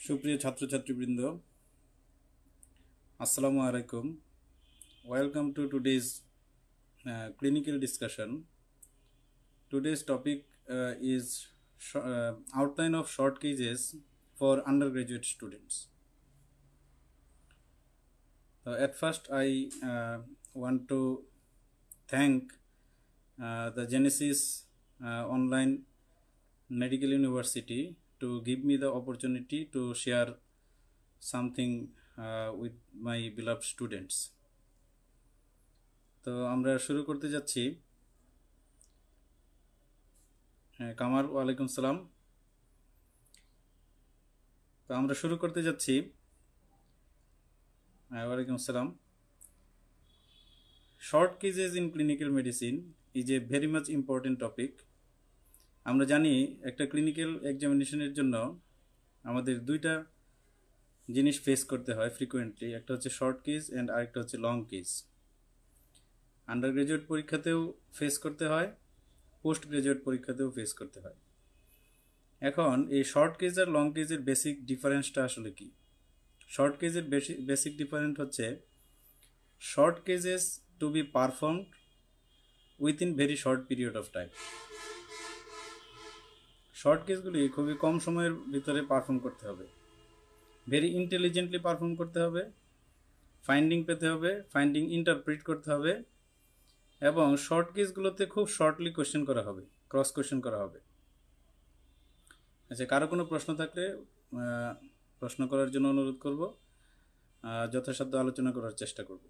সুপ্রিয় ছাত্রছাত্রীবৃন্দ, আসসালামু আলাইকুম। Welcome to today's clinical discussion. Today's topic is outline of short cases for undergraduate students. At first, I want to thank the Genesis Online Medical University to give me the opportunity to share something with my beloved students. তো আমরা শুরু করতে যাচ্ছি। কামার, ওয়ালাইকুম সালাম। তো আমরা শুরু করতে যাচ্ছি। ওয়ালাইকুম আসসালাম। Short cases in clinical medicine is a very much important topic. আমরা জানি একটা ক্লিনিক্যাল এক্সামিনেশনের জন্য আমাদের দুইটা জিনিস ফেস করতে হয় ফ্রিকোয়েন্টলি। একটা হচ্ছে শর্ট কেস অ্যান্ড আরেকটা হচ্ছে লং কেস। আন্ডার গ্রাজুয়েট পরীক্ষাতেও ফেস করতে হয়, পোস্ট গ্রাজুয়েট পরীক্ষাতেও ফেস করতে হয়। এখন এই শর্ট কেস আর লং কেসের বেসিক ডিফারেন্সটা আসলে কি? শর্ট কেসের বেসিক ডিফারেন্স হচ্ছে short cases to be performed within very short period of time. Short কেসগুলি খুবই কম সময়ের ভিতরে পারফর্ম করতে হবে, ভেরি ইন্টেলিজেন্টলি পারফর্ম করতে হবে, ফাইন্ডিং পেতে হবে, ফাইন্ডিং ইন্টারপ্রিট করতে হবে, এবং শর্ট কেসগুলোতে খুব শর্টলি কোশ্চেন করা হবে, ক্রস কোশ্চেন করা হবে। আচ্ছা, কারো কোনো প্রশ্ন থাকলে প্রশ্ন করার জন্য অনুরোধ করব, যথাসাধ্য আলোচনা করার চেষ্টা করব।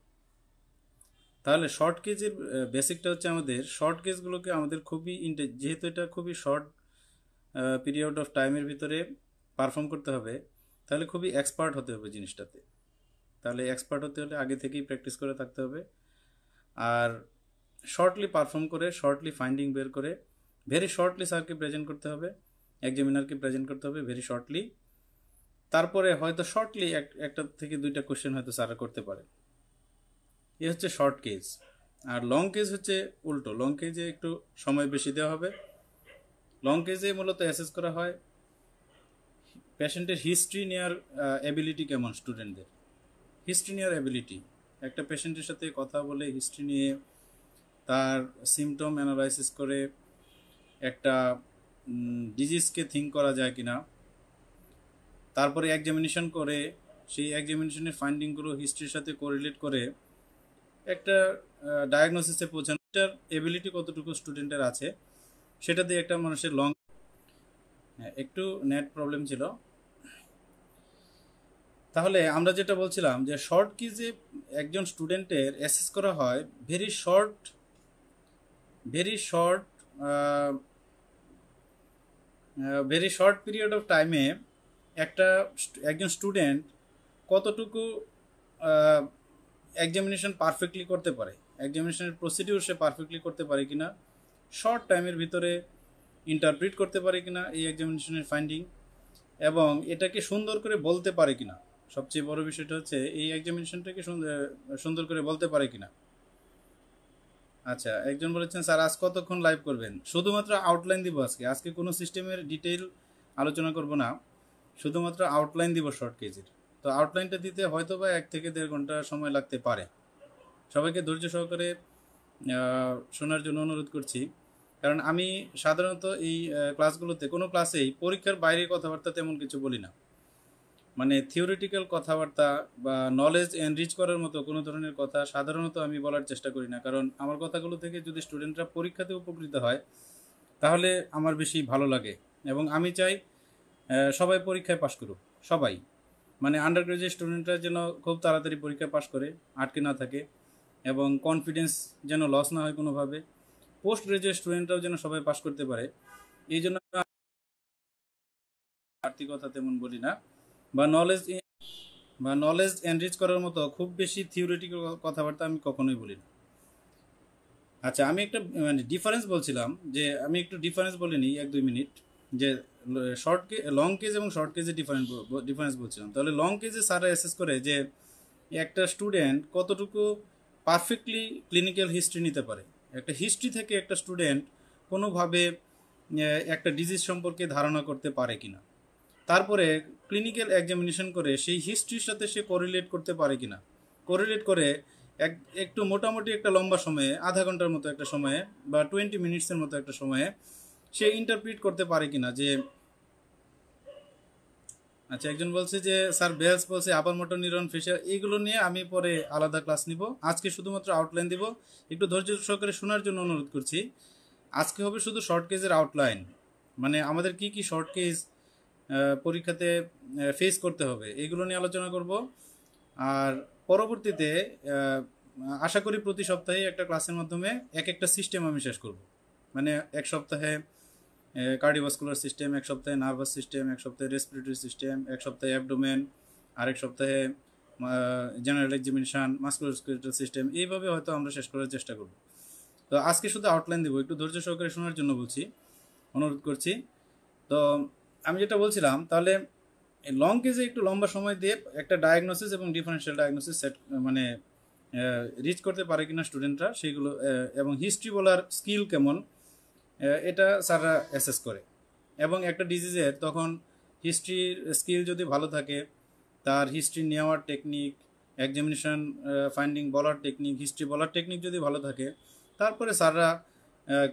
তাহলে শর্ট কেসের বেসিকটা হচ্ছে আমাদের শর্ট কেসগুলোকে আমাদের খুবই যেহেতু এটা খুবই শর্ট পিরিয়ড অফ টাইমের ভিতরে পারফর্ম করতে হবে, তাহলে খুবই এক্সপার্ট হতে হবে জিনিসটাতে। তাহলে এক্সপার্ট হতে হলে আগে থেকেই প্র্যাকটিস করে থাকতে হবে, আর শর্টলি পারফর্ম করে শর্টলি ফাইন্ডিং বের করে ভেরি শর্টলি স্যারকে প্রেজেন্ট করতে হবে, এক্সামিনারকে প্রেজেন্ট করতে হবে ভেরি শর্টলি। তারপরে হয়তো শর্টলি একটা থেকে দুইটা কোশ্চেন হয়তো স্যার করতে পারে। এ হচ্ছে শর্ট কেস। আর লং কেস হচ্ছে উল্টো। লং কেসে একটু সময় বেশি দেওয়া হবে। লং কেসে মূলত অ্যাসেস করা হয় পেশেন্টের হিস্ট্রি নেওয়ার অ্যাবিলিটি কেমন, স্টুডেন্টদের হিস্ট্রি নেওয়ার অ্যাবিলিটি। একটা পেশেন্টের সাথে কথা বলে হিস্ট্রি নিয়ে তার সিমটম অ্যানালাইসিস করে একটা ডিজিজকে থিঙ্ক করা যায় কিনা, তারপরে এক্সামিনেশন করে সেই এক্সামিনেশনের ফাইন্ডিংগুলো হিস্ট্রির সাথে কোরিলেট করে একটা ডায়াগনোসিসে পৌঁছানোর এবিলিটি কতটুকু স্টুডেন্টের আছে, সেটা দিয়ে একটা মানুষের লং। একটু নেট প্রবলেম ছিল। তাহলে আমরা যেটা বলছিলাম যে শর্ট কেসে একজন স্টুডেন্টের অ্যাসেস করা হয় ভেরি শর্ট পিরিয়ড অফ টাইমে একজন স্টুডেন্ট কতটুকু এক্সামিনেশন পারফেক্টলি করতে পারে, এক্সামিনেশনের প্রসিডিউর সে পারফেক্টলি করতে পারে কিনা, শর্ট টাইমের ভিতরে ইন্টারপ্রিট করতে পারে কিনা এই এক্সামিনেশনের ফাইন্ডিং, এবং এটাকে সুন্দর করে বলতে পারে কিনা। সবচেয়ে বড় বিষয়টা হচ্ছে এই এক্সামিনেশনটাকে সুন্দর করে বলতে পারে কিনা। আচ্ছা, একজন বলেছেন স্যার আজ কতক্ষণ লাইভ করবেন? শুধুমাত্র আউটলাইন দিব আজকে কোনো সিস্টেমের ডিটেইল আলোচনা করব না, শুধুমাত্র আউটলাইন দিব শর্ট কেজের। তো আউটলাইনটা দিতে হয়তো বা 1 থেকে 1.5 ঘন্টা সময় লাগতে পারে। সবাইকে ধৈর্য সহকারে শোনার জন্য অনুরোধ করছি, কারণ আমি সাধারণত এই ক্লাসগুলোতে কোনো ক্লাসেই পরীক্ষার বাইরে কথাবার্তা তেমন কিছু বলি না। মানে থিওরিটিক্যাল কথাবার্তা বা নলেজ এনরিচ করার মতো কোনো ধরনের কথা সাধারণত আমি বলার চেষ্টা করি না, কারণ আমার কথাগুলো থেকে যদি স্টুডেন্টরা পরীক্ষাতে উপকৃত হয় তাহলে আমার বেশি ভালো লাগে, এবং আমি চাই সবাই পরীক্ষায় পাশ করুক। সবাই, মানে আন্ডার গ্রাজুয়েট স্টুডেন্টরা যেন খুব তাড়াতাড়ি পরীক্ষায় পাশ করে, আটকে না থাকে, এবং কনফিডেন্স যেন লস না হয় কোনোভাবে। পোস্ট গ্রাজুয়েট স্টুডেন্টরাও যেন সবাই পাশ করতে পারে, এই জন্য আর্থিকতা তেমন বলি না, বা নলেজ এনরিচ করার মতো খুব বেশি থিওরিটিক্যাল কথাবার্তা আমি কখনোই বলি না। আচ্ছা, আমি একটা ডিফারেন্স বলছিলাম, যে আমি একটু ডিফারেন্স বলে নিই 1-2 মিনিট, যে লং কেজ এবং শর্ট কেজে ডিফারেন্স বলছিলাম। তাহলে লং কেজে স্যারা অ্যাসেস করে যে একটা স্টুডেন্ট কতটুকু পারফেক্টলি ক্লিনিক্যাল হিস্ট্রি নিতে পারে। একটা হিস্ট্রি থেকে একটা স্টুডেন্ট কোনোভাবে একটা ডিজিজ সম্পর্কে ধারণা করতে পারে কিনা, তারপরে ক্লিনিক্যাল এক্সামিনেশন করে সেই হিস্ট্রির সাথে সে কোরিলেট করতে পারে কিনা, কোরিলেট করে একটু মোটামুটি একটা লম্বা সময়ে, আধা ঘন্টার মতো একটা সময়ে বা 20 মিনিটসের মতো একটা সময়ে সে ইন্টারপ্রিট করতে পারে কিনা যে আচ্ছা, একজন বলছে যে স্যার বেলস বলছে আপার মোটর নিউরন ফেসিয়াল, এইগুলো নিয়ে আমি পরে আলাদা ক্লাস নিব, আজকে শুধুমাত্র আউটলাইন দিব, একটু ধৈর্য সহকারে শোনার জন্য অনুরোধ করছি। আজকে হবে শুধু শর্ট কেজের আউটলাইন, মানে আমাদের কি কি শর্ট কেজ পরীক্ষাতে ফেস করতে হবে এগুলো নিয়ে আলোচনা করব। আর পরবর্তীতে আশা করি প্রতি সপ্তাহে একটা ক্লাসের মাধ্যমে একটা সিস্টেম আমি শেষ করব। মানে এক সপ্তাহে কার্ডিওভাস্কুলার সিস্টেম, এক সপ্তাহে নার্ভাস সিস্টেম, এক সপ্তাহে রেসপিরেটরি সিস্টেম, এক সপ্তাহে অ্যাবডোমেন, আরেক সপ্তাহে জেনারেল এক্সামিনেশন, মাস্কুলোস্কেলেটাল সিস্টেম, এইভাবে হয়তো আমরা শেষ করার চেষ্টা করব। তো আজকে শুধু আউটলাইন দেবো, একটু ধৈর্য সহকারে শোনার জন্য বলছি, অনুরোধ করছি। তো আমি যেটা বলছিলাম, তাহলে লং কেজে একটু লম্বা সময় দিয়ে একটা ডায়াগনোসিস এবং ডিফারেন্সিয়াল ডায়াগনোসিস সেট মানে রিচ করতে পারে কিনা স্টুডেন্টরা সেগুলো, এবং হিস্ট্রি বলার স্কিল কেমন এটা স্যাররা অ্যাসেস করে। এবং একটা ডিজিজের তখন হিস্ট্রির স্কিল যদি ভালো থাকে, তার হিস্ট্রি নেওয়ার টেকনিক, এক্সামিনেশন ফাইন্ডিং বলার টেকনিক, হিস্ট্রি বলার টেকনিক যদি ভালো থাকে, তারপরে স্যাররা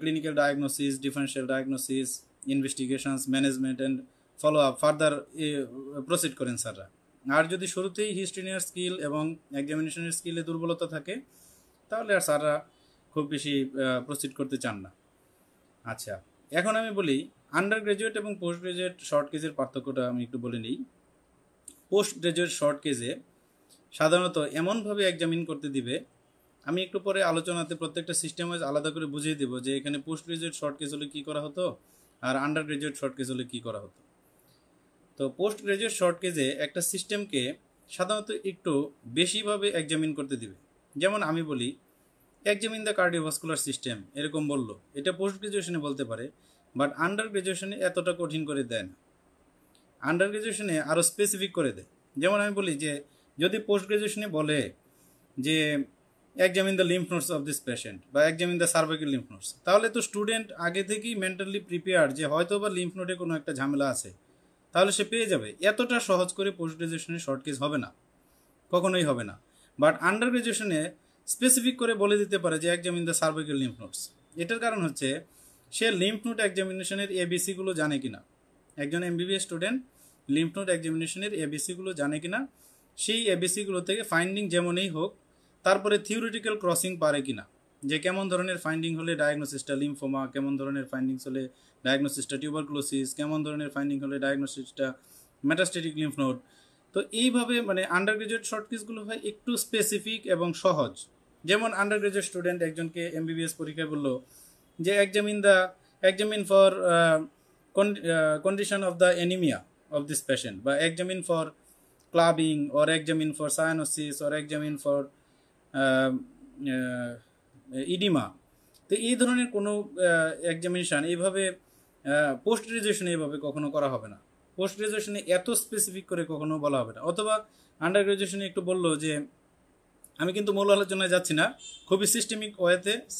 clinical diagnosis, differential diagnosis, investigations, management and follow up further proceed করেন স্যাররা। আর যদি শুরুতেই হিস্ট্রি নেওয়ার স্কিল এবং এক্সামিনেশনের স্কিলে দুর্বলতা থাকে, তাহলে আর স্যাররা খুব বেশি প্রসিড করতে চান না। আচ্ছা, এখন আমি বলি আন্ডার গ্রাজুয়েট এবং পোস্ট গ্রাজুয়েট শর্ট কেজের পার্থক্যটা আমি একটু বলে নিই। পোস্ট গ্রাজুয়েট শর্ট কেজে সাধারণত এমনভাবে এক্সামিন করতে দিবে, আমি একটু পরে আলোচনাতে প্রত্যেকটা সিস্টেম ওয়াইজ আলাদা করে বুঝিয়ে দেবো যে এখানে পোস্ট গ্রাজুয়েট শর্ট কেজ হলে কী করা হতো আর আন্ডার গ্রাজুয়েট শর্ট কেজ হলে কী করা হতো। তো পোস্ট গ্রাজুয়েট শর্ট কেজে একটা সিস্টেমকে সাধারণত একটু বেশিভাবে এক্সামিন করতে দিবে। যেমন আমি বলি এক্সামিন দ্য কার্ডিওভাস্কুলার সিস্টেম, এরকম বললো, এটা পোস্ট গ্রাজুয়েশনে বলতে পারে, বাট আন্ডার গ্রাজুয়েশনে এতটা কঠিন করে দেয় না। আন্ডার গ্রাজুয়েশনে আরও স্পেসিফিক করে দেয়। যেমন আমি বলি যে যদি পোস্ট গ্রাজুয়েশনে বলে যে examine the lymph nodes of this patient বা examine the cervical lymph nodes, তাহলে তো স্টুডেন্ট আগে থেকেই মেন্টালি প্রিপেয়ার যে হয়তো বা লিম্ফ নোডে কোনো একটা ঝামেলা আছে, তাহলে সে পেয়ে যাবে। এতটা সহজ করে পোস্ট গ্রাজুয়েশনে শর্ট কেজ হবে না, কখনোই হবে না। বাট আন্ডার গ্রাজুয়েশনে স্পেসিফিক করে বলে দিতে পারে যে examine the cervical lymph nodes. এটার কারণ হচ্ছে সে লিম্ফ নোড এক্সামিনেশনের এবিসিগুলো জানে কিনা, একজন এমবিবিএস স্টুডেন্ট লিম্ফ নোড এক্সামিনেশনের এবিসিগুলো জানে কিনা, সেই এবিসিগুলো থেকে ফাইন্ডিং যেমনই হোক তারপরে থিওরিটিক্যাল ক্রসিং পারে কিনা, যে কেমন ধরনের ফাইন্ডিং হলে ডায়াগনোসিসটা লিম্ফোমা, কেমন ধরনের ফাইন্ডিংস হলে ডায়াগনোসিসটা টিউবারকুলোসিস, কেমন ধরনের ফাইন্ডিং হলে ডায়াগনোসিসটা মেটাস্টেটিক লিম্ফ নোড। তো এইভাবে মানে আন্ডার গ্রাজুয়েট শর্ট কেসগুলো হয় একটু স্পেসিফিক এবং সহজ। যেমন আন্ডার গ্রাজুয়েট স্টুডেন্ট একজনকে এমবিবিএস পরীক্ষায় বললো যে examine for condition of the anaemia of this patient, বা examine for clubbing, or examine for cyanosis, or examine for oedema. তো এই ধরনের কোনো এক্সামিনেশান এইভাবে পোস্ট গ্রাজুয়েশনে এইভাবে কখনো করা হবে না। পোস্ট গ্রাজুয়েশনে এত স্পেসিফিক করে কখনো বলা হবে না। অথবা আন্ডার গ্রাজুয়েশনে একটু বললো যে, আমি কিন্তু মূল আলোচনায় যাচ্ছি না, খুবই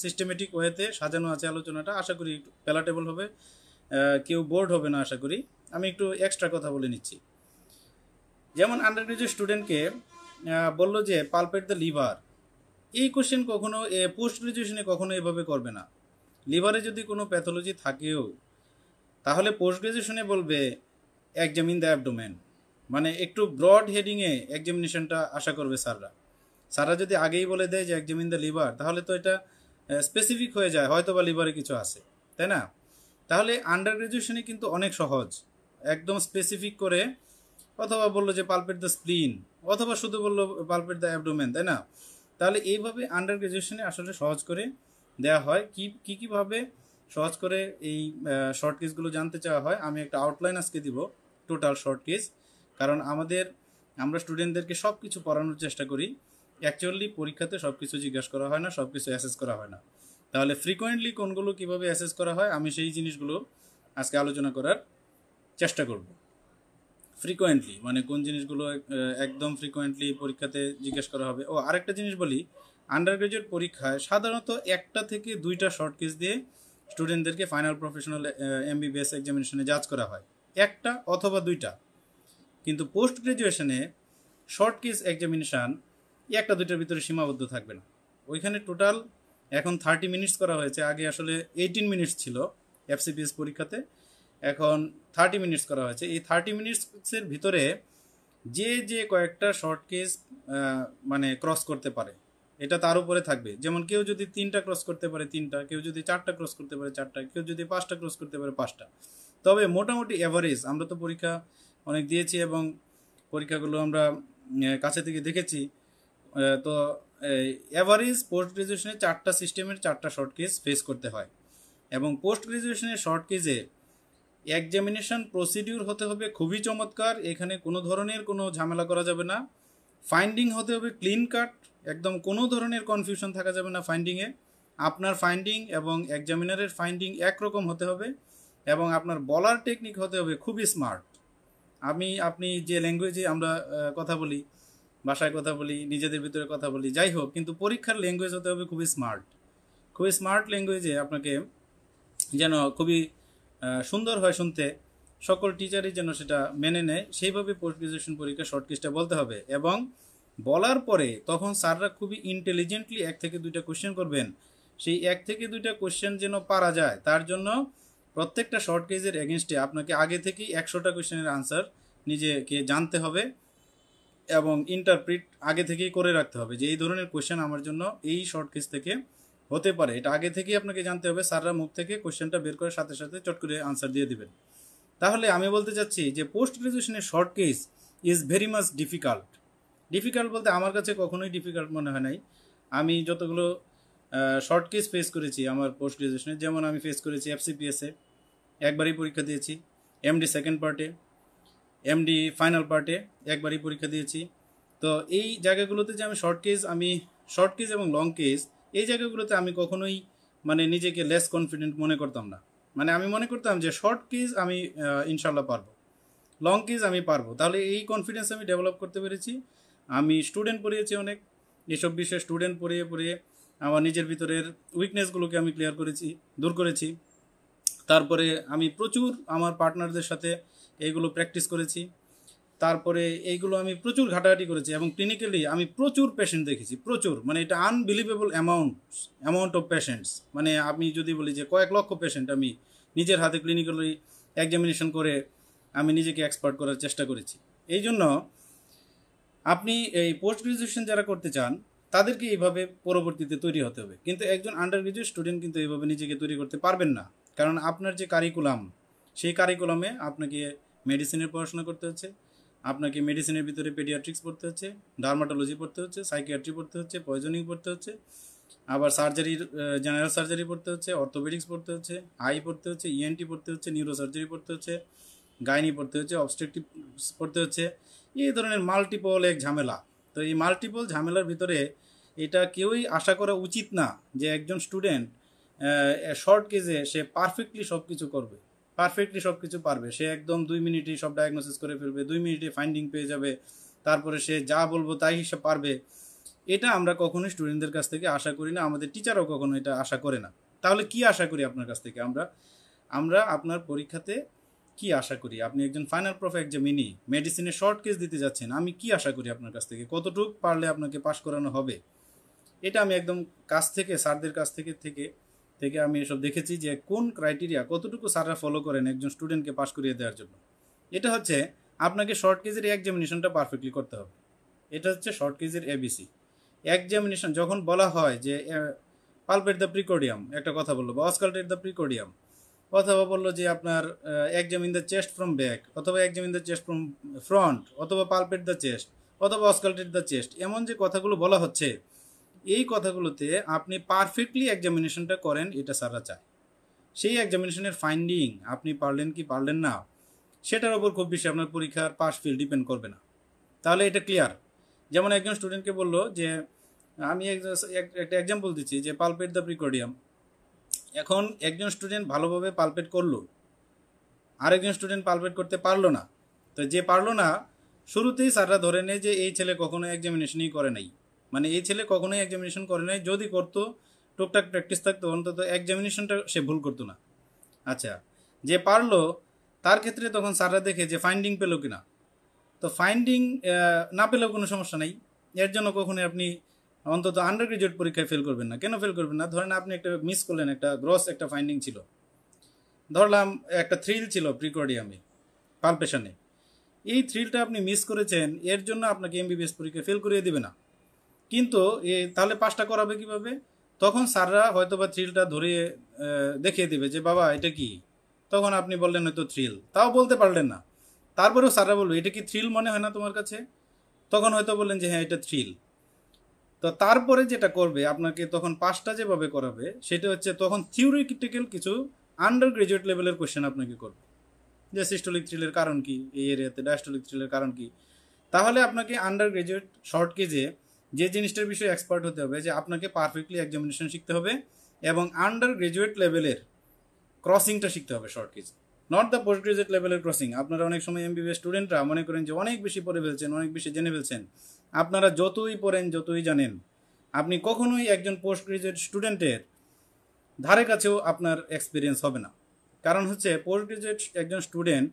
সিস্টেমেটিক ওয়েতে সাজানো আছে আলোচনাটা, আশা করি একটু প্যালাটেবল হবে, কেউ বোর্ড হবে না আশা করি। আমি একটু এক্সট্রা কথা বলে নিচ্ছি। যেমন আন্ডার গ্রাজুয়েট স্টুডেন্টকে বললো যে পালপেট দ্য লিভার, এই কোশ্চেন কখনো পোস্ট গ্রাজুয়েশনে কখনো এভাবে করবে না। লিভারে যদি কোনো প্যাথোলজি থাকেও তাহলে পোস্ট গ্রাজুয়েশনে বলবে এক্সামিন দ্য অ্যাবডোমেন, মানে একটু ব্রড হেডিংয়ে এক্সামিনেশনটা আশা করবে স্যাররা যদি আগেই বলে দেয় যে এক্সামিন দ্য লিভার, তাহলে তো এটা স্পেসিফিক হয়ে যায়, হয়তো বা লিভারে কিছু আছে, তাই না? তাহলে আন্ডার গ্রাজুয়েশনে কিন্তু অনেক সহজ, একদম স্পেসিফিক করে, অথবা বললো যে পালপেট দ্য স্প্লিন, অথবা শুধু বললো পালপেট দ্য অ্যাবডোমেন, তাই না? তাহলে এইভাবে আন্ডার গ্রাজুয়েশনে আসলে সহজ করে দেওয়া হয়। কীভাবে সহজ করে এই শর্ট কেসগুলো জানতে চাওয়া হয়, আমি একটা আউটলাইন আজকে দিব টোটাল শর্ট কেস। কারণ আমরা স্টুডেন্টদেরকে সব কিছু পড়ানোর চেষ্টা করি, অ্যাকচুয়ালি পরীক্ষাতে সব কিছু জিজ্ঞাসা করা হয় না, সব কিছু অ্যাসেস করা হয় না। তাহলে ফ্রিকোয়েন্টলি কোনগুলো কীভাবে অ্যাসেস করা হয় আমি সেই জিনিসগুলো আজকে আলোচনা করার চেষ্টা করব। ফ্রিকোয়েন্টলি মানে কোন জিনিসগুলো একদম ফ্রিকোয়েন্টলি পরীক্ষাতে জিজ্ঞেস করা হবে। ও আরেকটা জিনিস বলি, আন্ডার গ্রাজুয়েট পরীক্ষায় সাধারণত 1টা থেকে 2টা শর্ট কেস দিয়ে স্টুডেন্টদেরকে ফাইনাল প্রফেশনাল এমবিবিএস এক্সামিনেশনে জাজ করা হয়, 1টা অথবা 2টা। কিন্তু পোস্ট গ্রাজুয়েশনে শর্ট কেস এক্সামিনেশান একটা দুইটার ভিতরে সীমাবদ্ধ থাকবে না। ওইখানে টোটাল এখন 30 মিনিটস করা হয়েছে, আগে আসলে 18 মিনিটস ছিল এফসিপিএস পরীক্ষাতে, এখন 30 মিনিটস করা হয়েছে। এই 30 মিনিটসের ভিতরে যে যে কয়েকটা শর্ট কেস মানে ক্রস করতে পারে এটা তার উপরে থাকবে। যেমন কেউ যদি 3টা ক্রস করতে পারে 3টা, কেউ যদি 4টা ক্রস করতে পারে 4টা, কেউ যদি 5টা ক্রস করতে পারে 5টা। তবে মোটামুটি অ্যাভারেজ, আমরা তো পরীক্ষা অনেক দিয়েছি এবং পরীক্ষাগুলো আমরা কাছে থেকে দেখেছি, তো অ্যাভারেজ পোস্ট গ্রাজুয়েশনে 4টা সিস্টেমের 4টা শর্ট কেস ফেস করতে হয়। এবং পোস্ট গ্রাজুয়েশনের শর্ট কেসে এক্সামিনেশন প্রসিডিউর হতে হবে খুবই চমৎকার, এখানে কোনো ধরনের কোনো ঝামেলা করা যাবে না। ফাইন্ডিং হতে হবে ক্লিন কাট, একদম কোনো ধরনের কনফিউশন থাকা যাবে না ফাইন্ডিংয়ে। আপনার ফাইন্ডিং এবং এক্সামিনারের ফাইন্ডিং একরকম হতে হবে এবং আপনার বলার টেকনিক হতে হবে খুবই স্মার্ট। আপনি যে ল্যাঙ্গুয়েজে আমরা কথা বলি, ভাষায় কথা বলি, নিজেদের ভিতরে কথা বলি, যাই হোক, কিন্তু পরীক্ষার ল্যাঙ্গুয়েজ হতে হবে খুবই স্মার্ট ল্যাঙ্গুয়েজে আপনাকে যেন খুবই সুন্দর হয় শুনতে, সকল টিচারই যেন সেটা মেনে নেয়, সেইভাবে পোস্ট গ্রাজুয়েশন পরীক্ষা শর্ট কেসটা বলতে হবে। এবং বলার পরে তখন স্যাররা খুবই ইন্টেলিজেন্টলি 1 থেকে 2টা কোশ্চেন করবেন, সেই 1 থেকে 2টা কোশ্চেন যেন পারা যায় তার জন্য প্রত্যেকটা শর্ট কেসের এগেনস্টে আপনাকে আগে থেকেই 100টা কোশ্চেনের আনসার নিজেকে জানতে হবে এবং ইন্টারপ্রিট আগে থেকেই করে রাখতে হবে যে এই ধরনের কোশ্চেন আমার জন্য এই শর্ট কেস থেকে হতে পারে, এটা আগে থেকেই আপনাকে জানতে হবে। স্যাররা মুখ থেকে কোশ্চেনটা বের করার সাথে সাথে চট করে আনসার দিয়ে দিবেন। তাহলে আমি বলতে চাচ্ছি যে পোস্ট গ্রাজুয়েশনের short case is very much difficult বলতে আমার কাছে কখনোই ডিফিকাল্ট মনে হয় নাই। আমি যতগুলো শর্ট কেস ফেস করেছি আমার পোস্ট গ্রাজুয়েশনে, যেমন আমি ফেস করেছি এফসিপিএসে একবারই পরীক্ষা দিয়েছি, এমডি সেকেন্ড পার্টে, এমডি ফাইনাল পার্টে একবারই পরীক্ষা দিয়েছি। তো এই জায়গাগুলোতে যে আমি শর্ট কেস এবং লং কেস, এই জায়গাগুলোতে আমি কখনোই মানে নিজেকে লেস কনফিডেন্ট মনে করতাম না। মানে আমি মনে করতাম যে শর্ট কেস আমি ইনশাল্লাহ পারবো, লং কেস আমি পারবো। তাহলে এই কনফিডেন্স আমি ডেভেলপ করতে পেরেছি। আমি স্টুডেন্ট পড়িয়েছি অনেক, এসব বিষয়ে স্টুডেন্ট পড়িয়ে আমার নিজের ভিতরের উইকনেসগুলোকে আমি দূর করেছি। তারপরে আমি প্রচুর আমার পার্টনারদের সাথে এইগুলো প্র্যাকটিস করেছি। তারপরে এইগুলো আমি প্রচুর ঘাটাঘাটি করেছি এবং ক্লিনিক্যালি আমি প্রচুর পেশেন্ট দেখেছি, প্রচুর, মানে এটা আনবিলিভেবল অ্যামাউন্ট অফ পেশেন্টস। মানে আমি যদি বলি যে কয়েক লক্ষ পেশেন্ট আমি নিজের হাতে ক্লিনিক্যালি এক্সামিনেশন করে আমি নিজেকে এক্সপার্ট করার চেষ্টা করেছি। এই জন্য আপনি এই পোস্ট গ্রাজুয়েশন যারা করতে চান তাদেরকে এইভাবে পরবর্তীতে তৈরি হতে হবে, কিন্তু একজন আন্ডার গ্রাজুয়েট স্টুডেন্ট কিন্তু এইভাবে নিজেকে তৈরি করতে পারবেন না। কারণ আপনার যে কারিকুলাম, সেই কারিকুলামে আপনাকে মেডিসিনের পড়াশোনা করতে হচ্ছে, আপনাকে মেডিসিনের ভিতরে পেডিয়াট্রিক্স পড়তে হচ্ছে, ডার্মাটোলজি পড়তে হচ্ছে, সাইকিয়াট্রি পড়তে হচ্ছে, পয়জনিং পড়তে হচ্ছে, আবার জেনারেল সার্জারি পড়তে হচ্ছে, অর্থোপেডিক্স পড়তে হচ্ছে, আই পড়তে হচ্ছে, ইএনটি পড়তে হচ্ছে, নিউরোসার্জারি পড়তে হচ্ছে, গাইনি পড়তে হচ্ছে, অবস্ট্রাকটিভস পড়তে হচ্ছে, এই ধরনের মাল্টিপল এক ঝামেলা। তো এই মাল্টিপল ঝামেলার ভিতরে এটা কেউই আশা করা উচিত না যে একজন স্টুডেন্ট শর্ট কেজে সে পারফেক্টলি সব কিছু পারবে, সে একদম 2 মিনিটেই সব ডায়াগনোসিস করে ফেলবে, 2 মিনিটে ফাইন্ডিং পেয়ে যাবে, তারপরে সে যা বলবো তাই হিসাব পারবে। এটা আমরা কখনোই স্টুডেন্টদের কাছ থেকে আশা করি না, আমাদের টিচারও কখনো এটা আশা করে না। তাহলে কি আশা করি আপনার কাছ থেকে? আমরা আপনার পরীক্ষাতে কি আশা করি? আপনি একজন ফাইনাল প্রফ এক্সামিনি মেডিসিনে শর্ট কেস দিতে যাচ্ছেন, আমি কি আশা করি আপনার কাছ থেকে? কতটুকু পারলে আপনাকে পাস করানো হবে? এটা আমি একদম কাছ থেকে স্যারদের কাছ থেকে আমি এসব দেখেছি যে কোন ক্রাইটেরিয়া কতটুকু স্যাররা ফলো করেন একজন স্টুডেন্টকে পাস করিয়ে দেওয়ার জন্য। এটা হচ্ছে আপনাকে শর্ট কেজের এক্সামিনেশনটা পারফেক্টলি করতে হবে। এটা হচ্ছে শর্ট কেজের এবিসি। এক্সামিনেশন যখন বলা হয় যে পালপেট দ্য প্রিকোডিয়াম, একটা কথা বললো, বা অসকাল্টেট দ্য প্রিকোডিয়াম, অথবা বললো যে আপনার examine the chest from back, অথবা examine the chest from front, অথবা পালপেট দ্য চেস্ট, অথবা অসকাল্টেট দ্য চেস্ট, এমন যে কথাগুলো বলা হচ্ছে, এই কথাগুলোতে আপনি পারফেক্টলি এক্সামিনেশনটা করেন, এটা স্যাররা চায়। সেই এক্সামিনেশনের ফাইন্ডিং আপনি পারলেন কি পারলেন না সেটার ওপর খুব বেশি আপনার পরীক্ষার পাস ফেল ডিপেন্ড করবে না। তাহলে এটা ক্লিয়ার। যেমন একজন স্টুডেন্টকে বললো যে আমি একটা এক্সাম্পল দিচ্ছি যে পালপেট দ্য প্রিকোডিয়াম, এখন একজন স্টুডেন্ট ভালোভাবে পালপেট করলো, আরেকজন স্টুডেন্ট পালপেট করতে পারলো না। তো যে পারলো না, শুরুতেই স্যাররা ধরে নেয় যে এই ছেলে কখনো এক্সামিনেশনই করে নাই, মানে এই ছেলে কখনোই এক্সামিনেশন করে নাই, যদি করতো টুকটাক প্র্যাকটিস থাকতো অন্তত এক্সামিনেশনটা সে ভুল করতো না। আচ্ছা, যে পারলো তার ক্ষেত্রে তখন স্যাররা দেখে যে ফাইন্ডিং পেলো কিনা। তো তো ফাইন্ডিং না পেলেও কোনো সমস্যা নেই, এর জন্য কখনোই আপনি অন্তত আন্ডার গ্রাজুয়েট পরীক্ষায় ফেল করবেন না। কেন ফেল করবেন না? ধরেন আপনি একটা মিস করলেন, একটা গ্রস একটা ফাইন্ডিং ছিল, ধরলাম একটা থ্রিল ছিল প্রিকর্ডিয়ামে পালপেশনে, এই থ্রিলটা আপনি মিস করেছেন, এর জন্য আপনাকে এমবিবিএস পরীক্ষায় ফেল করিয়ে দিবে না। কিন্তু তাহলে পাসটা করাবে কিভাবে? তখন স্যাররা হয়তো বা থ্রিলটা ধরে দেখিয়ে দিবে যে বাবা এটা কি, তখন আপনি বললেন হয়তো থ্রিল, তাও বলতে পারলেন না, তারপরেও স্যাররা বলবে এটা কি থ্রিল মনে হয় না তোমার কাছে, তখন হয়তো বললেন যে হ্যাঁ এটা থ্রিল। তো তারপরে যেটা করবে আপনাকে তখন পাসটা যেভাবে করাবে সেটা হচ্ছে তখন থিওরিটিক্যাল কিছু আন্ডার গ্রাজুয়েট লেভেলের কোশ্চেন আপনাকে করবে, যে সিস্টোলিক থ্রিলের কারণ কি এই এরিয়াতে, ডায়াস্টোলিক থ্রিলের কারণ কি। তাহলে আপনাকে আন্ডার গ্রাজুয়েট শর্ট কেজে যে জিনিসটার বিষয়ে এক্সপার্ট হতে হবে, যে আপনাকে পারফেক্টলি এক্সামিনেশন শিখতে হবে এবং আন্ডার গ্রাজুয়েট লেভেলের ক্রসিংটা শিখতে হবে short cage, not the post graduate লেভেলের ক্রসিং। আপনারা অনেক সময় এমবিবিএস স্টুডেন্টরা মনে করেন যে অনেক বেশি পড়ে ফেলছেন, অনেক বেশি জেনে ফেলছেন। আপনারা যতই পড়েন যতই জানেন, আপনি কখনোই একজন পোস্ট গ্রাজুয়েট স্টুডেন্টের ধারে কাছেও আপনার এক্সপিরিয়েন্স হবে না। কারণ হচ্ছে পোস্ট গ্রাজুয়েট একজন স্টুডেন্ট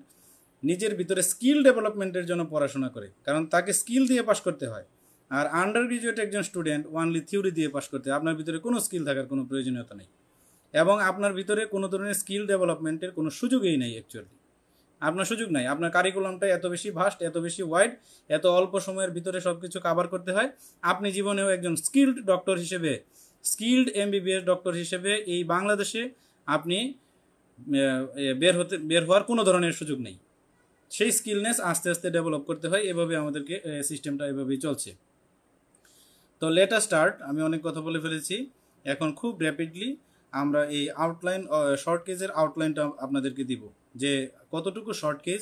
নিজের ভিতরে স্কিল ডেভেলপমেন্টের জন্য পড়াশোনা করে, কারণ তাকে স্কিল দিয়ে পাস করতে হয়। আর আন্ডার গ্রাজুয়েট একজন স্টুডেন্ট ওনলি থিওরি দিয়ে পাস করতে হয়, আপনার ভিতরে কোনো স্কিল থাকার কোনো প্রয়োজনীয়তা নেই এবং আপনার ভিতরে কোনো ধরনের স্কিল ডেভেলপমেন্টের কোনো সুযোগই নেই। অ্যাকচুয়ালি আপনার সুযোগ নাই, আপনার কারিকুলামটা এত বেশি ভাস্ট, এত বেশি ওয়াইড, এত অল্প সময়ের ভিতরে সব কিছু কাভার করতে হয়। আপনি জীবনেও একজন স্কিল্ড ডক্টর হিসেবে, স্কিল্ড এমবিবিএস ডক্টর হিসেবে এই বাংলাদেশে আপনি বের হওয়ার কোনো ধরনের সুযোগ নেই। সেই স্কিলনেস আস্তে আস্তে ডেভেলপ করতে হয়, এভাবে আমাদেরকে সিস্টেমটা এভাবেই চলছে। তো লেট আস স্টার্ট। আমি অনেক কথা বলে ফেলেছি, এখন খুব র্যাপিডলি আমরা এই আউটলাইন শর্ট কেজের আউটলাইনটা আপনাদেরকে দিব, যে কতটুকু শর্ট কেজ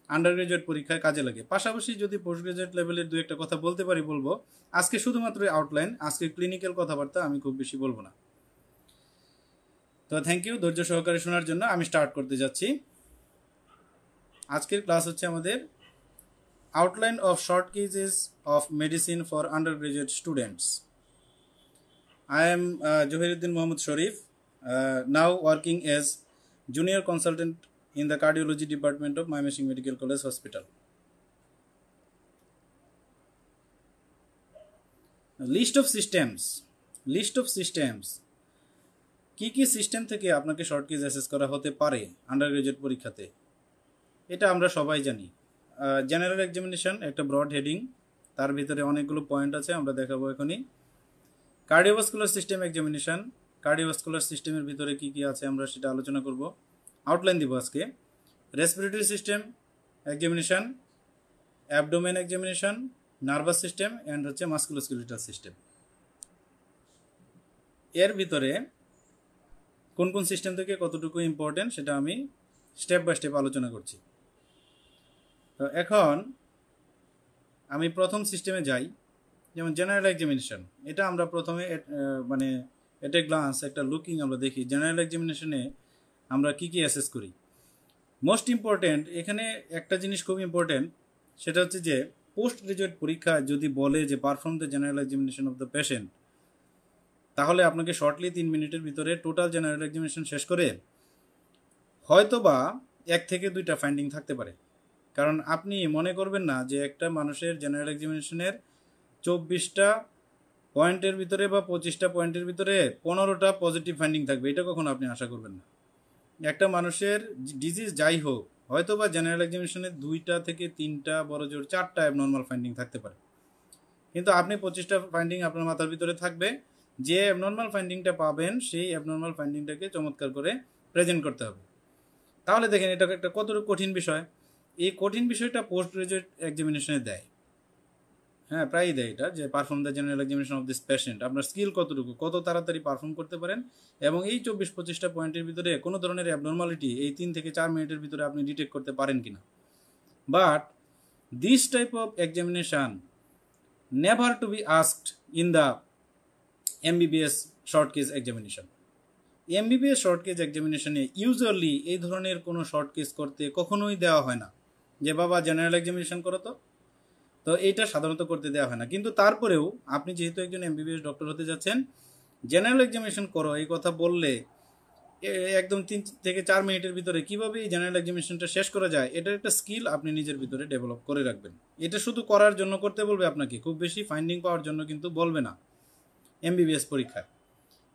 আন্ডার গ্রাজুয়েট পরীক্ষায় কাজে লাগে। পাশাপাশি যদি পোস্ট গ্রাজুয়েট লেভেলের দু একটা কথা বলতে পারি বলবো। আজকে শুধুমাত্র আউটলাইন, আজকে ক্লিনিক্যাল কথাবার্তা আমি খুব বেশি বলবো না। তো থ্যাংক ইউ ধৈর্য সহকারে শোনার জন্য। আমি স্টার্ট করতে যাচ্ছি। আজকের ক্লাস হচ্ছে আমাদের outline of short cases of medicine for undergraduate students. I am Johiruddin Mohammad Sharif, now working as junior consultant in the cardiology department of Mymensingh Medical College Hospital. List of systems কি কি system থেকে আপনাকে short cage assess করা হতে পারে under graduate পরীক্ষাতে, এটা আমরা সবাই জানি। জেনারেল এক্সামিনেশন একটা ব্রড হেডিং, তার ভিতরে অনেকগুলো পয়েন্ট আছে, আমরা দেখাবো এখনই। কার্ডিওভাস্কুলার সিস্টেম এক্সামিনেশন, কার্ডিওভাস্কুলার সিস্টেমের ভিতরে কি কি আছে আমরা সেটা আলোচনা করব, আউটলাইন দিব আজকে। Respiratory system examination, abdomen examination, nervous system and হচ্ছে মাস্কুলোস্কেলেটাল সিস্টেম। এর ভিতরে কোন কোন সিস্টেম থেকে কতটুকু ইম্পর্টেন্ট সেটা আমি স্টেপ বাই স্টেপ আলোচনা করছি। তো এখন আমি প্রথম সিস্টেমে যাই, যেমন জেনারেল এক্সামিনেশন। এটা আমরা প্রথমে মানে এটা গ্লান্স একটা লুকিং আমরা দেখি জেনারেল এক্সামিনেশনে আমরা কি কি অ্যাসেস করি। মোস্ট ইম্পর্টেন্ট এখানে একটা জিনিস খুব ইম্পর্টেন্ট, সেটা হচ্ছে যে পোস্ট গ্রাজুয়েট পরীক্ষা যদি বলে যে perform the general examination of the patient, তাহলে আপনাকে শর্টলি 3 মিনিটের ভিতরে টোটাল জেনারেল এক্সামিনেশন শেষ করে হয়তো বা 1 থেকে 2টা ফাইন্ডিং থাকতে পারে। কারণ আপনি মনে করবেন না যে একটা মানুষের জেনারেল এক্সামিনেশনের 24টা পয়েন্টের ভিতরে বা 25টা পয়েন্টের ভিতরে 15টা পজিটিভ ফাইন্ডিং থাকবে, এটা কখনো আপনি আশা করবেন না। একটা মানুষের ডিজিজ যাই হোক, হয়তো বা জেনারেল এক্সামিনেশনে 2টা থেকে 3টা বড় জোর 4টা অ্যাবনর্মাল ফাইন্ডিং থাকতে পারে, কিন্তু আপনি 25টা ফাইন্ডিং আপনার মাথার ভিতরে থাকবে। যে অ্যাবনর্মাল ফাইন্ডিংটা পাবেন সেই অ্যাবনর্মাল ফাইন্ডিংটাকে চমৎকার করে প্রেজেন্ট করতে হবে। তাহলে দেখেন এটা একটা কতটুকু কঠিন বিষয়। এই কঠিন বিষয়টা পোস্ট গ্রাজুয়েট এক্সামিনেশনে দেয়, হ্যাঁ প্রায়ই দেয় এটা, যে perform the general examination of this patient, আপনার স্কিল কতটুকু, কত তাড়াতাড়ি পারফর্ম করতে পারেন, এবং এই 24-25টা পয়েন্টের ভিতরে কোনো ধরনের অ্যাবনর্মালিটি এই 3 থেকে 4 মিনিটের ভিতরে আপনি ডিটেক্ট করতে পারেন কিনা। But this type of examination never to be asked in the MBBS short case examination. MBBS short case এক্সামিনেশনে ইউজুয়ালি এই ধরনের কোনো শর্ট কেস করতে কখনোই দেওয়া হয় না, যে বাবা জেনারেল এক্সামিনেশন করো। তো এইটা সাধারণত করতে দেওয়া হয় না, কিন্তু তারপরেও আপনি যেহেতু একজন এমবিবিএস ডক্টর হতে যাচ্ছেন, জেনারেল এক্সামিনেশন করো এই কথা বললে একদম 3 থেকে 4 মিনিটের ভিতরে কিভাবে এই জেনারেল এক্সামিনেশনটা শেষ করা যায়, এটার একটা স্কিল আপনি নিজের ভিতরে ডেভেলপ করে রাখবেন। এটা শুধু করার জন্য করতে বলবে আপনাকে, খুব বেশি ফাইন্ডিং পাওয়ার জন্য কিন্তু বলবে না এমবিবিএস পরীক্ষায়।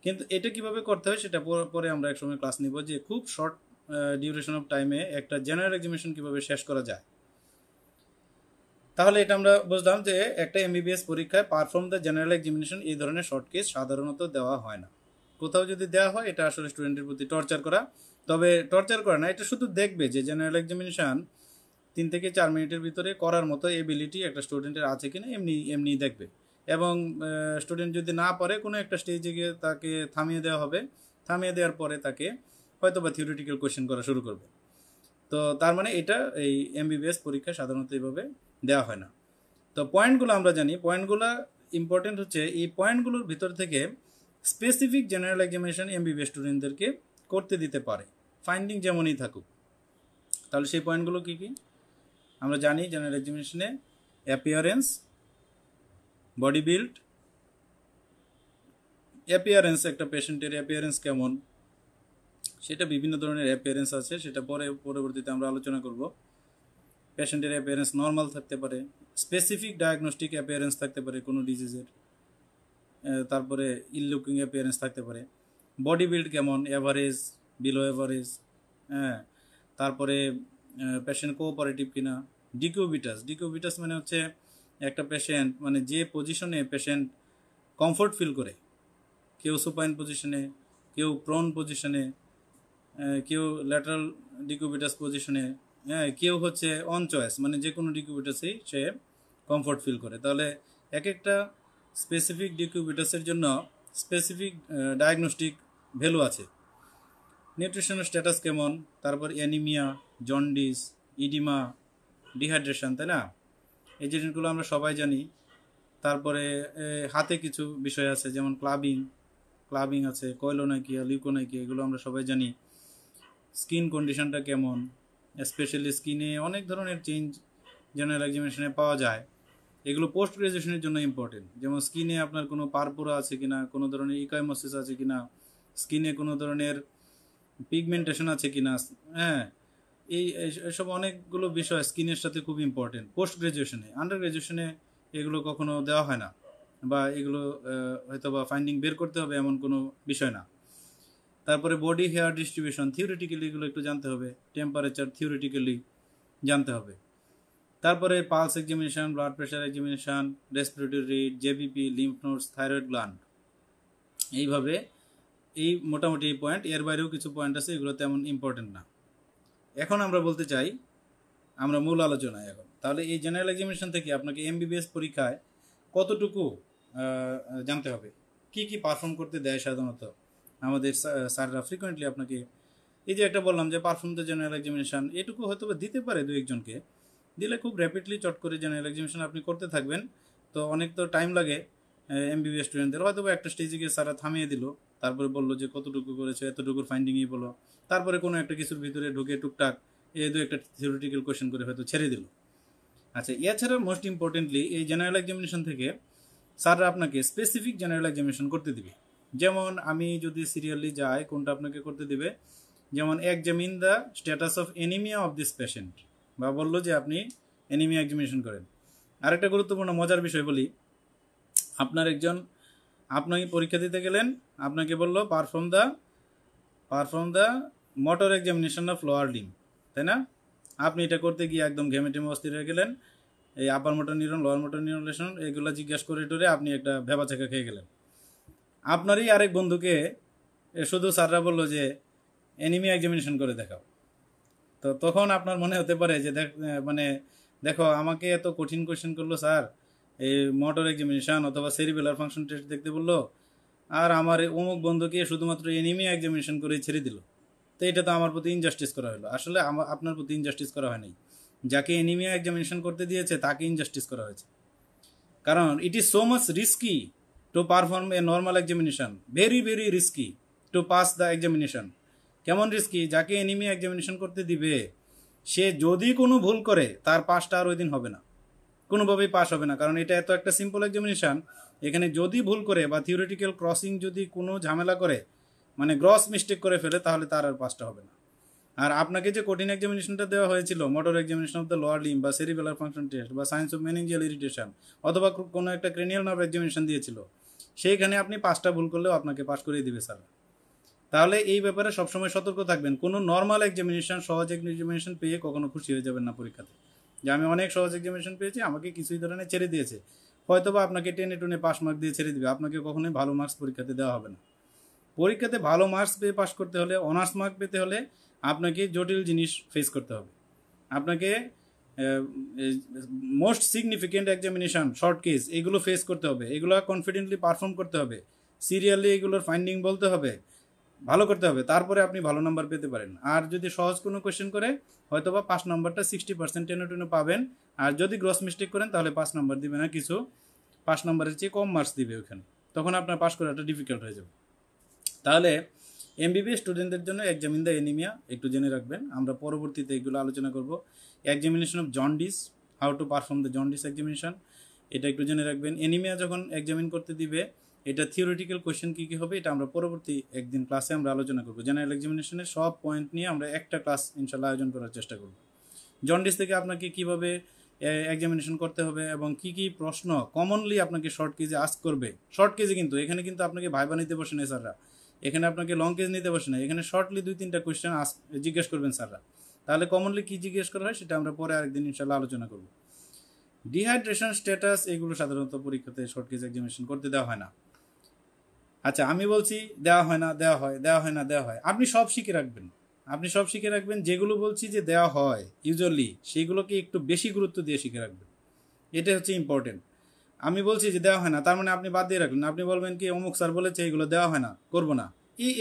কিন্তু এটা কিভাবে করতে হয় সেটা পরে আমরা একসময় ক্লাস নিব, যে খুব শর্ট ডিউরেশন অফ টাইমে একটা জেনারেল এক্সামিনেশন কিভাবে শেষ করা যায়। তাহলে এটা আমরা বুঝলাম যে একটা এমবিবিএস পরীক্ষায় পারফর্ম দ্য জেনারেল এক্সামিনেশন এই ধরনের শর্ট কেস সাধারণত দেওয়া হয় না। কোথাও যদি দেওয়া হয় এটা আসলে স্টুডেন্টের প্রতি টর্চার করা। তবে টর্চার করে না, এটা শুধু দেখবে যে জেনারেল এক্সামিনেশন 3 থেকে 4 মিনিটের ভিতরে করার মতো এবিলিটি একটা স্টুডেন্টের আছে কিনা, এমনি দেখবে। এবং স্টুডেন্ট যদি না পারে কোনো একটা স্টেজে গিয়ে তাকে থামিয়ে দেওয়া হবে, থামিয়ে দেওয়ার পরে তাকে হয়তো বা থিওরিটিক্যাল কোয়েশ্চেন করা শুরু করবে। তো তার মানে এটা এই এমবিবিএস পরীক্ষা সাধারণত এইভাবে দেওয়া হয় না। তো পয়েন্টগুলো আমরা জানি, পয়েন্টগুলো ইম্পর্টেন্ট হচ্ছে এই পয়েন্টগুলোর ভিতর থেকে স্পেসিফিক জেনারেল এক্সামিনেশন এমবিবিএস স্টুডেন্টদেরকে করতে দিতে পারে, ফাইন্ডিং যেমনই থাকুক। তাহলে সেই পয়েন্টগুলো কী কী আমরা জানি? জেনারেল এক্সামিনেশনে অ্যাপিয়ারেন্স, বডি বিল্ড, অ্যাপিয়ারেন্স, একটা পেশেন্টের অ্যাপিয়ারেন্স কেমন, সেটা বিভিন্ন ধরনের অ্যাপিয়ারেন্স আছে, সেটা পরবর্তীতে আমরা আলোচনা করব। পেশেন্টের অ্যাপিয়ারেন্স নর্মাল থাকতে পারে, স্পেসিফিক ডায়াগনস্টিক অ্যাপিয়ারেন্স থাকতে পারে কোনো ডিজিজের, তারপরে ইল লুকিং অ্যাপিয়ারেন্স থাকতে পারে। বডি বিল্ড কেমন, এভারেজ, বিলো এভারেজ, হ্যাঁ। তারপরে পেশেন্ট কোঅপারেটিভ কিনা। ডিকিউবিটাস মানে হচ্ছে একটা পেশেন্ট মানে যে পজিশনে পেশেন্ট কমফোর্ট ফিল করে, কেউ সুপাইন পজিশনে, কেউ প্রন পজিশনে, কেউ ল্যাটারাল ডিকিউবিটাস পজিশনে, হ্যাঁ, কেউ হচ্ছে অন চয়েস মানে যে কোনো ডিকিউবিটাসেই সে কমফোর্ট ফিল করে। তাহলে এক একটা স্পেসিফিক ডিকিউবিটাসের জন্য স্পেসিফিক ডায়াগনস্টিক ভ্যালু আছে। নিউট্রিশনাল স্ট্যাটাস কেমন, তারপর অ্যানিমিয়া, জন্ডিস, ইডিমা, ডিহাইড্রেশন, তাই না? এই জিনিসগুলো আমরা সবাই জানি। তারপরে হাতে কিছু বিষয় আছে, যেমন ক্লাবিং আছে, কয়লোনাইকিয়া, লিউকোনাইকিয়া, এগুলো আমরা সবাই জানি। স্কিন কন্ডিশনটা কেমন, স্পেশালি স্কিনে অনেক ধরনের চেঞ্জ জেনারেল এক্সামিনেশনে পাওয়া যায়, এগুলো পোস্ট গ্রাজুয়েশনের জন্য ইম্পর্টেন্ট। যেমন স্কিনে আপনার কোনো পারপোরা আছে কিনা, কোনো ধরনের ইকাইমোসিস আছে কিনা, স্কিনে কোনো ধরনের পিগমেন্টেশন আছে কিনা, হ্যাঁ, এইসব অনেকগুলো বিষয় স্কিনের সাথে খুব ইম্পর্টেন্ট পোস্ট গ্রাজুয়েশনে। আন্ডার গ্রাজুয়েশনে এগুলো কখনো দেওয়া হয় না, বা এগুলো হয়তো বা ফাইন্ডিং বের করতে হবে এমন কোনো বিষয় না। তারপরে বডি হেয়ার ডিস্ট্রিবিউশন, থিওরিটিক্যালি এগুলো একটু জানতে হবে। টেম্পারেচার থিওরিটিক্যালি জানতে হবে। তারপরে pulse examination, blood pressure examination, respiratory rate, JBP, lymph nodes, thyroid gland, এইভাবে এই মোটামুটি এই পয়েন্ট। এর বাইরেও কিছু পয়েন্ট আছে, এগুলো তেমন ইম্পর্টেন্ট না। এখন আমরা বলতে চাই, আমরা মূল আলোচনায় এখন। তাহলে এই জেনারেল এক্সামিনেশন থেকে আপনাকে এমবিবিএস পরীক্ষায় কতটুকু জানতে হবে, কি কি পারফর্ম করতে দেয় সাধারণত আমাদের স্যাররা ফ্রিকোয়েন্টলি আপনাকে। এই যে একটা বললাম যে পারফর্ম দ্য জেনারেল এক্সামিনেশন, এটুকু হয়তো দিতে পারে দু একজনকে, দিলে খুব র্যাপিডলি চট করে জেনারেল এক্সামিনেশন আপনি করতে থাকবেন। তো অনেক তো টাইম লাগে এমবিবিএস স্টুডেন্টদের, হয়তো একটা স্টেজে গিয়ে স্যারা থামিয়ে দিল, তারপরে বললো যে কতটুকু করেছে, এতটুকুর ফাইন্ডিংই বলো, তারপরে কোনো একটা কিছুর ভিতরে ঢুকে টুকটাক দু একটা থিওরিটিক্যাল কোয়েশ্চেন করে হয়তো ছেড়ে দিল। আচ্ছা, এছাড়া মোস্ট ইম্পর্টেন্টলি এই জেনারেল এক্সামিনেশন থেকে স্যাররা আপনাকে স্পেসিফিক জেনারেল এক্সামিনেশন করতে দিবে। যেমন আমি যদি সিরিয়ালি যাই, কোনটা আপনাকে করতে দিবে, যেমন examine the status of anaemia of this patient, বা বললো যে আপনি এনিমিয়া এক্সামিনেশন করেন। আরেকটা গুরুত্বপূর্ণ মজার বিষয় বলি, আপনি পরীক্ষা দিতে গেলেন, আপনাকে বললো perform the motor examination of lower limb, তাই না? আপনি এটা করতে গিয়ে একদম ঘেমে টেমে অস্থির হয়ে গেলেন, এই আপার motor neuron, lower motor neuron এগুলো জিজ্ঞাসা করে টরে আপনি একটা ভেবাচাকা খেয়ে গেলেন। আপনারই আরেক বন্ধুকে শুধু স্যাররা বললো যে এনিমিয়া এক্সামিনেশন করে দেখাও। তো তখন আপনার মনে হতে পারে যে দেখো আমাকে এত কঠিন কোয়েশ্চেন করলো স্যার, এই মোটর এক্সামিনেশন অথবা সেরিবেলার ফাংশন টেস্ট দেখতে বললো, আর আমার অমুক বন্ধুকে শুধুমাত্র এনিমিয়া এক্সামিনেশন করে ছেড়ে দিল। তো এটা তো আমার প্রতি ইনজাস্টিস করা হলো। আসলে আপনার প্রতি ইনজাস্টিস করা হয়নি, যাকে এনিমিয়া এক্সামিনেশন করতে দিয়েছে তাকে ইনজাস্টিস করা হয়েছে। কারণ it is so much risky to perform a normal examination, very very risky to pass the examination. কেমন রিস্কি? যাকে এনিমিয়া এক্সামিনেশন করতে দিবে সে যদি কোনো ভুল করে তার পাসটা আর ওই দিন হবে না, কোনোভাবেই পাস হবে না। কারণ এটা এত একটা সিম্পল এক্সামিনেশন, এখানে যদি ভুল করে বা থিওরিটিক্যাল ক্রসিং যদি কোনো ঝামেলা করে মানে গ্রস মিস্টেক করে ফেলে, তাহলে তার আর পাসটা হবে না। আর আপনাকে যে কঠিন এক্সামিনেশনটা দেওয়া হয়েছিল, motor examination of the lower limb বা সেরিবেলার ফাংশন টেস্ট বা সায়েন্স অফ মেনিনজিয়াল ইরিটেশন, অথবা কোনো একটা ক্রেনিয়াল নার্ভ এক্সামিনেশন দিয়েছিল, সেইখানে আপনি 5টা ভুল করলেও আপনাকে পাস করিয়ে দিবে স্যার। তাহলে এই ব্যাপারে সবসময় সতর্ক থাকবেন। কোনো নর্মাল এক্সামিনেশন, সহজ এক্সামিনেশন পেয়ে কখনো খুশি হয়ে যাবেন না পরীক্ষাতে, যে আমি অনেক সহজ এক্সামিনেশন পেয়েছি, আমাকে কিছুই ধরনের ছেড়ে দিয়েছে, হয়তোবা আপনাকে টেনে টুনে পাস মার্ক দিয়ে ছেড়ে দিবে, আপনাকে কখনোই ভালো মার্কস পরীক্ষাতে দেওয়া হবে না। পরীক্ষাতে ভালো মার্কস পেয়ে পাস করতে হলে, অনার্স মার্ক পেতে হলে আপনাকে জটিল জিনিস ফেস করতে হবে। আপনাকে most significant examination, short case, এগুলো ফেস করতে হবে, এগুলো কনফিডেন্টলি পারফর্ম করতে হবে, সিরিয়ালি এগুলোর ফাইন্ডিং বলতে হবে, ভালো করতে হবে, তারপরে আপনি ভালো নাম্বার পেতে পারেন। আর যদি সহজ কোনো কোয়েশ্চেন করে, হয়তোবা 5 নাম্বারটা 60% টেনে টুনে পাবেন। আর যদি গ্রস মিস্টেক করেন তাহলে 5 নাম্বার দিবে না, কিছু 5 নাম্বারের চেয়ে কম মার্কস দিবে ওখানে, তখন আপনার পাস করাটা ডিফিকাল্ট হয়ে যাবে। তাহলে এমবিবিএস স্টুডেন্টদের জন্য এক্সামিন দ্য এনিমিয়া একটু জেনে রাখবেন, আমরা পরবর্তীতে এগুলো আলোচনা করব। Examination of jaundice, how to perform the jaundice examination, এটা একটু জেনে রাখবেন। এনিমিয়া যখন এক্সামিন করতে দিবে, এটা থিওরিটিক্যাল কোয়েশ্চেন কী কী হবে, এটা আমরা পরবর্তী একদিন ক্লাসে আমরা আলোচনা করব। জেনারেল এক্সামিনেশনের সব পয়েন্ট নিয়ে আমরা একটা ক্লাস ইনশাল্লাহ আয়োজন করার চেষ্টা করব। জন্ডিস থেকে আপনাকে কীভাবে এক্সামিনেশন করতে হবে এবং কি কি প্রশ্ন কমনলি আপনাকে শর্ট কেজে আস্ক করবে। শর্ট কেজে কিন্তু এখানে কিন্তু আপনাকে ভাইবা নিতে বসে না স্যাররা, এখানে আপনাকে লং কেজ নিতে বসে না, এখানে শর্টলি 2-3টা কোয়েশ্চেন জিজ্ঞেস করবেন স্যাররা। তাহলে কমনলি কী জিজ্ঞেস করা হয় সেটা আমরা পরে আরেকদিন ইনশাল্লাহ আলোচনা করব। ডিহাইড্রেশন স্ট্যাটাস, এগুলো সাধারণত পরীক্ষাতে শর্ট কেজ এক্সামিনেশন করতে দেওয়া হয় না। আচ্ছা, আমি বলছি দেওয়া হয় না, দেওয়া হয়, দেওয়া হয় না, দেওয়া হয়, আপনি সব শিখে রাখবেন, আপনি সব শিখে রাখবেন। যেগুলো বলছি যে দেওয়া হয় ইউজুয়ালি, সেগুলোকে একটু বেশি গুরুত্ব দিয়ে শিখে রাখবেন, এটা হচ্ছে ইম্পর্টেন্ট। আমি বলছি যে দেওয়া হয় না, তার মানে আপনি বাদ দিয়ে রাখলেন, আপনি বলবেন কি অমুক স্যার বলেছে এগুলো দেওয়া হয় না, করবো না,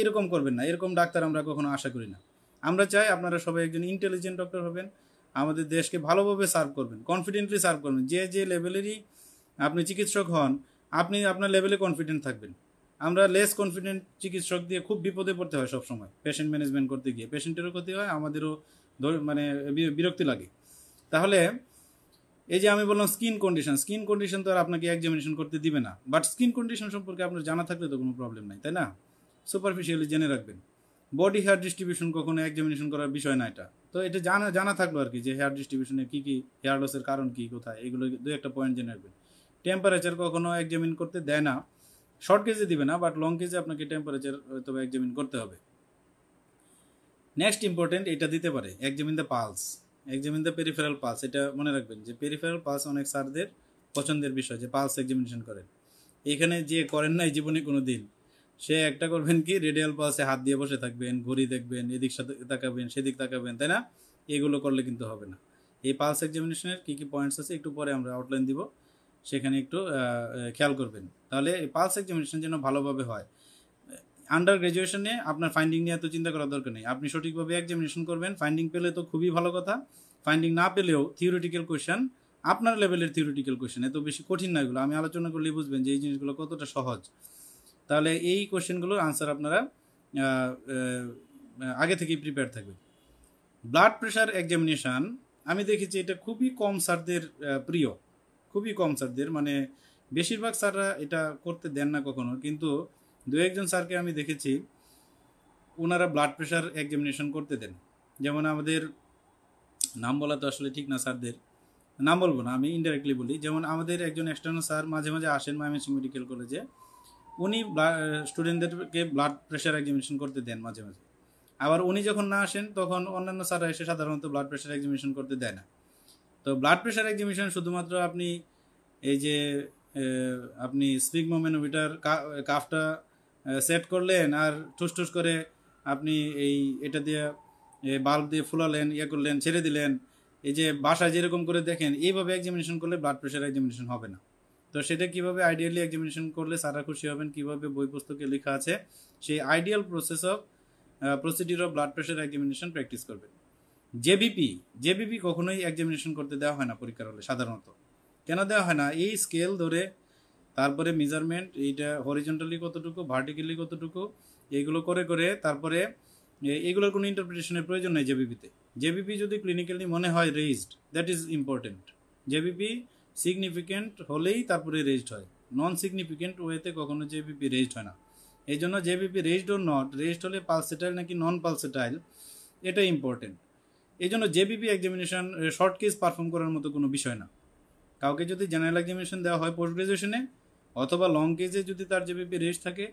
এরকম করবেন না। এরকম ডাক্তার আমরা কখনো আশা করি না। আমরা চাই আপনারা সবাই একজন ইন্টেলিজেন্ট ডক্টর হবেন, আমাদের দেশকে ভালোভাবে সার্ভ করবেন, কনফিডেন্টলি সার্ভ করবেন। যে যে লেভেলেরই আপনি চিকিৎসক হন, আপনি আপনার লেভেলে কনফিডেন্ট থাকবেন। আমরা লেস কনফিডেন্ট চিকিৎসক দিয়ে খুব বিপদে পড়তে হয় সবসময়, পেশেন্ট ম্যানেজমেন্ট করতে গিয়ে পেশেন্টেরও ক্ষতি হয়, আমাদেরও মানে বিরক্তি লাগে। তাহলে এই যে আমি বললাম স্কিন কন্ডিশন তো আর আপনাকে এক্সামিনেশন করতে দিবে না, বাট স্কিন কন্ডিশন সম্পর্কে আপনার জানা থাকলে তো কোনো প্রবলেম নাই, তাই না? সুপারফিশিয়ালি জেনে রাখবেন। বডি হেয়ার ডিস্ট্রিবিউশন কখনো এক্সামিনেশন করার বিষয় না এটা, তো এটা জানা থাকলো আর কি, যে হেয়ার ডিস্ট্রিবিউশনে কী কী, হেয়ার লসের কারণ কী, কোথায়, এগুলো 2-1টা পয়েন্ট জেনে রাখবেন। টেম্পারেচার কখনো এক্সামিন করতে দেয় না, শর্ট কেজে দিবে না, বাট লং কেজে আপনাকে টেম্পারেচার তবে এক্সামিন করতে হবে। নেক্সট ইম্পর্টেন্ট, এটা দিতে পারে examine the pulse, examine the peripheral pulse. এটা মনে রাখবেন যে পেরিফেরাল পালস অনেক স্যারদের পছন্দের বিষয়, যে পালস এক্সামিনেশন করেন। এখানে যে করেন নাই জীবনে কোনো দিন, সে একটা করবেন কি, রেডিয়াল পালসে হাত দিয়ে বসে থাকবেন, ঘড়ি দেখবেন, এদিক সাথে তাকাবেন, সেদিক তাকাবেন, তাই না? এগুলো করলে কিন্তু হবে না। এই পালস এক্সামিনেশনের কী কী পয়েন্টস আছে একটু পরে আমরা আউটলাইন দিব, সেখানে একটু খেয়াল করবেন। তাহলে এই পালস এক্সামিনেশন যেন ভালোভাবে হয়। আন্ডার গ্র্যাজুয়েশনে আপনার ফাইন্ডিং নিয়ে এত চিন্তা করার দরকার নেই, আপনি সঠিকভাবে এক্সামিনেশন করবেন। ফাইন্ডিং পেলে তো খুবই ভালো কথা, ফাইন্ডিং না পেলেও থিওরিটিক্যাল কোয়েশ্চেন, আপনার লেভেলের থিওরিটিক্যাল কোয়েশ্চেন, এত বেশি কঠিন না এগুলো, আমি আলোচনা করলেই বুঝবেন যে এই জিনিসগুলো কতটা সহজ। তাহলে এই কোয়েশ্চেনগুলোর আনসার আপনারা আগে থেকেই প্রিপেয়ার থাকবেন। ব্লাড প্রেশার এক্সামিনেশান, আমি দেখেছি এটা খুবই কম স্যারদের প্রিয়, খুবই কম স্যারদের, মানে বেশিরভাগ স্যাররা এটা করতে দেন না কখনো, কিন্তু 2-1জন স্যারকে আমি দেখেছি ওনারা ব্লাড প্রেশার এক্সামিনেশন করতে দেন। যেমন আমাদের নাম বলা তো আসলে ঠিক না, স্যারদের নাম বলবো না, আমি ইনডাইরেক্টলি বলি। যেমন আমাদের একজন এক্সটার্নাল স্যার মাঝে মাঝে আসেন ময়মনসিংহ মেডিকেল কলেজে, উনি স্টুডেন্টদেরকে ব্লাড প্রেশার এক্সামিনেশন করতে দেন মাঝে মাঝে। আবার উনি যখন না আসেন তখন অন্যান্য স্যাররা এসে সাধারণত ব্লাড প্রেশার এক্সামিনেশন করতে দেয় না। তো ব্লাড প্রেশার এক্সামিনেশন শুধুমাত্র আপনি এই যে আপনি স্পিগমোমেনোমিটার কাফটা সেট করলেন আর ঠুস করে আপনি এই এটা দিয়ে বাল্ব দিয়ে ফুলালেন, করলেন, ছেড়ে দিলেন, এই যে বাসায় যেরকম করে দেখেন, এইভাবে এক্সামিনেশন করলে ব্লাড প্রেশার এক্সামিনেশন হবে না। তো সেটা কীভাবে আইডিয়ালি এক্সামিনেশন করলে স্যাররা খুশি হবেন, কীভাবে বই পুস্তকে লেখা আছে সেই ideal procedure of blood pressure examination practice করবেন। জেবিপি কখনোই এক্সামিনেশন করতে দেওয়া হয় না পরীক্ষার হলে সাধারণত। কেন দেওয়া হয় না? এই স্কেল ধরে, তারপরে মেজারমেন্ট, এইটা হরিজন্টালি কতটুকু, ভার্টিক্যালি কতটুকু, এইগুলো করে তারপরে এগুলোর কোনো ইন্টারপ্রিটেশনের প্রয়োজন নেই জেবিপিতে। জেবিপি যদি ক্লিনিক্যালি মনে হয় raised, that is important. JBP significant হলেই তারপরে রেজড হয়, নন সিগনিফিকেন্ট ওয়েতে কখনো জেবিপি রেজড হয় না। এই জন্য JBP raised or not, raised হলে পালসেটাইল নাকি নন পালসেটাইল এটা ইম্পর্টেন্ট। এই জন্য JBP examination short case perform করার মতো কোনো বিষয় না। কাউকে যদি জেনারেল এক্সামিনেশন দেওয়া হয় পোস্ট গ্রাজুয়েশনে অথবা লং কেজে যদি তার জেবিপি রেজ থাকে,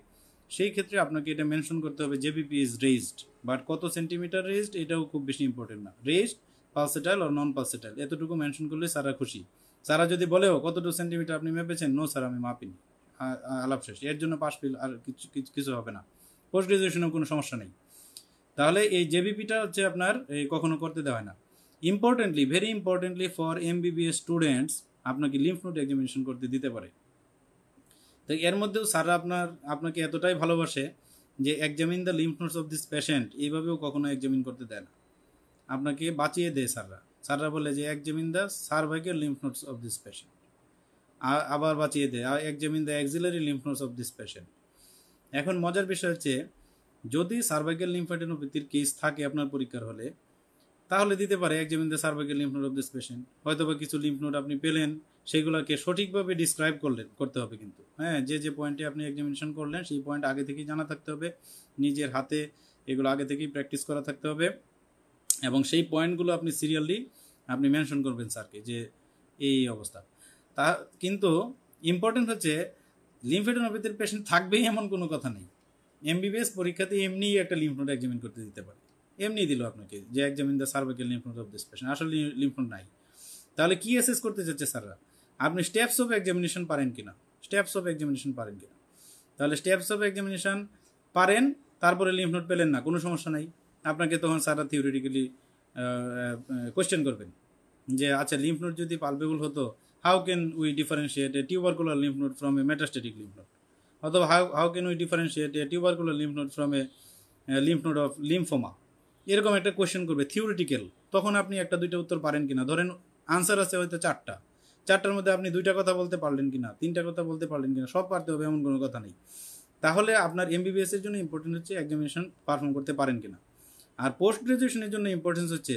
সেই ক্ষেত্রে আপনাকে এটা মেনশন করতে হবে জেবিপি ইজ রেজড, বাট কত সেন্টিমিটার রেজড এটাও খুব বেশি ইম্পর্টেন্ট না। রেজড, পালসেটাইল আর নন পালসেটাইল এতটুকু মেনশন করলে সারা খুশি। সারা যদি বলেও কতটুকু সেন্টিমিটার আপনি মেপেছেন, নো স্যার আমি মাপিনি, আলাপ শেষ, এর জন্য পাস ফেল আর কিছু হবে না, পোস্ট গ্রাজুয়েশনেও কোনো সমস্যা নেই। তাহলে এই জেবিপিটা হচ্ছে আপনার কখনো করতে দেওয়া হয় না। Importantly, very importantly for MBBS students আপনাকে লিম্ফ নোড এক্সামিনেশন করতে দিতে পারে। তো এর মধ্যেও স্যাররা আপনাকে এতটাই ভালোবাসে যে examine the lymph nodes of this patient এইভাবেও কখনো এক্সামিন করতে দেয় না, আপনাকে বাঁচিয়ে দেয় স্যাররা বলে যে examine the cervical lymph nodes of this patient, আবার বাঁচিয়ে দেয় examine the axillary lymph nodes of this patient. এখন মজার বিষয় হচ্ছে যদি সার্ভাইকাল লিম্ফোডেনোপ্যাথির কেস থাকে আপনার পরীক্ষার হলে, তাহলে দিতে পারে examine the cervical lymph node of this patient. হয়তো বা কিছু লিম্ফ নোড আপনি পেলেন, সেগুলোকে সঠিকভাবে ডিসক্রাইব করতে হবে কিন্তু, হ্যাঁ, যে পয়েন্টে আপনি এক্সামিনেশন করলেন সেই পয়েন্ট আগে থেকেই জানা থাকতে হবে, নিজের হাতে এগুলো আগে থেকেই প্র্যাকটিস করা থাকতে হবে, এবং সেই পয়েন্টগুলো আপনি সিরিয়ালি আপনি মেনশন করবেন স্যারকে যে এই অবস্থা। তা কিন্তু ইম্পর্টেন্ট হচ্ছে লিম্ফোডেনোপ্যাথির পেশেন্ট থাকবেই এমন কোনো কথা নেই। এমবিবিএস পরীক্ষাতে এমনিই একটা লিম্ফ নোড এক্সামিন করতে দিতে পারে, এমনি দিল আপনাকে যে examine the cervical lymph node of this patient, আসলে লিম্ফ নোড নাই। তাহলে কি অ্যাসেস করতে চাচ্ছে স্যাররা? আপনি স্টেপস অফ এক্সামিনেশন পারেন কিনা, তাহলে স্টেপস অফ এক্সামিনেশন পারেন, তারপরে লিম্ফ নোড পেলেন না, কোনো সমস্যা নাই। আপনাকে তখন স্যাররা থিওরিটিক্যালি কোয়েশ্চেন করবেন যে আচ্ছা লিম্ফ নোড যদি পালপেবল হতো, how can we differentiate a tubercular lymph node from a metastatic lymph node, অথবা how can we differentiate a tubercular lymph node from a lymph node of lymphoma, এরকম একটা question করবে theoretical. তখন আপনি একটা দুইটা উত্তর পারেন কিনা, ধরেন আনসার আছে হয়তো চারটার মধ্যে আপনি দুইটা কথা বলতে পারলেন কিনা, তিনটা কথা বলতে পারলেন কিনা, সব পারতে হবে এমন কোনো কথা নেই। তাহলে আপনার এমবিবিএস এর জন্য ইম্পর্টেন্ট হচ্ছে এক্সামিনেশন পারফর্ম করতে পারেন কিনা। আর পোস্ট গ্রাজুয়েশনের জন্য ইম্পর্টেন্স হচ্ছে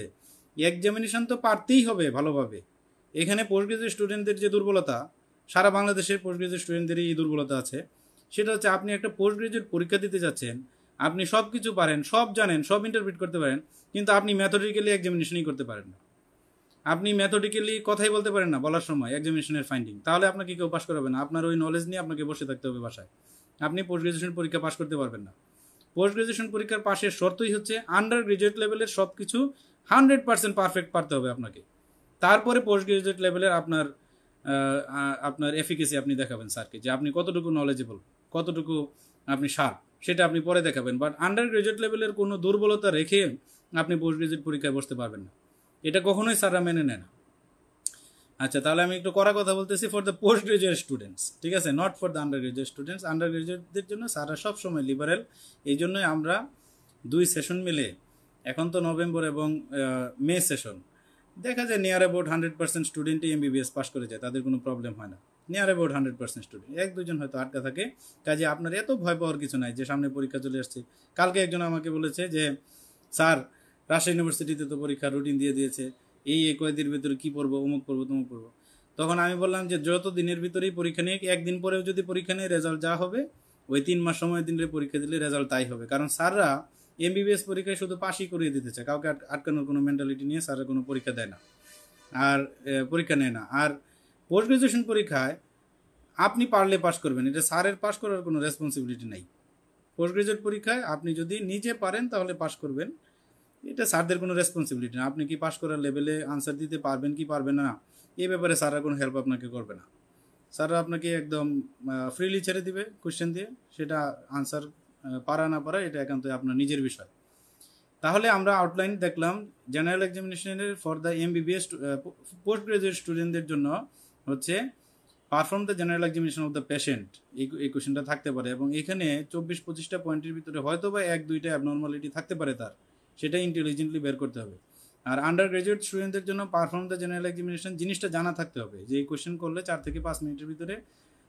এক্সামিনেশন তো পারতেই হবে ভালোভাবে। এখানে পোস্ট গ্রাজুয়েট স্টুডেন্টদের যে দুর্বলতা, সারা বাংলাদেশের পোস্ট গ্রাজুয়েট স্টুডেন্টদেরই এই দুর্বলতা আছে, সেটা হচ্ছে আপনি একটা পোস্ট গ্রাজুয়েট পরীক্ষা দিতে যাচ্ছেন, আপনি সব কিছু পারেন, সব জানেন, সব ইন্টারপ্রিট করতে পারেন, কিন্তু আপনি ম্যাথোডিক্যালি এক্সামিনেশনই করতে পারেন না, আপনি ম্যাথোডিক্যালি কথাই বলতে পারেন না বলার সময় এক্সামিনেশনের ফাইন্ডিং, তাহলে আপনাকে কেউ পাস করাবে না। আপনার ওই নলেজ নিয়ে আপনাকে বসে থাকতে হবে বাসায়, আপনি পোস্ট গ্রাজুয়েশন পরীক্ষা পাস করতে পারবেন না। পোস্ট গ্রাজুয়েশন পরীক্ষার পাশের শর্তই হচ্ছে আন্ডার গ্রাজুয়েট লেভেলের সব কিছু 100% পারফেক্ট পারতে হবে আপনাকে, তারপরে পোস্ট গ্রাজুয়েট লেভেলের আপনার এফিকেসি আপনি দেখাবেন স্যারকে যে আপনি কতটুকু নলেজেবল, কতটুকু আপনি শার্প, সেটা আপনি পরে দেখাবেন। বাট আন্ডার গ্রাজুয়েট লেভেলের কোনো দুর্বলতা রেখে আপনি পোস্ট গ্রাজুয়েট পরীক্ষায় বসতে পারবেন না, এটা কখনোই স্যাররা মেনে নেয় না। আচ্ছা, তাহলে আমি একটু কড়া কথা বলতেছি for the postgraduate students, ঠিক আছে, not for the undergraduate students. আন্ডার গ্রাজুয়েটদের জন্য স্যাররা সবসময় লিবারেল, এই জন্যই আমরা 2 সেশন মিলে, এখন তো নভেম্বর এবং মে সেশন, দেখা যায় নিয়ার অ্যাবাউট 100% স্টুডেন্টই এমবিবিএস পাস করে যায়, তাদের কোনো প্রবলেম হয় না। নিয়ার অ্যাবাউট 100% স্টুডেন্ট, 1-2 জন হয়তো আটকা থাকে। কাজে আপনার এত ভয় পাওয়ার কিছু নাই যে সামনে পরীক্ষা চলে আসছে। কালকে একজন আমাকে বলেছে যে স্যার রাজশাহী ইউনিভার্সিটিতে তো পরীক্ষা রুটিন দিয়ে দিয়েছে, এই কয়েকদিনের ভিতরে কী পড়বো, অমুক পড়বো তমুক পড়বো। তখন আমি বললাম যে যত দিনের ভিতরেই পরীক্ষা নিয়ে, একদিন পরেও যদি পরীক্ষা নিয়ে রেজাল্ট যা হবে, ওই 3 মাস সময় দিনে পরীক্ষা দিলে রেজাল্ট তাই হবে। কারণ স্যাররা এমবিবিএস পরীক্ষায় শুধু পাশই করিয়ে দিতে চায়, কাউকে আটকানোর কোনো মেন্টালিটি নিয়ে স্যাররা কোনো পরীক্ষা দেয় না, আর পরীক্ষা নেয় না। আর পোস্ট গ্রাজুয়েশন পরীক্ষায় আপনি পারলে পাস করবেন, এটা স্যারের পাস করার কোনো রেসপন্সিবিলিটি নেই। পোস্ট গ্রাজুয়েট পরীক্ষায় আপনি যদি নিজে পারেন তাহলে পাস করবেন, এটা স্যারদের কোনো রেসপন্সিবিলিটি না। আপনি কি পাস করার লেভেলে আনসার দিতে পারবেন কি পারবেন না, এই ব্যাপারে স্যাররা কোনো হেল্প আপনাকে করবে না। স্যাররা আপনাকে একদম ফ্রিলি ছেড়ে দিবে কোয়েশ্চেন দিয়ে, সেটা আনসার পারা না পারা এটা একান্তই আপনার নিজের বিষয়। তাহলে আমরা আউটলাইন দেখলাম জেনারেল এক্সামিনেশনের for the MBBS postgraduate স্টুডেন্টদের জন্য হচ্ছে perform the general examination of the patient, এই কোয়েশ্চেনটা থাকতে পারে, এবং এখানে 24-25টা পয়েন্টের ভিতরে হয়তো বা 1-2টা অ্যাবনর্মালিটি থাকতে পারে তার, সেটা ইন্টেলিজেন্টলি বের করতে হবে। আর আন্ডার গ্রাজুয়েট স্টুডেন্টদের জন্য পারফর্ম দ্য জেনারেল এক্সামিনেশন জিনিসটা জানা থাকতে হবে যে এই কোয়েশ্চেন করলে 4 থেকে 5 মিনিটের ভিতরে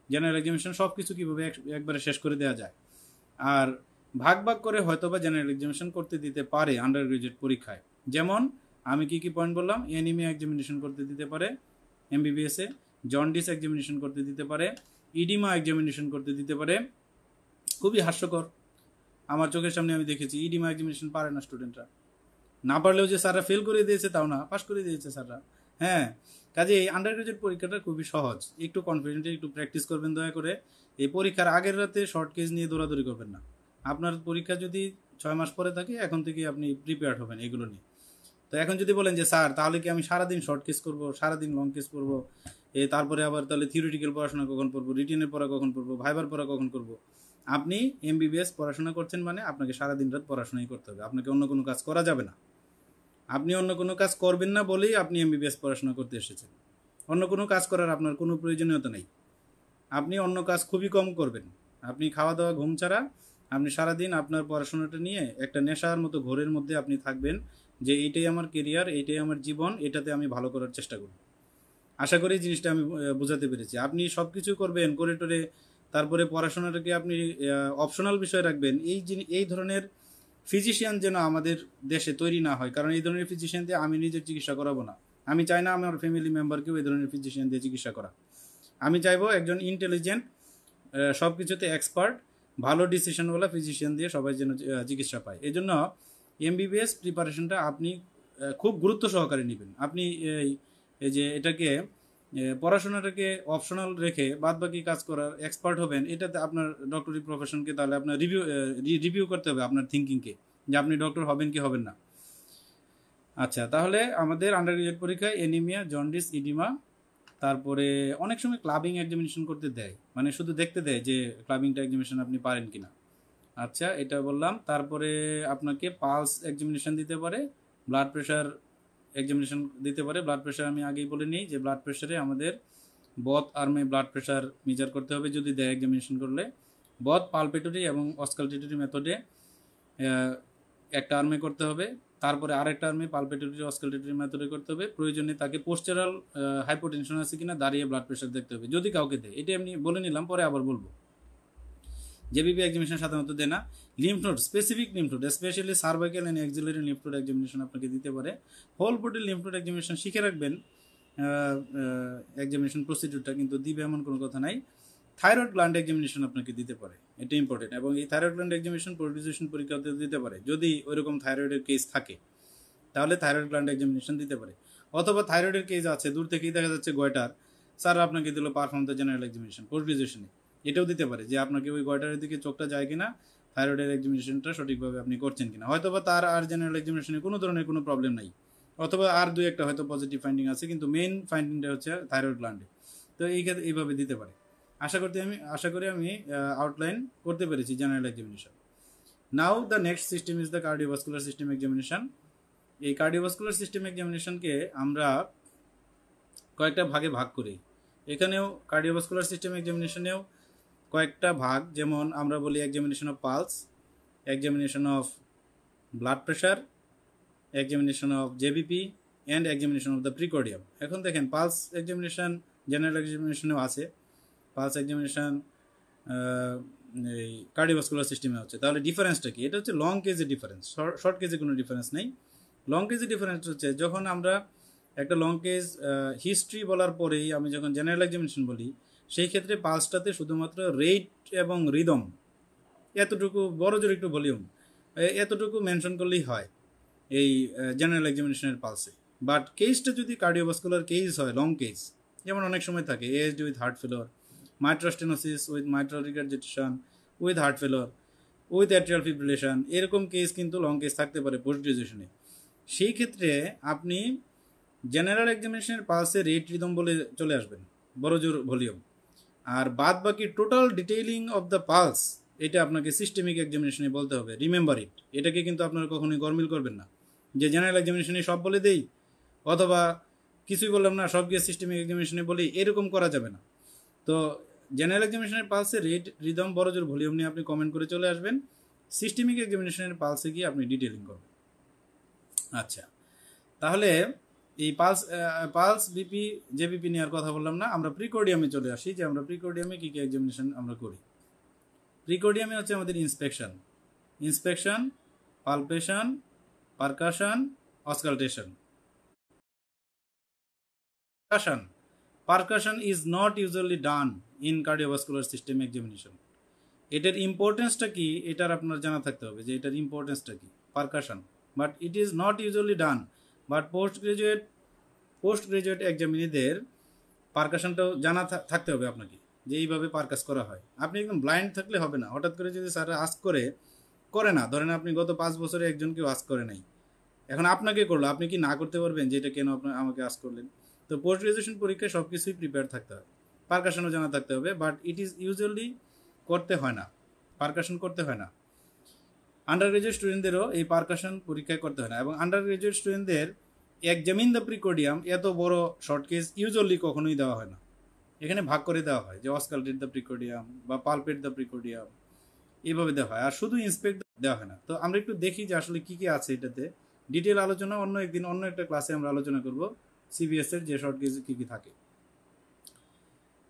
জেনারেল এক্সামিনেশন সব কিছু কীভাবে একবারে শেষ করে দেওয়া যায়। আর ভাগ করে হয়তো বা জেনারেল এক্সামিনেশন করতে দিতে পারে আন্ডার গ্রাজুয়েট পরীক্ষায়। যেমন আমি কি পয়েন্ট বললাম, এনিমিয়া এক্সামিনেশন করতে দিতে পারে এমবিবিএসে, জন্ডিস এক্সামিনেশন করতে দিতে পারে, ইডিমা এক্সামিনেশন করতে দিতে পারে, খুবই হাস্যকর। আমার চোখের সামনে আমি দেখেছি ইডিমা এক্সামিনেশন পারে না স্টুডেন্টরা, না পারলেও যে স্যাররা ফেল করে দিয়েছে তাও না, পাস করে দিয়েছে স্যাররা। হ্যাঁ, কাজে এই আন্ডার গ্রাজুয়েট পরীক্ষাটা খুবই সহজ, একটু কনফিডেন্টলি একটু প্র্যাকটিস করবেন দয়া করে। এই পরীক্ষার আগের রাতে শর্ট কেস নিয়ে দৌড়াদৌড়ি করবেন না। আপনার পরীক্ষা যদি 6 মাস পরে থাকে, এখন থেকে আপনি প্রিপেয়ার্ড হবেন এগুলো নিয়ে। তো এখন যদি বলেন যে স্যার তাহলে কি আমি সারাদিন শর্ট কেস করবো, সারাদিন লং কেস করবো, তারপরে আবার তাহলে থিওরিটিক্যাল পড়াশোনা কখন করবো, রিটেনের পড়া কখন করবো, ভাইবার পড়া কখন করবো? আপনি এমবিবিএস পড়াশোনা করছেন মানে আপনাকে সারাদিন রাত পড়াশোনাই করতে হবে, আপনাকে অন্য কোনো কাজ করা যাবে না। আপনি অন্য কোনো কাজ করবেন না বলেই আপনি এমবিবিএস পড়াশোনা করতে এসেছেন। অন্য কোনো কাজ করার আপনার কোনো প্রয়োজনীয়তা নেই। আপনি অন্য কাজ খুবই কম করবেন। আপনি খাওয়া দাওয়া ঘুম ছাড়া আপনি সারাদিন আপনার পড়াশোনাটা নিয়ে একটা নেশার মতো ঘোরের মধ্যে আপনি থাকবেন, যে এইটাই আমার কেরিয়ার, এইটাই আমার জীবন, এটাতে আমি ভালো করার চেষ্টা করব। আশা করি জিনিসটা আমি বোঝাতে পেরেছি। আপনি সব কিছু করবেন করে টোরে, তারপরে পড়াশোনাটাকে আপনি অপশনাল বিষয় রাখবেন, এই ধরনের ফিজিশিয়ান যেন আমাদের দেশে তৈরি না হয়। কারণ এই ধরনের ফিজিশিয়ান দিয়ে আমি নিজের চিকিৎসা করাবো না। আমি চাই না আমার ফ্যামিলি মেম্বারকেও এই ধরনের ফিজিশিয়ান দিয়ে চিকিৎসা করা। আমি চাইবো একজন ইন্টেলিজেন্ট, সব কিছুতে এক্সপার্ট, ভালো ডিসিশনওয়ালা ফিজিশিয়ান দিয়ে সবাই যেন চিকিৎসা পায়। এই জন্য এমবিবিএস প্রিপারেশনটা আপনি খুব গুরুত্ব সহকারে নেবেন। আপনি এই যে এটাকে পড়াশোনাটাকে অপশনাল রেখে বাদ বাকি কাজ করার এক্সপার্ট হবেন, এটাতে আপনার ডক্টরি প্রফেশনকে তাহলে আপনার রিভিউ করতে হবে, আপনার থিঙ্কিংকে, যে আপনি ডক্টর হবেন কি হবেন না। আচ্ছা, তাহলে আমাদের আন্ডার গ্রাজুয়েট পরীক্ষায় এনিমিয়া, জন্ডিস, ইডিমা, তারপরে অনেক সময় ক্লাবিং এক্সামিনেশন করতে দেয়, মানে শুধু দেখতে দেয় যে ক্লাবিংটা এক্সামিনেশন আপনি পারেন কিনা। আচ্ছা, এটা বললাম। তারপরে আপনাকে পালস এক্সামিনেশন দিতে পারে, ব্লাড প্রেশার এক্সামিনেশন দিতে পারে। ব্লাড প্রেশার আমি আগেই বলে নিই যে ব্লাড প্রেশারে আমাদের বথ আর্মে ব্লাড প্রেশার মেজার করতে হবে যদি দেয় এক্সামিনেশন করলে। বথ পালপেটরি এবং অস্কালটেটরি মেথডে একটা আর্মে করতে হবে, তারপরে আরেকটা আর্মে পালপেটরি অস্কালটেটরি মেথডে করতে হবে। প্রয়োজনে তাকে পোস্টারাল হাইপোটেনশন আছে কিনা দাঁড়িয়ে ব্লাড প্রেশার দেখতে হবে যদি কাউকে দেয়। এটা এমনি বলে নিলাম, পরে আবার বলবো। জেবিপি এক্সামিনেশন সাধারণত দেয় না। Lymph node, specific lymph node, specially cervical and axillary lymph node examination আপনাকে দিতে পারে। Whole body lymph node examination শিখে রাখবেন এক্সামিনেশন প্রসিডিউরটা, কিন্তু দিবে এমন কোনো কথা নাই। থাইরয়েড গ্ল্যান্ড এক্সামিনেশন আপনাকে দিতে পারে, এটা ইম্পর্টেন্ট। এবং এই থাইরয়েড গ্ল্যান্ড এক্সামিনেশন পরিডিউশন পরীক্ষাতে দিতে পারে, যদি ওইরকম থাইরয়েডের কেস থাকে তাহলে থাইরয়েড গ্ল্যান্ড এক্সামিনেশন দিতে পারে। অথবা থাইরয়েডের কেস আছে, দূর থেকেই দেখা যাচ্ছে গয়টার, স্যার আপনাকে দিল পারফর্ম দ্য জেনারেল এক্সামিনেশন পোস্ট-গ্রাজুয়েশনে, এটাও দিতে পারে যে আপনাকে ওই গয়টারের দিকে চোখটা যায় কিনা, থাইরয়েডের এক্সামিনেশনটা সঠিকভাবে আপনি করছেন কিনা। হয়তো বা তার আর জেনারেল এক্সামিনেশনে কোনো ধরনের কোনো প্রবলেম নাই, অথবা আর দুই একটা হয়তো পজিটিভ ফাইন্ডিং আছে, কিন্তু মেইন ফাইন্ডিংটা হচ্ছে থাইরয়েড গ্ল্যান্ডে। তো এই ক্ষেত্রে এইভাবে দিতে পারে। আশা করি আমি আউটলাইন করতে পেরেছি general examination. Now the next system is the cardiovascular system examination. এই কার্ডিওভাস্কুলার সিস্টেম এক্সামিনেশনকে আমরা কয়েকটা ভাগে ভাগ করি। এখানেও কার্ডিওভাস্কুলার সিস্টেম এক্সামিনেশনেও কয়েকটা ভাগ, যেমন আমরা বলি examination of pulse, examination of blood pressure, examination of JVP and examination of the precordium. এখন দেখেন পালস এক্সামিনেশন জেনারেল এক্সামিনেশনেও আছে, পালস এক্সামিনেশন এই কার্ডিওভাস্কুলার সিস্টেমে হচ্ছে। তাহলে ডিফারেন্সটা কি? এটা হচ্ছে লং কেজের ডিফারেন্স, শর্ট কেজে কোনো ডিফারেন্স নেই। লং কেজের ডিফারেন্স হচ্ছে যখন আমরা একটা লং কেজ হিস্ট্রি বলার পরেই আমি যখন জেনারেল এক্সামিনেশন বলি, সেই ক্ষেত্রে পালসটাতে শুধুমাত্র রেট এবং রিদম এতটুকু, বড় জোর একটু ভলিউম, এতটুকু মেনশন করলেই হয় এই জেনারেল এক্সামিনেশনের পালসে। বাট কেসটা যদি কার্ডিওভাস্কুলার কেস হয়, লং কেস, যেমন অনেক সময় থাকে ASD with heart failure, mitral stenosis with mitral regurgitation with heart failure with atrial fibrillation, এরকম কেস কিন্তু লং কেস থাকতে পারে পোস্ট গ্রাজুয়েশনে। সেই ক্ষেত্রে আপনি জেনারেল এক্সামিনেশনের পালসে রেট রিদম বলে চলে আসবেন, বড় জোর ভলিউম। আর বাদ বাকি total detailing of the pulse এটা আপনাকে সিস্টেমিক এক্সামিনেশনে বলতে হবে। রিমেম্বার ইট, এটাকে কিন্তু আপনারা কখনোই গরমিল করবেন না যে জেনারেল এক্সামিনেশনে সব বলে দেই, অথবা কিছুই বললাম না সব গিয়ে সিস্টেমিক এক্সামিনেশনে বলি, এরকম করা যাবে না। তো জেনারেল এক্সামিনেশনের পালসে রেট রিদম বড় জোর ভলিউম নিয়ে আপনি কমেন্ট করে চলে আসবেন। সিস্টেমিক এক্সামিনেশনের পালসে গিয়ে আপনি ডিটেইলিং করবেন। আচ্ছা, তাহলে এই পালস বিপি জেবিপি নেওয়ার কথা বললাম না, আমরা প্রিকর্ডিয়ামে চলে আসি, যে আমরা প্রিকর্ডিয়ামে কী কী এক্সামিনেশন আমরা করি। প্রিকর্ডিয়ামে হচ্ছে আমাদের inspection, palpation, percussion, auscultation. Percussion is not usually done in cardiovascular system examination. এটার ইম্পর্টেন্সটা কি এটার আপনার জানা থাকতে হবে যে এটার ইম্পর্টেন্সটা কি, percussion. But it is not usually done, but postgraduate এক্সামিনিদের পারকাশনটাও জানা থাকতে হবে আপনাকে, যে এইভাবে পারকাস করা হয়। আপনি একদম ব্লাইন্ড থাকলে হবে না। হঠাৎ করে যদি স্যার আস্ক করে না, ধরেন আপনি গত 5 বছরে একজনকেও আস্ক করে নাই, এখন আপনাকে করলো, আপনি কি না করতে পারবেন যে এটা কেন আপনার আমাকে আস্ক করলেন? তো পোস্ট গ্রাজুয়েশন পরীক্ষায় সব কিছুই প্রিপেয়ার থাকতে হয়, পারকাশনও জানা থাকতে হবে, বাট ইট ইজ ইউজুয়ালি করতে হয় না, পারকাশন করতে হয় না। আন্ডার গ্রাজুয়েট স্টুডেন্টদেরও এই পারকাশন পরীক্ষায় করতে হয় না। এবং আন্ডার গ্রাজুয়েট স্টুডেন্টদের এক্সামিন দ্য প্রিকোডিয়াম এত বড় শর্ট কেস ইউজুয়ালি কখনোই দেওয়া হয় না। এখানে ভাগ করে দেওয়া হয় যে অস্কালটেড দ্য প্রিকোডিয়াম বা পালপেট দ্য প্রিকোডিয়াম, এইভাবে দেওয়া হয়, আর শুধু ইন্সপেক্ট দেওয়া হয় না। তো আমরা একটু দেখি যে আসলে কী কী আছে এটাতে। ডিটেল আলোচনা অন্য একদিন অন্য একটা ক্লাসে আমরা আলোচনা করব সিবিএস এর যে শর্ট কেস কী কী থাকে।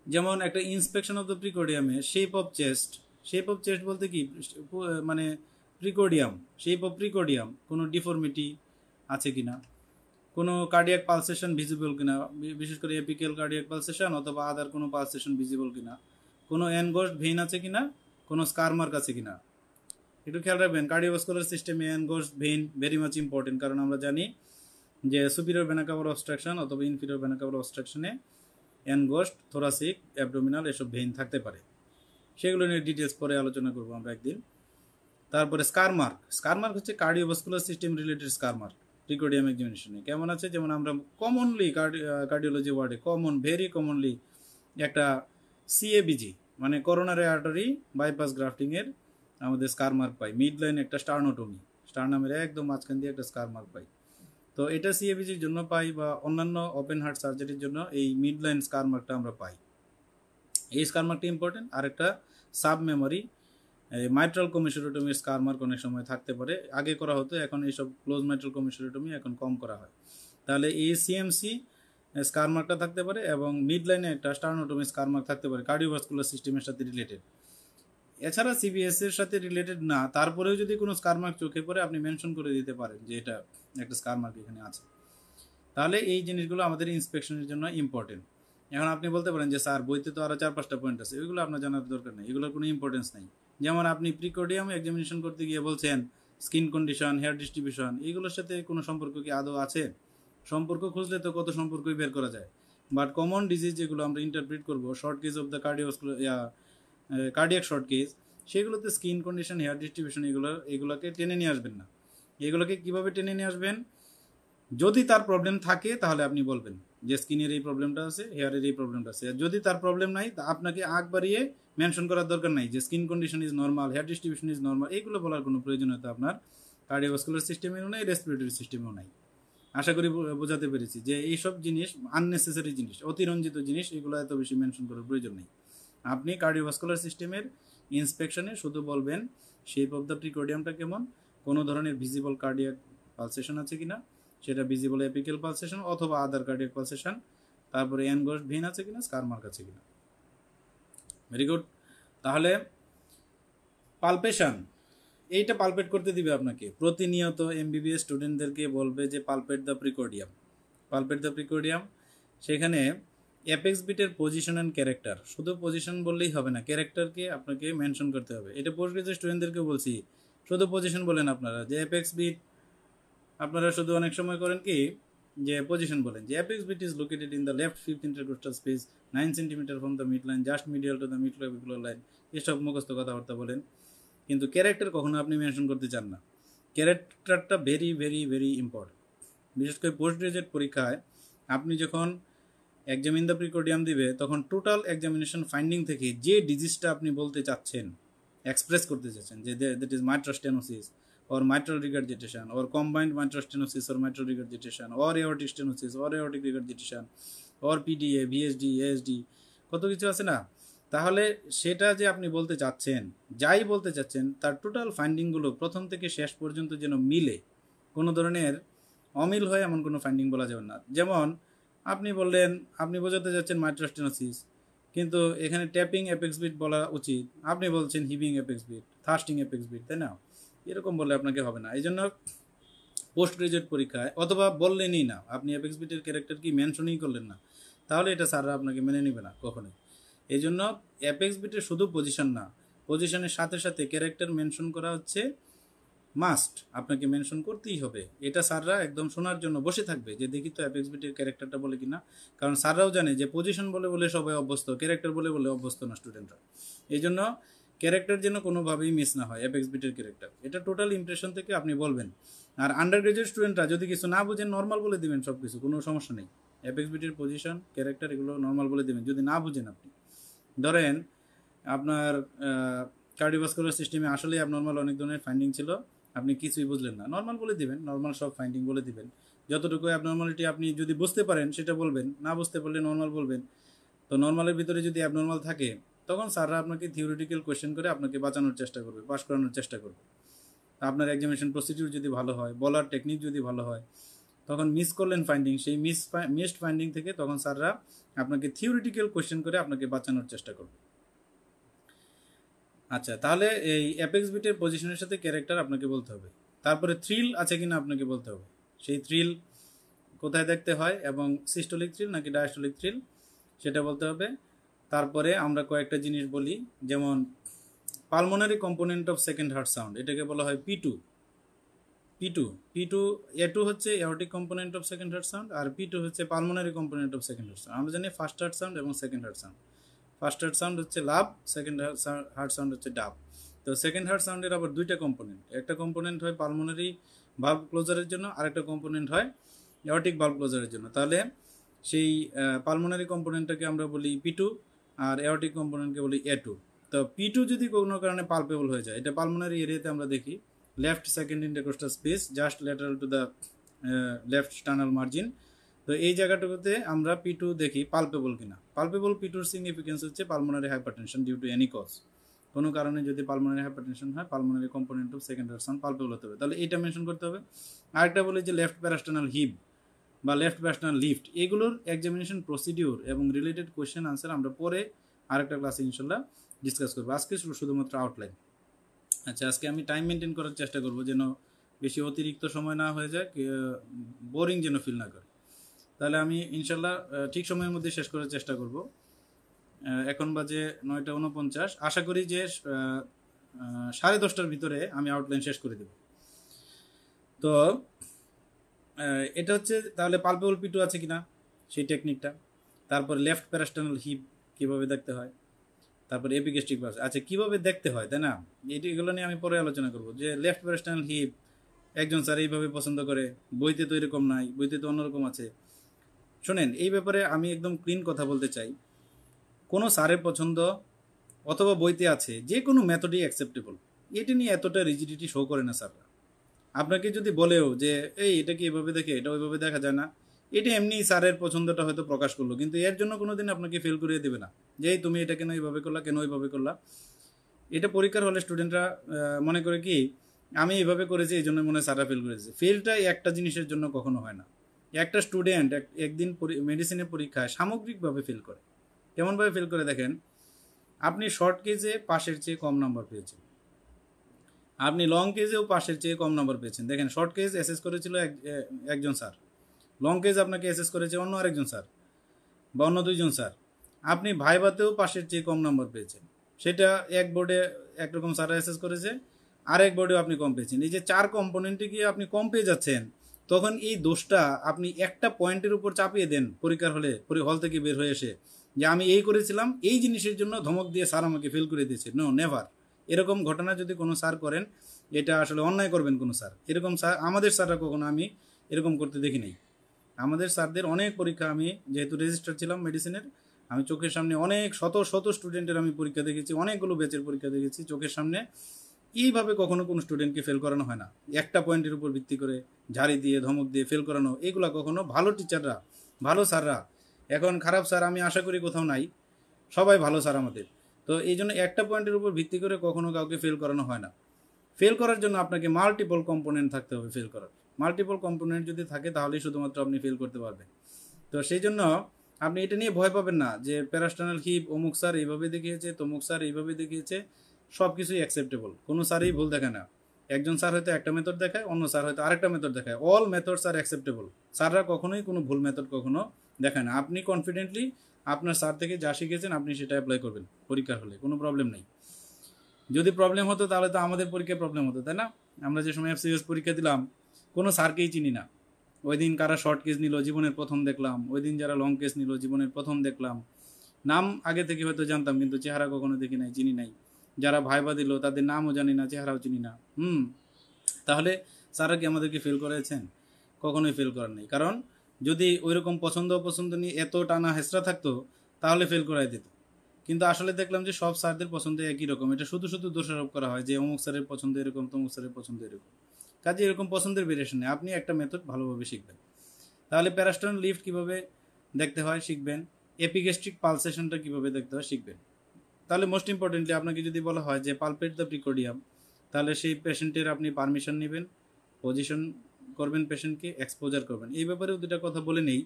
যেমন একটা ইন্সপেকশন অফ দ্য প্রিকোডিয়ামে শেপ অফ চেস্ট বলতে কি, মানে প্রিকোডিয়াম, শেপ অফ প্রিকোডিয়াম কোনো ডিফর্মিটি আছে কিনা, কোনো কার্ডিয়াক পালসেশন ভিজিবল কিনা, বিশেষ করে এপিক্যাল কার্ডিয়াক পালসেশন অথবা আদার কোনো পালসেশন ভিজিবল কিনা, কোনো এনগোস্ট ভেইন আছে কিনা, কোনো স্কার মার্ক আছে কিনা। একটু খেয়াল রাখবেন, কার্ডিওভাস্কুলার সিস্টেমে engorged vein very much important, কারণ আমরা জানি যে সুপিরিয়র ভেনা কাভার অবস্ট্রাকশন অথবা ইনফিরিয়র ভেনা কাভার অবস্ট্রাকশনে এনগোস্ট, থোরাসিক, অ্যাবডোমিনাল এসব ভেইন থাকতে পারে। সেগুলো নিয়ে ডিটেলস পরে আলোচনা করবো আমরা একদিন। তারপরে স্কার মার্ক হচ্ছে কার্ডিওভাস্কুলার সিস্টেম রিলেটেড স্কার মার্ক প্রিকোডিয়াম এক্সামিনেশনে কেমন আছে। যেমন আমরা কমনলি কার্ডিওলজি ওয়ার্ডে ভেরি কমনলি একটা সিএবিজি মানে করোনারি আর্টারি বাইপাস গ্রাফটিংয়ের আমাদের স্কার মার্ক পাই, মিড লাইন একটা স্টার্নোটমি, স্টার্নামের একদম মাঝখান দিয়ে একটা স্কার মার্ক পাই। তো এটা সিএবিজির জন্য পাই বা অন্যান্য ওপেন হার্ট সার্জারির জন্য এই মিড লাইন স্কার মার্কটা আমরা পাই। এই স্কার মার্কটা ইম্পর্টেন্ট। আর একটা সাব মেমোরি মাইট্রাল কমিশোরেটমির স্কার মার্ক অনেক সময় থাকতে পারে, আগে করা হতো, এখন এইসব ক্লোজ মাইট্রাল কমিশোরেটমি এখন কম করা হয়। তাহলে এই সিএমসি স্কার মার্কটা থাকতে পারে এবং মিড লাইনে একটা স্টার্নোটমি স্কার মার্ক থাকতে পারে কার্ডিওভাস্কুলার সিস্টেমের সাথে রিলেটেড। এছাড়া সিবিএস এর সাথে রিলেটেড না, তারপরেও যদি কোনো স্কার মার্ক চোখে পড়ে আপনি মেনশন করে দিতে পারেন যে এটা একটা স্কার মার্ক এখানে আছে। তাহলে এই জিনিসগুলো আমাদের ইন্সপেকশনের জন্য ইম্পর্টেন্ট। এখন আপনি বলতে পারেন যে স্যার বইতে তো আরও 4-5টা পয়েন্ট আছে, এগুলো আপনার জানার দরকার নেই, এগুলোর কোনো ইম্পর্টেন্স নেই। যেমন আপনি প্রিকোডিয়াম এক্সামিনেশন করতে গিয়ে বলছেন স্কিন কন্ডিশন, হেয়ার ডিস্ট্রিবিউশন, এইগুলোর সাথে কোনো সম্পর্ক কি আদৌ আছে? সম্পর্ক খুঁজলে তো কত সম্পর্কই বের করা যায়। বাট কমন ডিজিজ যেগুলো আমরা ইন্টারপ্রিট করবো, short case of the cardiac short case, সেগুলোতে স্কিন কন্ডিশন, হেয়ার ডিস্ট্রিবিউশন এগুলোকে টেনে নিয়ে আসবেন না। এগুলোকে কিভাবে টেনে নিয়ে আসবেন? যদি তার প্রবলেম থাকে তাহলে আপনি বলবেন যে স্কিনের এই প্রবলেমটা আছে, হেয়ারের এই প্রবলেমটা আছে। যদি তার প্রবলেম নাই, তা আপনাকে আগ বাড়িয়ে মেনশন করার দরকার নাই যে skin condition is normal, hair distribution is normal, এইগুলো বলার কোনো প্রয়োজনীয়তা আপনার কার্ডিওভাস্কুলার সিস্টেমেও নাই, রেসপিরেটরি সিস্টেমেও নাই। আশা করি বোঝাতে পেরেছি যে এইসব জিনিস আননেসেসারি জিনিস, অতিরঞ্জিত জিনিস, এগুলো এত বেশি মেনশন করার প্রয়োজন নেই। আপনি কার্ডিওভাস্কুলার সিস্টেমের ইন্সপেকশনে শুধু বলবেন শেপ অফ দ্য প্রিকোডিয়ামটা কেমন, কোনো ধরনের ভিজিবল কার্ডিয়াক পালসেশন আছে কিনা, সেটা ভিজিবল এপিক্যাল পালসেশন অথবা আদার কার্ডিয়াক পালসেশন, তারপরে এনগোস্ট ভেইন আছে কিনা, স্কার মার্ক আছে কিনা। Very good. তাহলে পালপেশন, এইটা পালপেট করতে দিবে আপনাকে প্রতিনিয়ত। এমবিবিএস স্টুডেন্টদেরকে বলবে যে পালপেট দ্য প্রিকোডিয়াম। সেখানে অ্যাপেক্স বিটের পজিশন অ্যান্ড ক্যারেক্টার, শুধু পজিশন বললেই হবে না, ক্যারেক্টারকে আপনাকে মেনশন করতে হবে। এটা পোস্ট গ্রাজুয়েট স্টুডেন্টদেরকেও বলছি, শুধু পজিশন বলেন আপনারা যে অ্যাপেক্স বিট, আপনারা শুধু অনেক সময় করেন কি যে পজিশন বলেন যে apex beat is located in the left 5th intercostal space 9 centimetre from the mid line just medial to the mid clavicular line, এসব মুখস্থ কথাবার্তা বলেন, কিন্তু ক্যারেক্টার কখনো আপনি মেনশন করতে চান না। ক্যারেক্টারটা ভেরি ভেরি ভেরি ইম্পর্টেন্ট। বিশেষ করে পোস্ট গ্রাজুয়েট পরীক্ষায় আপনি যখন এক্সামিন দ্য প্রিকোডিয়াম দিবে, তখন টোটাল এক্সামিনেশন ফাইন্ডিং থেকে যে ডিজিজটা আপনি বলতে চাচ্ছেন, এক্সপ্রেস করতে চাচ্ছেন, যে that is mitral stenosis or mitral regurgitation or combined mitral stenosis or mitral regurgitation or aortic stenosis or aortic regurgitation or PDA, VSD, ASD, কত কিছু আছে না। তাহলে সেটা যে আপনি বলতে চাচ্ছেন, যাই বলতে চাচ্ছেন, তার টোটাল ফাইন্ডিংগুলো প্রথম থেকে শেষ পর্যন্ত যেন মিলে, কোনো ধরনের অমিল হয় এমন কোনো ফাইন্ডিং বলা যাবে না। যেমন আপনি বললেন, আপনি বোঝাতে যাচ্ছেন mitral stenosis, কিন্তু এখানে ট্যাপিং অ্যাপেক্স বিট বলা উচিত, আপনি বলছেন হিভিং অ্যাপেক্স বিট, থার্স্টিং অ্যাপেক্স বিট, তাই না? এরকম বললে আপনাকে হবে না। এই জন্য পোস্ট গ্রাজুয়েট পরীক্ষায়, অথবা বললেনই না, আপনি অ্যাপেক্স বিটের ক্যারেক্টার কি মেনশনই করলেন না, তাহলে এটা স্যাররা আপনাকে মেনে নেবে না কখনোই। এই জন্য অ্যাপেক্স বিটের শুধু পজিশন না, পজিশনের সাথে সাথে ক্যারেক্টার মেনশন করা হচ্ছে মাস্ট, আপনাকে মেনশন করতেই হবে। এটা স্যাররা একদম শোনার জন্য বসে থাকবে যে দেখি তো অ্যাপেক্সবিটির ক্যারেক্টারটা বলে কিনা, কারণ স্যাররাও জানে যে পজিশন বলে বলে সবাই অভ্যস্ত, ক্যারেক্টার বলে বলে অভ্যস্ত না স্টুডেন্টরা। এই জন্য ক্যারেক্টার যেন কোনোভাবেই মিস না হয়, অ্যাপেক্সবিটির ক্যারেক্টার, এটা টোটাল ইমপ্রেশন থেকে আপনি বলবেন। আর আন্ডার গ্রাজুয়েট স্টুডেন্টরা যদি কিছু না বুঝেন নর্মাল বলে দিবেন, সব কিছু, কোনো সমস্যা নেই। অ্যাপেক্সবিটির পজিশন, ক্যারেক্টার এগুলো নর্মাল বলে দেবেন যদি না বুঝেন আপনি। ধরেন আপনার কার্ডিওভাস্কুলার সিস্টেমে আসলেই অ্যাবনর্মাল অনেক ধরনের ফাইন্ডিং ছিল, আপনি কিছুই বুঝলেন না, নর্মাল বলে দিবেন, নর্মাল সব ফাইন্ডিং বলে দিবেন। যতটুকু অ্যাবনর্মালিটি আপনি যদি বুঝতে পারেন সেটা বলবেন, না বুঝতে পারলে নর্মাল বলবেন। তো নর্মালের ভিতরে যদি অ্যাবনর্মাল থাকে তখন স্যাররা আপনাকে থিওরিটিক্যাল কোয়েশ্চেন করে আপনাকে বাঁচানোর চেষ্টা করবে, পাস করানোর চেষ্টা করবে। আপনার এক্সামিনেশন প্রসিডিউর যদি ভালো হয়, বলার টেকনিক যদি ভালো হয়, তখন মিস করলেন ফাইন্ডিং, সেই মিসড ফাইন্ডিং থেকে তখন স্যাররা আপনাকে থিওরিটিক্যাল কোয়েশ্চেন করে আপনাকে বাঁচানোর চেষ্টা করবে। আচ্ছা, তাহলে এই অ্যাপেক্স বিটের পজিশনের সাথে ক্যারেক্টার আপনাকে বলতে হবে। তারপরে থ্রিল আছে কিনা আপনাকে বলতে হবে, সেই থ্রিল কোথায় দেখতে হয় এবং সিস্টোলিক থ্রিল নাকি ডায়াস্টোলিক থ্রিল সেটা বলতে হবে। তারপরে আমরা কয়েকটা জিনিস বলি, যেমন pulmonary component of second heart sound, এটাকে বলা হয় P2। A2 হচ্ছে aortic component of second heart sound, আর P2 হচ্ছে pulmonary component of second heart sound. আমরা জানি ফার্স্ট হার্ট সাউন্ড এবং second heart sound. First heart sound হচ্ছে লাভ, সেকেন্ড হার্ট সাউন্ড হচ্ছে ডাব। তো সেকেন্ড হার্ট সাউন্ডের আবার দুইটা কম্পোনেন্ট, একটা কম্পোনেন্ট হয় পালমোনারি ভালভ ক্লোজারের জন্য, আর একটা কম্পোনেন্ট হয় এওরটিক ভালভ ক্লোজারের জন্য। তাহলে সেই পালমোনারি কম্পোনেন্টটাকে আমরা বলি P2 আর এওরটিক কম্পোনেন্টকে বলি A2। তো P2 যদি কোনো কারণে পালপেবল হয়ে যায়, এটা পালমোনারি এরিয়াতে আমরা দেখি left second intercostal space just lateral to the left sternal margin. তো এই জায়গাটুকুতে আমরা P2 দেখি পালপেবল কিনা। পালপেবল P2-র সিগনিফিকেন্স হচ্ছে pulmonary hypertension due to any cause. কোনো কারণে যদি পালমোনারি হাইপারটেনশন হয়, pulmonary component of second heart sound palpable হতে হবে, তাহলে এটা মেনশন করতে হবে। আরেকটা বলি যে লেফট প্যারাস্টানাল হিপ বা লেফট প্যারাস্টানাল লিফট, এগুলোর এক্সামিনেশন প্রসিডিউর এবং রিলেটেড কোয়েশ্চেন আনসার আমরা পরে আরেকটা ক্লাসে ইনশাল্লাহ ডিসকাস করবো। আজকে শুধুমাত্র আউটলাইন। আচ্ছা, আজকে আমি টাইম মেনটেন করার চেষ্টা করবো যেন বেশি অতিরিক্ত সময় না হয়ে যায়, বোরিং যেন ফিল না করে। তাহলে আমি ইনশাল্লাহ ঠিক সময়ের মধ্যে শেষ করার চেষ্টা করব। এখন বাজে 9:49, আশা করি যে 10:30টার ভিতরে আমি আউটলাইন শেষ করে দেব। তো এটা হচ্ছে তাহলে পালপেবল P2 আছে কিনা সেই টেকনিকটা, তারপর লেফট প্যারাস্টানাল হিপ কীভাবে দেখতে হয়, তারপর এপিগ্যাস্ট্রিক ভালভ। আচ্ছা, কীভাবে দেখতে হয় তাই না, এগুলো নিয়ে আমি পরে আলোচনা করব। যে লেফট প্যারাস্টানাল হিপ একজন স্যার এইভাবে পছন্দ করে, বইতে তো এরকম নাই, বইতে তো অন্যরকম আছে। শোনেন, এই ব্যাপারে আমি একদম ক্লিন কথা বলতে চাই, কোনো স্যারের পছন্দ অথবা বইতে আছে যে কোনো মেথডই অ্যাকসেপ্টেবল, এটি নিয়ে এতটা রিজিডিটি শো করে না স্যাররা। আপনাকে যদি বলেও যে এই এটা কি এভাবে দেখে, এটা ওইভাবে দেখা যায় না, এটা এমনি স্যারের পছন্দটা হয়তো প্রকাশ করলো, কিন্তু এর জন্য কোনোদিন আপনাকে ফেল করিয়ে দেবে না যে এই তুমি এটা কেন এইভাবে করলা, কেন ওইভাবে করলা। এটা পরীক্ষার হলে স্টুডেন্টরা মনে করে কি আমি এইভাবে করেছি এই জন্য মনে হয় স্যাররা ফেল করেছে। ফেলটা একটা জিনিসের জন্য কখনো হয় না। একটা স্টুডেন্ট একদিন মেডিসিনের পরীক্ষায় সামগ্রিকভাবে ফেল করে। কেমনভাবে ফেল করে দেখেন, আপনি শর্ট কেজে পাশের চেয়ে কম নাম্বার পেয়েছেন, আপনি লং কেজেও পাশের চেয়ে কম নাম্বার পেয়েছেন। দেখেন, শর্ট কেজ এসএস করেছিল একজন স্যার, লং কেজ আপনাকে এসএস করেছে অন্য আরেকজন স্যার বা অন্য দুইজন স্যার। আপনি ভাইভাতেও পাশের চেয়ে কম নাম্বার পেয়েছেন, সেটা এক বোর্ডে একরকম স্যার এসএস করেছে, আরেক বোর্ডেও আপনি কম পেয়েছেন। এই যে 4 কম্পোনেন্টে গিয়ে আপনি কম পেয়ে যাচ্ছেন, তখন এই দোষটা আপনি একটা পয়েন্টের উপর চাপিয়ে দেন পরীক্ষার হলে, হল থেকে বের হয়ে এসে, যে আমি এই করেছিলাম, এই জিনিসের জন্য ধমক দিয়ে স্যার আমাকে ফেল করে দিয়েছে। No, never. এরকম ঘটনা যদি কোনো স্যার করেন, এটা আসলে অন্যায় করবেন কোনো স্যার। এরকম স্যার আমাদের স্যাররা কখনো আমি এরকম করতে দেখি নাই। আমাদের স্যারদের অনেক পরীক্ষা, আমি যেহেতু রেজিস্ট্রার ছিলাম মেডিসিনের, আমি চোখের সামনে অনেক শত শত স্টুডেন্টের আমি পরীক্ষা দেখেছি, অনেকগুলো ব্যাচের পরীক্ষা দেখেছি চোখের সামনে। এইভাবে কখনো কোনো স্টুডেন্টকে ফেল করানো হয় না, একটা পয়েন্টের উপর ভিত্তি করে ঝাড়ি দিয়ে ধমক দিয়ে ফেল করানো, এগুলো কখনো ভালো টিচাররা, ভালো স্যাররা, এখন খারাপ স্যার আমি আশা করি কোথাও নাই, সবাই ভালো স্যার আমাদের। তো এই জন্য একটা পয়েন্টের উপর ভিত্তি করে কখনো কাউকে ফেল করানো হয় না। ফেল করার জন্য আপনাকে মাল্টিপল কম্পোনেন্ট থাকতে হবে। ফেল করার মাল্টিপল কম্পোনেন্ট যদি থাকে তাহলেই শুধুমাত্র আপনি ফেল করতে পারবেন। তো সেই জন্য আপনি এটা নিয়ে ভয় পাবেন না যে প্যারাস্টানাল হিপ অমুক স্যার এইভাবে দেখিয়েছে, তমুক স্যার এইভাবে দেখিয়েছে, সব কিছুই অ্যাকসেপ্টেবল, কোনো স্যারই ভুল দেখায় না। একজন স্যার হয়তো একটা মেথড দেখায়, অন্য স্যার হয়তো আরেকটা মেথড দেখায়, অল মেথডস আর অ্যাকসেপ্টেবল। স্যাররা কখনোই কোনো ভুল মেথড কখনো দেখায় না। আপনি কনফিডেন্টলি আপনার স্যার থেকে যা শিখেছেন আপনি সেটা অ্যাপ্লাই করবেন পরীক্ষার হলে, কোনো প্রবলেম নেই। যদি প্রবলেম হতো তাহলে তো আমাদের পরীক্ষায় প্রবলেম হতো, তাই না? আমরা যে সময় এফসিএস পরীক্ষা দিলাম কোনো স্যারকেই চিনি না। ওই দিন কারা শর্ট কেস নিল জীবনের প্রথম দেখলাম, ওই দিন যারা লং কেস নিল জীবনের প্রথম দেখলাম। নাম আগে থেকে হয়তো জানতাম কিন্তু চেহারা কখনো দেখি নাই, চিনি নাই। যারা ভাইবা দিল তাদের নামও জানি না, চেহারাও চিনি না। তাহলে স্যাররা কি আমাদেরকে ফেল করেছেন? কখনোই ফেল করার নেই। কারণ যদি ওইরকম পছন্দ অপছন্দ নিয়ে এত টানা হেসরা থাকতো তাহলে ফেল করাই দিত। কিন্তু আসলে দেখলাম যে সব স্যারদের পছন্দ একই রকম। এটা শুধু শুধু দোষারোপ করা হয় যে অমুক স্যারের পছন্দ এরকম, তমুক স্যারের পছন্দ এরকম। কাজে এরকম পছন্দের ভেরিয়েশন নেই। আপনি একটা মেথড ভালোভাবে শিখবেন। তাহলে প্যারাস্টন লিফট কীভাবে দেখতে হয় শিখবেন, এপিগ্যাস্ট্রিক পালসেশনটা কীভাবে দেখতে হয় শিখবেন। তাহলে মোস্ট ইম্পর্টেন্টলি আপনাকে যদি বলা হয় যে পালপেট দ্য প্রিকোডিয়াম, তাহলে সেই পেশেন্টের আপনি পারমিশন নেবেন, পজিশন করবেন, পেশেন্টকে এক্সপোজার করবেন। এই ব্যাপারেও দুটা কথা বলে নেই।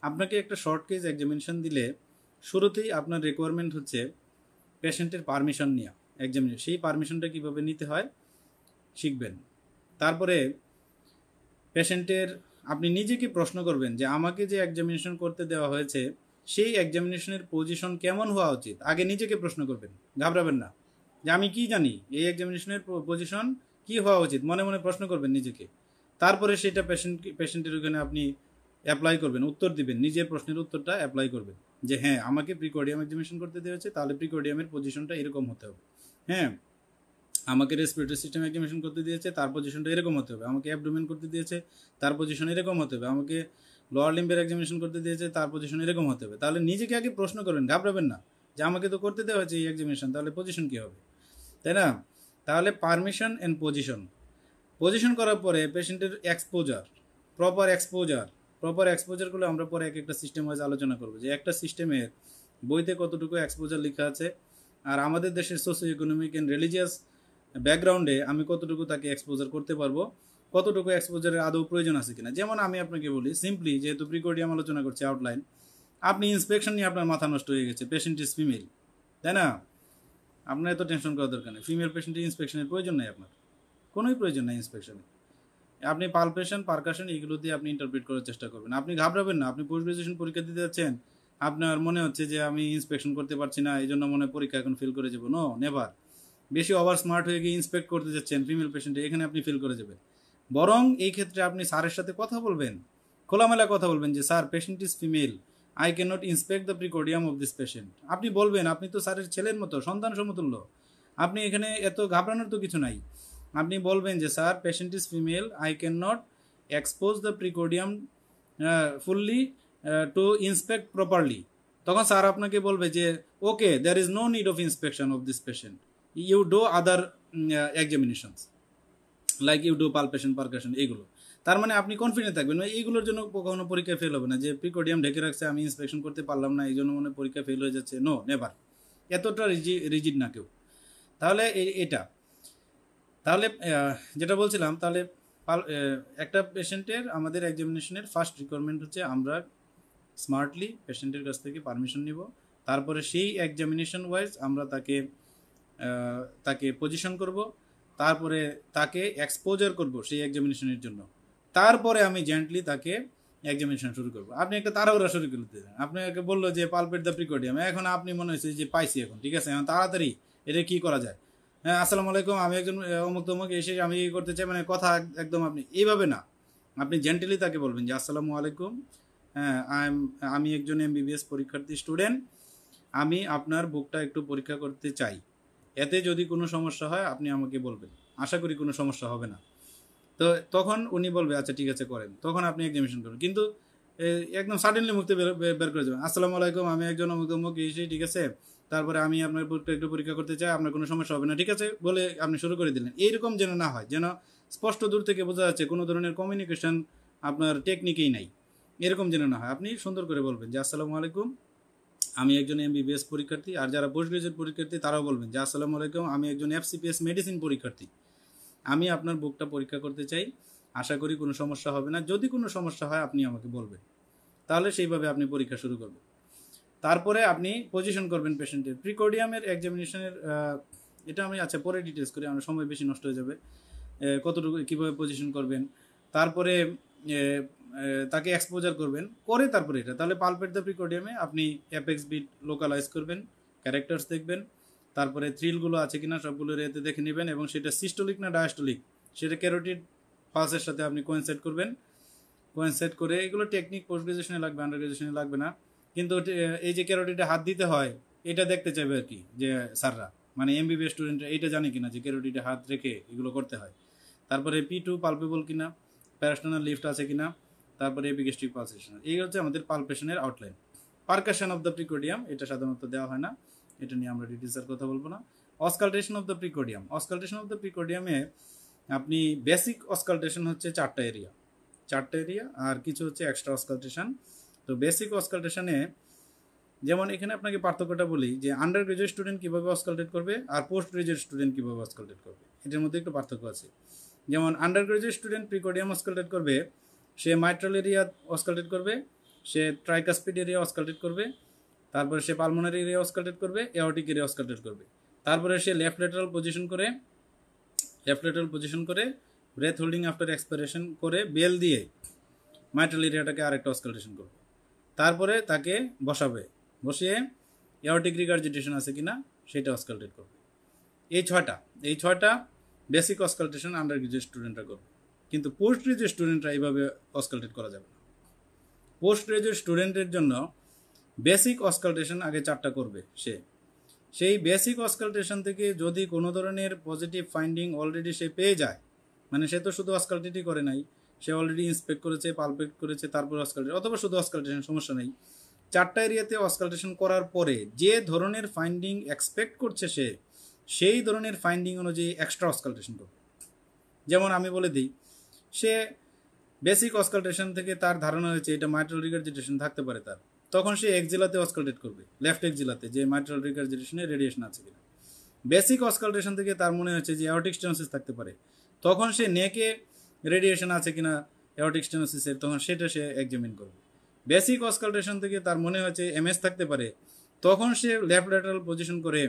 আপনাকে একটা শর্ট কেস এক্সামিনেশন দিলে শুরুতেই আপনার রিকোয়ারমেন্ট হচ্ছে পেশেন্টের পারমিশন নেওয়া এক্সামিনেশন। সেই পারমিশনটা কীভাবে নিতে হয় শিখবেন। তারপরে পেশেন্টের আপনি নিজেকে প্রশ্ন করবেন যে আমাকে যে এক্সামিনেশন করতে দেওয়া হয়েছে সেই এক্সামিনেশনের পজিশন কেমন হওয়া উচিত। আগে নিজেকে প্রশ্ন করবেন, ঘাবড়াবেন না যে আমি কি জানি এই এক্সামিনেশনের পজিশন কি হওয়া উচিত, মনে মনে প্রশ্ন করবেন নিজেকে। তারপরে সেটা পেশেন্টের ওখানে আপনি অ্যাপ্লাই করবেন, উত্তর দিবেন, নিজের প্রশ্নের উত্তরটা অ্যাপ্লাই করবেন যে হ্যাঁ আমাকে প্রিকোডিয়াম এক্সামিনেশন করতে দেওয়া হয়েছে, তাহলে প্রিকোডিয়ামের পজিশনটা এরকম হতে হবে। হ্যাঁ, আমাকে রেসপিরেটরি সিস্টেম এক্সামিনেশন করতে দিয়েছে, তার পজিশনটা এরকম হতে হবে। আমাকে অ্যাবডোমেন করতে দিয়েছে, তার পজিশন এরকম হতে হবে। আমাকে লোয়ার লিম্বের এক্সামিনেশন করতে দিয়েছে, তার পজিশন এরকম হতে হবে। তাহলে নিজেকে আগে প্রশ্ন করবেন, ঘাবড়াবেন না যে আমাকে তো করতে দেওয়া হয়েছে এই এক্সামিনেশন, তাহলে পজিশন কী হবে, তাই না? তাহলে পারমিশন অ্যান্ড পজিশন করার পরে পেশেন্টের প্রপার এক্সপোজারগুলো আমরা পরে এক একটা সিস্টেম ওয়াইজ আলোচনা করবো যে একটা সিস্টেমের বইতে কতটুকু এক্সপোজার লেখা আছে, আর আমাদের দেশের সোশিও ইকোনমিক অ্যান্ড রিলিজিয়াস ব্যাকগ্রাউন্ডে আমি কতটুকু তাকে এক্সপোজার করতে পারবো, কতটুকু এক্সপোজারের আদৌ প্রয়োজন আছে কিনা। যেমন আমি আপনাকে বলি সিম্পলি, যেহেতু প্রিকোডিয়াম আলোচনা করছি আউটলাইন, আপনি ইন্সপেকশন নিয়ে আপনার মাথা নষ্ট হয়ে গেছে, পেশেন্ট ইজ ফিমেল, তাই না? আপনার এত টেনশন করার দরকার নেই। ফিমেল পেশেন্টের ইন্সপেকশনের প্রয়োজন নেই, আপনার কোনোই প্রয়োজন নেই ইন্সপেকশনে। আপনি পালপেশন, পারকাশন এগুলো দিয়ে আপনি ইন্টারপ্রিট করার চেষ্টা করবেন। আপনি ঘাবড়াবেন না। আপনি পোস্ট গ্রাজুয়েশন পরীক্ষা দিতে যাচ্ছেন, আপনার মনে হচ্ছে যে আমি ইন্সপেকশন করতে পারছি না, এই জন্য মনে হয় পরীক্ষা এখন ফেল করে যাবো। No, never. বেশি ওভার স্মার্ট হয়ে গিয়ে ইন্সপেক্ট করতে যাচ্ছেন ফিমেল পেশেন্টে, এখানে আপনি ফেল করে যাবেন। বরং এই ক্ষেত্রে আপনি স্যারের সাথে কথা বলবেন, খোলামেলা কথা বলবেন যে sir patient is female, I can not inspect the precordium of this patient. আপনি বলবেন, আপনি তো স্যারের ছেলের মতো, সন্তান সমতুল্য। আপনি এখানে এত ঘাবড়ানোর তো কিছু নাই। আপনি বলবেন যে sir patient is female, I can not expose the precordium fully to inspect properly. তখন স্যার আপনাকে বলবে যে okay, there is no need of inspection of this patient, you do other examinations like you do palpation, percussion, এইগুলো। তার মানে আপনি confident থাকবেন, এইগুলোর জন্য কখনো পরীক্ষায় ফেল হবে না যে প্রিকোডিয়াম ঢেকে রাখছে, আমি ইন্সপেকশন করতে পারলাম না, এই জন্য মনে পরীক্ষা ফেল হয়ে যাচ্ছে। No, never. এতটা রিজিড না কেউ। তাহলে এটা, তাহলে যেটা বলছিলাম, তাহলে একটা পেশেন্টের আমাদের এক্সামিনেশনের ফার্স্ট রিকোয়ারমেন্ট হচ্ছে আমরা স্মার্টলি পেশেন্টের কাছ থেকে পারমিশন নিব। তারপরে সেই এক্সামিনেশন ওয়াইজ আমরা তাকে পজিশন করব, তারপরে তাকে এক্সপোজার করব সেই এক্সামিনেশনের জন্য। তারপরে আমি জেন্টলি তাকে এক্সামিনেশন শুরু করবো। আপনি একটা তাড়াহুড়া শুরু করে দিলেন, আপনাকে বললো যে পালপেট দ্য প্রিকোডিয়াম, এখন আপনি মনে হচ্ছে যে পাইছি এখন, ঠিক আছে, এখন তাড়াতাড়ি এটা কি করা যায়। হ্যাঁ, আসসালামু আলাইকুম, আমি একজন অমুক তমুক, এসে আমি কি করতে চাই, মানে কথা একদম আপনি এইভাবে না, আপনি জেন্টলি তাকে বলবেন যে আসসালামু আলাইকুম, হ্যাঁ আমি একজন এমবিবিএস পরীক্ষার্থী স্টুডেন্ট, আমি আপনার বুকটা একটু পরীক্ষা করতে চাই, এতে যদি কোনো সমস্যা হয় আপনি আমাকে বলবেন, আশা করি কোনো সমস্যা হবে না। তো তখন উনি বলবে আচ্ছা ঠিক আছে করেন, তখন আপনি এক্সামিনেশন করবেন। কিন্তু একদম সাডেনলি মুখতে বের করে যাবেন, আসসালামু আলাইকুম, আমি একজন অমুক অমুক, এসে ঠিক আছে, তারপরে আমি আপনার বুকটা একটু পরীক্ষা করতে চাই, আপনার কোনো সমস্যা হবে না, ঠিক আছে বলে আপনি শুরু করে দিলেন। এইরকম যেন না হয়, যেন স্পষ্ট দূর থেকে বোঝা যাচ্ছে কোনো ধরনের কমিউনিকেশন আপনার টেকনিকেই নাই, এরকম যেন না হয়। আপনি সুন্দর করে বলবেন যে আসসালামু আলাইকুম, আমি একজন এমবিবিএস পরীক্ষার্থী। আর যারা পোস্ট গ্রাজুয়েট পরীক্ষার্থী তারাও বলবেন যে আসসালামু আলাইকুম, আমি একজন এফসিপিএস মেডিসিন পরীক্ষার্থী, আমি আপনার বুকটা পরীক্ষা করতে চাই, আশা করি কোনো সমস্যা হবে না, যদি কোনো সমস্যা হয় আপনি আমাকে বলবেন। তাহলে সেইভাবে আপনি পরীক্ষা শুরু করবেন। তারপরে আপনি পজিশন করবেন পেশেন্টের। প্রিকোডিয়ামের এক্সামিনেশনের এটা আমি আচ্ছা পরে ডিটেলস করি, আমার সময় বেশি নষ্ট হয়ে যাবে। কতটুকু কীভাবে পজিশন করবেন, তারপরে তাকে এক্সপোজার করবেন করে, তারপরে এটা। তাহলে পালপেট দ্য প্রিকোডিয়ামে আপনি অ্যাপেক্স বিট লোকালাইজ করবেন, ক্যারেক্টার্স দেখবেন, তারপরে থ্রিলগুলো আছে কিনা সবগুলো এতে দেখে নেবেন, এবং সেটা সিস্টোলিক না ডায়াস্টোলিক সেটা ক্যারোটিড পালসের সাথে আপনি কোয়েনসাইড করবেন। কোয়েনসাইড করে এগুলো টেকনিক পোস্ট গ্রাজুয়েশনে লাগবে, আন্ডার গ্রাজুয়েশনে লাগবে না। কিন্তু এই যে ক্যারোটিডে হাত দিতে হয় এটা দেখতে চাইবে আর কি, যে স্যাররা মানে এমবিবিএস স্টুডেন্টরা এইটা জানে কিনা যে ক্যারোটিডে হাত রেখে এগুলো করতে হয়। তারপরে P2 পালপেবল কিনা, প্যারাস্টোনাল লিফট আছে কিনা, তারপরে এপিগ্যাস্ট্রিক পালসেশন। এই হচ্ছে আমাদের পালপেশনের আউটলাইন। পারকাশন অফ দ্য প্রিকোডিয়াম এটা সাধারণত দেওয়া হয় না, এটা নিয়ে আমরা ডিটেলসের কথা বলবো না। Auscultation of the প্রিকোডিয়াম, auscultation of the প্রিকোডিয়ামে আপনি বেসিক অসকালটেশন হচ্ছে 4টা এরিয়া, আর কিছু হচ্ছে এক্সট্রা অসকালটেশন। তো বেসিক অসকালটেশনে যেমন এখানে আপনাকে পার্থক্যটা বলি যে আন্ডার গ্রাজুয়েট স্টুডেন্ট কীভাবে অসকালটেট করবে আর পোস্ট গ্রাজুয়েট স্টুডেন্ট কীভাবে অসকালটেট করবে, এটার মধ্যে একটু পার্থক্য আছে। যেমন আন্ডার গ্রাজুয়েট স্টুডেন্ট প্রিকোডিয়াম অসকালটেট করবে, সে মাইট্রাল এরিয়া অসকালটেট করবে, সে ট্রাইকাসপিড এরিয়া অসকালটেট করবে, তারপরে সে পালমোনারি এরিয়া অসকালটেট করবে, এওরটিক এরিয়া অসকালটেট করবে। তারপরে সে লেফট ল্যাটারাল পজিশন করে ব্রেথ হোল্ডিং আফটার এক্সপিরেশন করে বেল দিয়ে মাইট্রাল এরিয়াটাকে আরেকটা অসকালটেশন করবে। তারপরে তাকে বসিয়ে এওরটিক রিগার্জিটেশন আছে কিনা সেটা অসকালটেট করবে। এই ছয়টা বেসিক অসকালটেশন আন্ডার গ্রাজুয়েট স্টুডেন্টরা করবে, কিন্তু পোস্ট গ্রাজুয়েট স্টুডেন্টরা এইভাবে অসকালটেট করা যাবে না। পোস্ট গ্রাজুয়েট স্টুডেন্টের জন্য বেসিক অসকালটেশন আগে 4টা করবে। সেই বেসিক অসকালটেশন থেকে যদি কোনো ধরনের পজিটিভ ফাইন্ডিং অলরেডি সে পেয়ে যায়, মানে সে তো শুধু অসকালটেটই করে নাই, সে অলরেডি ইন্সপেক্ট করেছে, পালপেট করেছে, তারপর অসকালটেট অথবা শুধু অসকালটেশন, সমস্যা নেই। 4টা এরিয়াতে অসকালটেশন করার পরে যে ধরনের ফাইন্ডিং এক্সপেক্ট করছে সেই ধরনের ফাইন্ডিং অনুযায়ী এক্সট্রা অসকালটেশন করবে। যেমন আমি বলে দিই, সে বেসিক অসকালটেশন থেকে তার ধারণা হয়েছে এটা মাইট্রাল রিগার্জিটেশন থাকতে পারে তার, তখন সে এক্সিলাতে অসকালটেট করবে, লেফট এক্সিলাতে যে মাইট্রাল রিগার্জিটেশনের রেডিয়েশন আছে কিনা। বেসিক অসকালটেশন থেকে তার মনে হচ্ছে যে এওরটিক স্টেনোসিস থাকতে পারে, তখন সে নেকে রেডিয়েশন আছে কিনা এওরটিক স্টেনোসিসের, তখন সেটা সে এক্সামিন করবে। বেসিক অসকালটেশন থেকে তার মনে হচ্ছে এমএস থাকতে পারে, তখন সে লেফট ল্যাটারাল পজিশন করে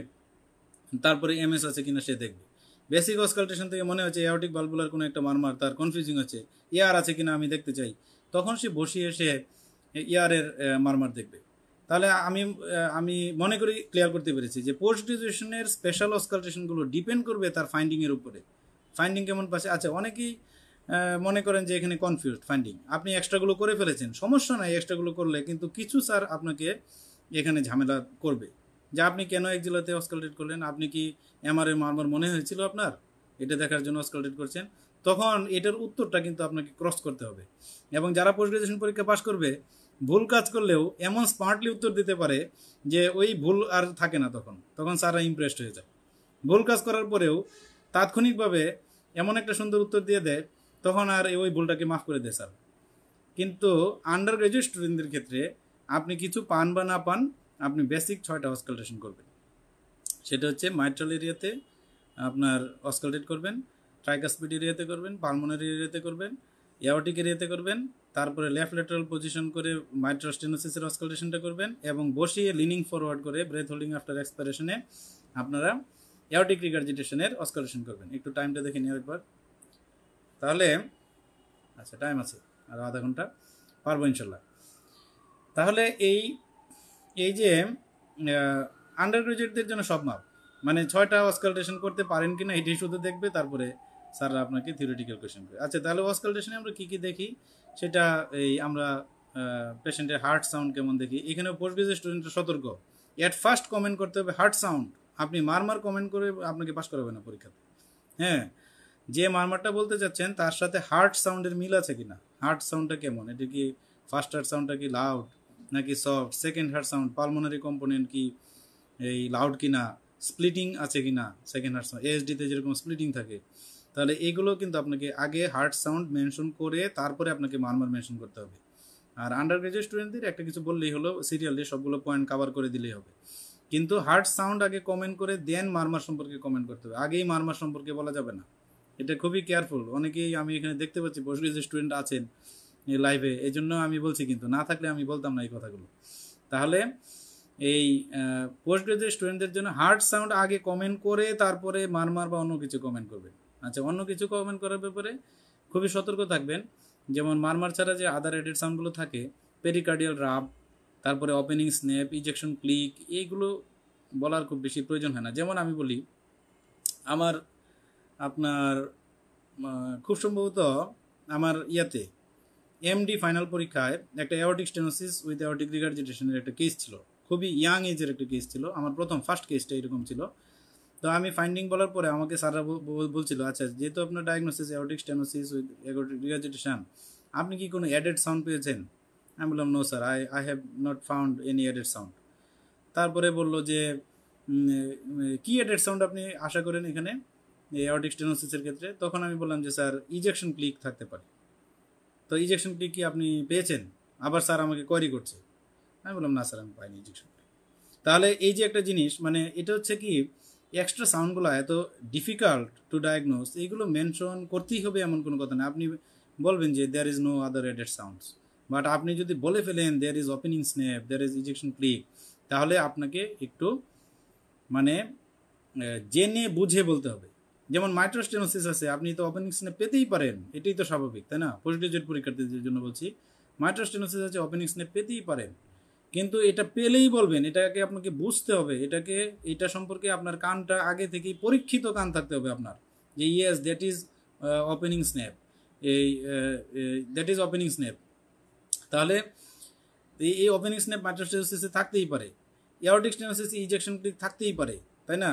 তারপরে এমএস আছে কিনা সে দেখবে। বেসিক অসকালটেশন থেকে মনে হচ্ছে এওরটিক ভালভুলার কোনো একটা মারমার তার কনফিউজিং আছে, এআর আছে কিনা আমি দেখতে চাই, তখন সে বসিয়ে সে এআরের মারমার দেখবে। তাহলে আমি মনে করি ক্লিয়ার করতে পেরেছি যে পোস্ট গ্রাজুয়েশনের স্পেশাল অসকালটেশনগুলো ডিপেন্ড করবে তার ফাইন্ডিংয়ের উপরে, ফাইন্ডিং কেমন পাচ্ছে। আচ্ছা, অনেকেই মনে করেন যে এখানে কনফিউজড ফাইন্ডিং, আপনি এক্সট্রাগুলো করে ফেলেছেন, সমস্যা নাই এক্সট্রাগুলো করলে, কিন্তু কিছু স্যার আপনাকে এখানে ঝামেলা করবে যে আপনি কেন এক্সিলাতে অসকালটেট করলেন, আপনি কি এমআরএ মারমার মনে হয়েছিল আপনার, এটা দেখার জন্য অসকালটেট করছেন, তখন এটার উত্তরটা কিন্তু আপনাকে ক্রস করতে হবে। এবং যারা পোস্ট গ্রাজুয়েশন পরীক্ষা পাস করবে ভুল কাজ করলেও এমন স্মার্টলি উত্তর দিতে পারে যে ওই ভুল আর থাকে না, তখন স্যাররা ইমপ্রেসড হয়ে যায়। ভুল কাজ করার পরেও তাৎক্ষণিকভাবে এমন একটা সুন্দর উত্তর দিয়ে দেয়, তখন আর ওই ভুলটাকে মাফ করে দেয় স্যার। কিন্তু আন্ডার গ্রাজুয়েট স্টুডেন্টদের ক্ষেত্রে আপনি কিছু পান বা না পান, আপনি বেসিক 6টা অসকালটেশন করবেন। সেটা হচ্ছে মাইট্রাল এরিয়াতে আপনার অসকালটেট করবেন, ট্রাইকাসপিড এরিয়াতে করবেন, পালমোনারি এরিয়াতে করবেন, এওরটিক এরিয়াতে করবেন, তারপরে লেফট ল্যাটারাল পজিশন করে মাইট্রাল স্টেনোসিসের অসকালটেশনটা করবেন, এবং বসিয়ে লিনিং ফরওয়ার্ড করে ব্রেথ হোল্ডিং আফটার এক্সপিরেশনে আপনারা এওরটিক রিগার্জিটেশনের অসকালটেশন করবেন। একটু টাইমটা দেখে নিয়ে একবার, তাহলে আচ্ছা টাইম আছে আর আধা ঘন্টা, পারবো ইনশাল্লাহ। তাহলে এই যে আন্ডার গ্রাজুয়েটদের জন্য সব মাপ, মানে 6টা অসকালটেশন করতে পারেন কিনা এটাই শুধু দেখবে, তারপরে স্যাররা আপনাকে থিওরিটিক্যাল কোয়েশ্চেন করে। আচ্ছা, তাহলে অসকালটেশনে আমরা কী কী দেখি সেটা আমরা পেশেন্টের হার্ট সাউন্ড কেমন দেখি। এখানে পোস্ট গ্রাজুয়েট স্টুডেন্টরা সতর্ক, এট ফার্স্ট কমেন্ট করতে হবে হার্ট সাউন্ড, আপনি মারমার কমেন্ট করে আপনাকে পাস করাবে না পরীক্ষাতে। হ্যাঁ, যে মারমারটা বলতে চাচ্ছেন তার সাথে হার্ট সাউন্ডের মিল আছে কিনা, হার্ট সাউন্ডটা কেমন, এটা কি ফার্স্ট হার্ট সাউন্ডটা কি লাউড নাকি soft, second heart sound pulmonary component কি এই লাউড কিনা, স্প্লিটিং আছে কিনা সেকেন্ড হার্ট সাউন্ড, এএসডিতে যেরকম স্প্লিটিং থাকে, তাহলে এগুলো কিন্তু আপনাকে আগে হার্ট সাউন্ড মেনশন করে তারপরে আপনাকে মারমার মেনশন করতে হবে। আর আন্ডার গ্রাজুয়েট স্টুডেন্টদের একটা কিছু বললেই হলো, সিরিয়ালি সবগুলো পয়েন্ট কভার করে দিলেই হবে, কিন্তু হার্ট সাউন্ড আগে কমেন্ট করে দেন মারমার সম্পর্কে কমেন্ট করতে হবে, আগেই মারমার সম্পর্কে বলা যাবে না। এটা খুবই কেয়ারফুল। অনেকেই আমি এখানে দেখতে পাচ্ছি পোস্ট গ্রাজুয়েট স্টুডেন্ট আছেন এই লাইভে, এই জন্য আমি বলছি, কিন্তু না থাকলে আমি বলতাম না এই কথাগুলো। তাহলে এই পোস্ট গ্রাজুয়েট স্টুডেন্টদের জন্য হার্ট সাউন্ড আগে কমেন্ট করে তারপরে মারমার বা অন্য কিছু কমেন্ট করবেন। আচ্ছা, অন্য কিছু কমেন্ট করার ব্যাপারে খুবই সতর্ক থাকবেন। যেমন মারমার ছাড়া যে আদার এডেড সাউন্ডগুলো থাকে, পেরিকার্ডিয়াল রাব, তারপরে ওপেনিং স্ন্যাপ, ইজেকশন ক্লিক, এইগুলো বলার খুব বেশি প্রয়োজন হয় না। যেমন আমি বলি, আমার আপনার খুব সম্ভবত আমার ইয়াতে এমডি ফাইনাল পরীক্ষায় একটা অ্যাওর্টিক স্টেনোসিস উইথ অ্যাওর্টিক রিগার্জিটেশনের একটা কেস ছিল, খুবই ইয়াং এজের একটা কেস ছিল, আমার ফার্স্ট কেসটা এরকম ছিল। তো আমি ফাইন্ডিং বলার পরে আমাকে স্যাররা বলছিল, আচ্ছা যেহেতু আপনার diagnosis aortic stenosis with aortic regurgitation, আপনি কি কোনো অ্যাডেড সাউন্ড পেয়েছেন? আমি বললাম no sir, I have not found any added sound. তারপরে বললো যে কি অ্যাডেড সাউন্ড আপনি আশা করেন এখানে অ্যাওর্টিক স্টেনোসিসের ক্ষেত্রে? তখন আমি বললাম যে স্যার ইজেকশন ক্লিক থাকতে পারে। তো ইজেকশন ক্লিক কি আপনি পেয়েছেন? আবার স্যার আমাকে কোয়ারি করছে। আমি বললাম না স্যার, আমি পাইনি ইজেকশন ক্লিক। তাহলে এই যে একটা জিনিস, মানে এটা হচ্ছে কি এক্সট্রা সাউন্ডগুলো এত ডিফিকাল্ট টু ডায়াগনোস, এইগুলো মেনশন করতেই হবে এমন কোনো কথা না। আপনি বলবেন যে there is no other added sounds, but আপনি যদি বলে ফেলেন there is opening snap, there is ejection click, তাহলে আপনাকে একটু মানে জেনে বুঝে বলতে হবে। যেমন মাইট্রোস্টেনোসিস আছে, আপনি তো ওপেনিং স্ন্যাপ পেতেই পারেন, এটাই তো স্বাভাবিক, তাই না? পোস্ট গ্রাজুয়েট পরীক্ষার্থীদের জন্য বলছি, মাইট্রোস্টেনোসিস আছে, ওপেনিং স্ন্যাপ পেতেই পারেন, কিন্তু এটা পেলেই বলবেন, এটাকে আপনাকে বুঝতে হবে, এটা সম্পর্কে আপনার কানটা আগে থেকেই পরীক্ষিত কান থাকতে হবে আপনার, যে yes that is opening snap, that is opening snap. তাহলে এই ওপেনিং স্ন্যাপ মাইট্রোস্টেনোসিসে থাকতেই পারে, অ্যাওর্টিক স্টেনোসিসে ইজেকশন ক্লিক থাকতেই পারে, তাই না?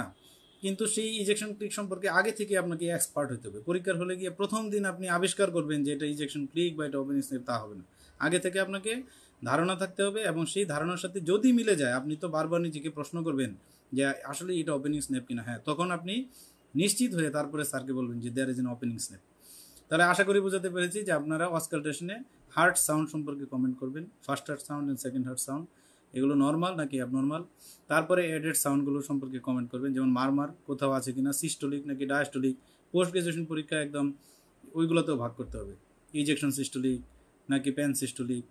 কিন্তু সেই ইজেকশন ক্লিক সম্পর্কে আগে থেকে আপনাকে এক্সপার্ট হতে হবে। পরীক্ষার হলে গিয়ে প্রথম দিন আপনি আবিষ্কার করবেন যে এটা ইজেকশন ক্লিক বা এটা ওপেনিং স্ন্যাপ, তা হবে না। আগে থেকে আপনাকে ধারণা থাকতে হবে, এবং সেই ধারণার সাথে যদি মিলে যায়, আপনি তো বারবার নিজেকে প্রশ্ন করবেন যে আসলে এটা ওপেনিং স্ন্যাপ কিনা। হ্যাঁ, তখন আপনি নিশ্চিত হয়ে তারপরে স্যারকে বলবেন যে there is an opening snap. তাহলে আশা করি বোঝাতে পেরেছি যে আপনারা অসকালটেশনে হার্ট সাউন্ড সম্পর্কে কমেন্ট করবেন, first heart sound and second heart sound, এগুলো নর্মাল নাকি অ্যাবনর্মাল। তারপরে এডেড সাউন্ডগুলো সম্পর্কে কমেন্ট করবেন, যেমন মারমার কোথাও আছে কিনা, সিস্টোলিক নাকি ডায়াস্টোলিক। পোস্ট গ্রাজুয়েশন পরীক্ষা একদম ওইগুলোতেও ভাগ করতে হবে, ইজেকশন সিস্টোলিক নাকি প্যান সিস্টোলিক,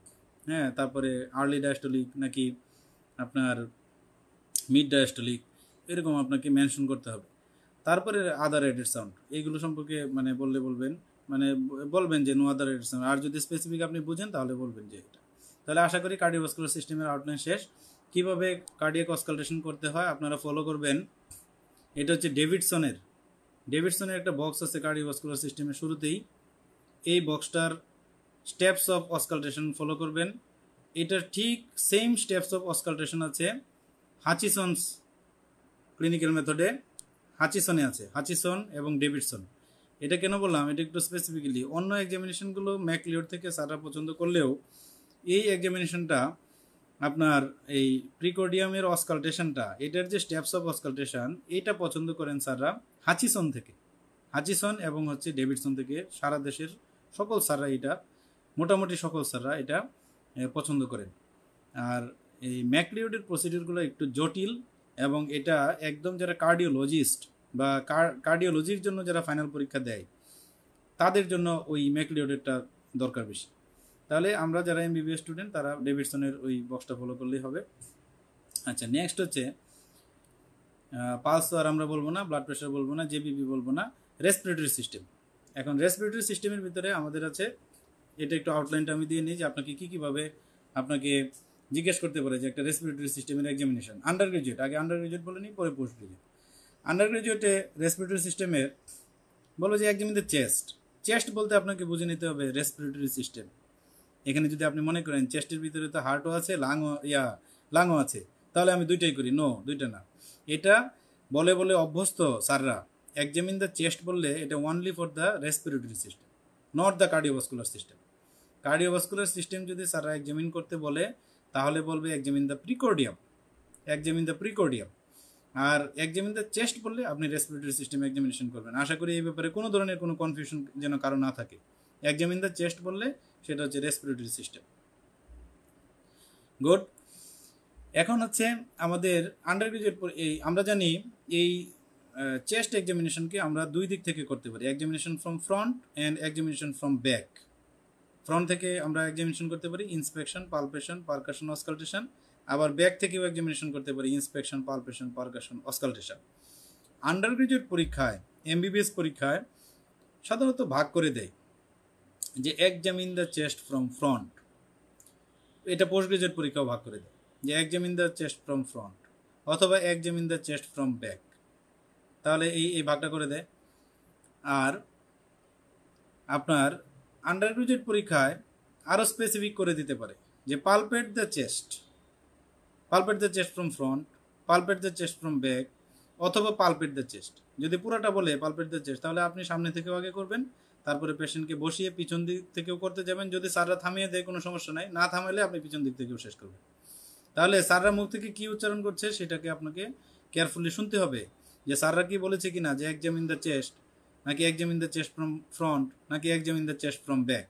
হ্যাঁ, তারপরে আর্লি ডায়াস্টোলিক নাকি আপনার মিড ডায়াস্টোলিক, এরকম আপনাকে মেনশন করতে হবে। তারপরে আদার এডেড সাউন্ড, এইগুলো সম্পর্কে মানে বলবেন যে নো আদার এডেড সাউন্ড। আর যদি স্পেসিফিক আপনি বুঝেন তাহলে বলবেন যে এটা। তাহলে আশা করি কার্ডিওভাস্কুলার সিস্টেমের আউটলাইন শেষ। কীভাবে কার্ডিয়াক অসকালটেশন করতে হয় আপনারা ফলো করবেন। এটা হচ্ছে ডেভিডসনের একটা বক্স আছে কার্ডিওভাস্কুলার সিস্টেমের শুরুতেই। এই বক্সটার স্টেপস অফ অসকালটেশন ফলো করবেন। এটার ঠিক সেম স্টেপস অফ অসকালটেশন আছে হাচিসনস ক্লিনিক্যাল মেথডে, হাচিসনে আছে, হাচিসন এবং ডেভিডসন। এটা কেন বললাম, এটা একটু স্পেসিফিক্যালি অন্য এক্সামিনেশনগুলো ম্যাকলিওর থেকে স্যাররা পছন্দ করলেও এই এক্সামিনেশনটা আপনার এই প্রিকোর্ডিয়ামের অসকালটেশনটা, এটার যে স্টেপস অফ অসকালটেশন, এটা পছন্দ করেন স্যাররা হাচিসন থেকে, হাচিসন এবং হচ্ছে ডেভিডসন থেকে। সারা দেশের সকল স্যাররা এটা, মোটামুটি সকল স্যাররা এটা পছন্দ করেন। আর এই ম্যাকলিওডের প্রসিডিউরগুলো একটু জটিল, এবং এটা একদম যারা কার্ডিওলজিস্ট বা কার্ডিওলজির জন্য যারা ফাইনাল পরীক্ষা দেয় তাদের জন্য ওই ম্যাকলিওডেরটা দরকার বেশি। তাহলে আমরা যারা এমবিবিএস স্টুডেন্ট তারা ডেভিডসনের ওই বক্সটা ফলো করলেই হবে। আচ্ছা, নেক্সট হচ্ছে পালস আর আমরা বলবো না, ব্লাড প্রেশার বলবো না, জেবিপি বলবো না, রেসপিরেটরি সিস্টেম। এখন রেসপিরেটরি সিস্টেমের ভিতরে আমাদের আছে, এটা একটু আউটলাইনটা আমি দিয়ে নিই যে আপনাকে কীভাবে আপনাকে জিজ্ঞেস করতে পারে যে একটা রেসপিরেটরি সিস্টেমের এক্সামিনেশন। আন্ডার গ্রাজুয়েট, আগে আন্ডার গ্রাজুয়েট বলে নিই, পরে পোস্ট গ্রাজুয়েট। আন্ডার গ্রাজুয়েটে রেসপিরেটরি সিস্টেমের বলো যে একদম চেস্ট বলতে আপনাকে বুঝে নিতে হবে রেসপিরেটরি সিস্টেম। এখানে যদি আপনি মনে করেন চেস্টের ভিতরে তো হার্টও আছে, লাংও আছে, তাহলে আমি দুইটাই করি। নো, দুইটা না। এটা বলে অভ্যস্ত স্যাররা, এক্সামিন দ্য চেস্ট বললে এটা only for the respiratory system, not the cardiovascular system. Cardiovascular system যদি স্যাররা এক্সামিন করতে বলে তাহলে বলবে এক্সামিন দ্য প্রিকোর্ডিয়াম, আর এক্সামিন দ্য চেস্ট বললে আপনি রেসপিরেটরি সিস্টেম এক্সামিনেশন করবেন। আশা করি এই ব্যাপারে কোনো ধরনের কোনো কনফিউশন যেন কারো না থাকে। এক্সামিন দ্য চেস্ট বললে সেটা হচ্ছে রেসপিরেটরি সিস্টেম। গুড। এখন হচ্ছে আমাদের আন্ডার গ্রাজুয়েট, আমরা জানি এই চেস্ট এক্সামিনেশনকে আমরা দুই দিক থেকে করতে পারি, examination from front and examination from back. Front থেকে আমরা এক্সামিনেশন করতে পারি ইন্সপেকশন, পালপেশন, পারকাশন, অসকালটেশন। আবার ব্যাক থেকেও এক্সামিনেশন করতে পারি inspection, palpation, percussion, auscultation. Under graduate পরীক্ষায়, এমবিবিএস পরীক্ষায় সাধারণত ভাগ করে দেয় যে examine the chest from front. এটা পোস্ট গ্রাজুয়েট পরীক্ষাও ভাগ করে দেয় যে examine the chest from front. অথবা examine the chest from back, তাহলে এই ভাগটা করে দেয়। আর আপনার আন্ডার গ্রাজুয়েট পরীক্ষায় আরও স্পেসিফিক করে দিতে পারে যে palpate the chest from front, pulpit the chest from back, অথবা পালপেট দ্য চেস্ট। যদি পুরোটা বলে পালপেট দ্য চেস্ট, তাহলে আপনি সামনে থেকেও আগে করবেন, তারপরে পেশেন্টকে বসিয়ে পিছন দিক থেকেও করতে যাবেন। যদি স্যাররা থামিয়ে দেয় কোনো সমস্যা নাই, না থামাইলে আপনি পিছন দিক থেকেও শেষ করবেন। তাহলে স্যাররা মুখ থেকে কী উচ্চারণ করছে সেটাকে আপনাকে কেয়ারফুলি শুনতে হবে, যে স্যাররা কি বলেছে কিনা, যে এক্সামিন দ্য চেস্ট নাকি examine the chest from front নাকি examine the chest from back.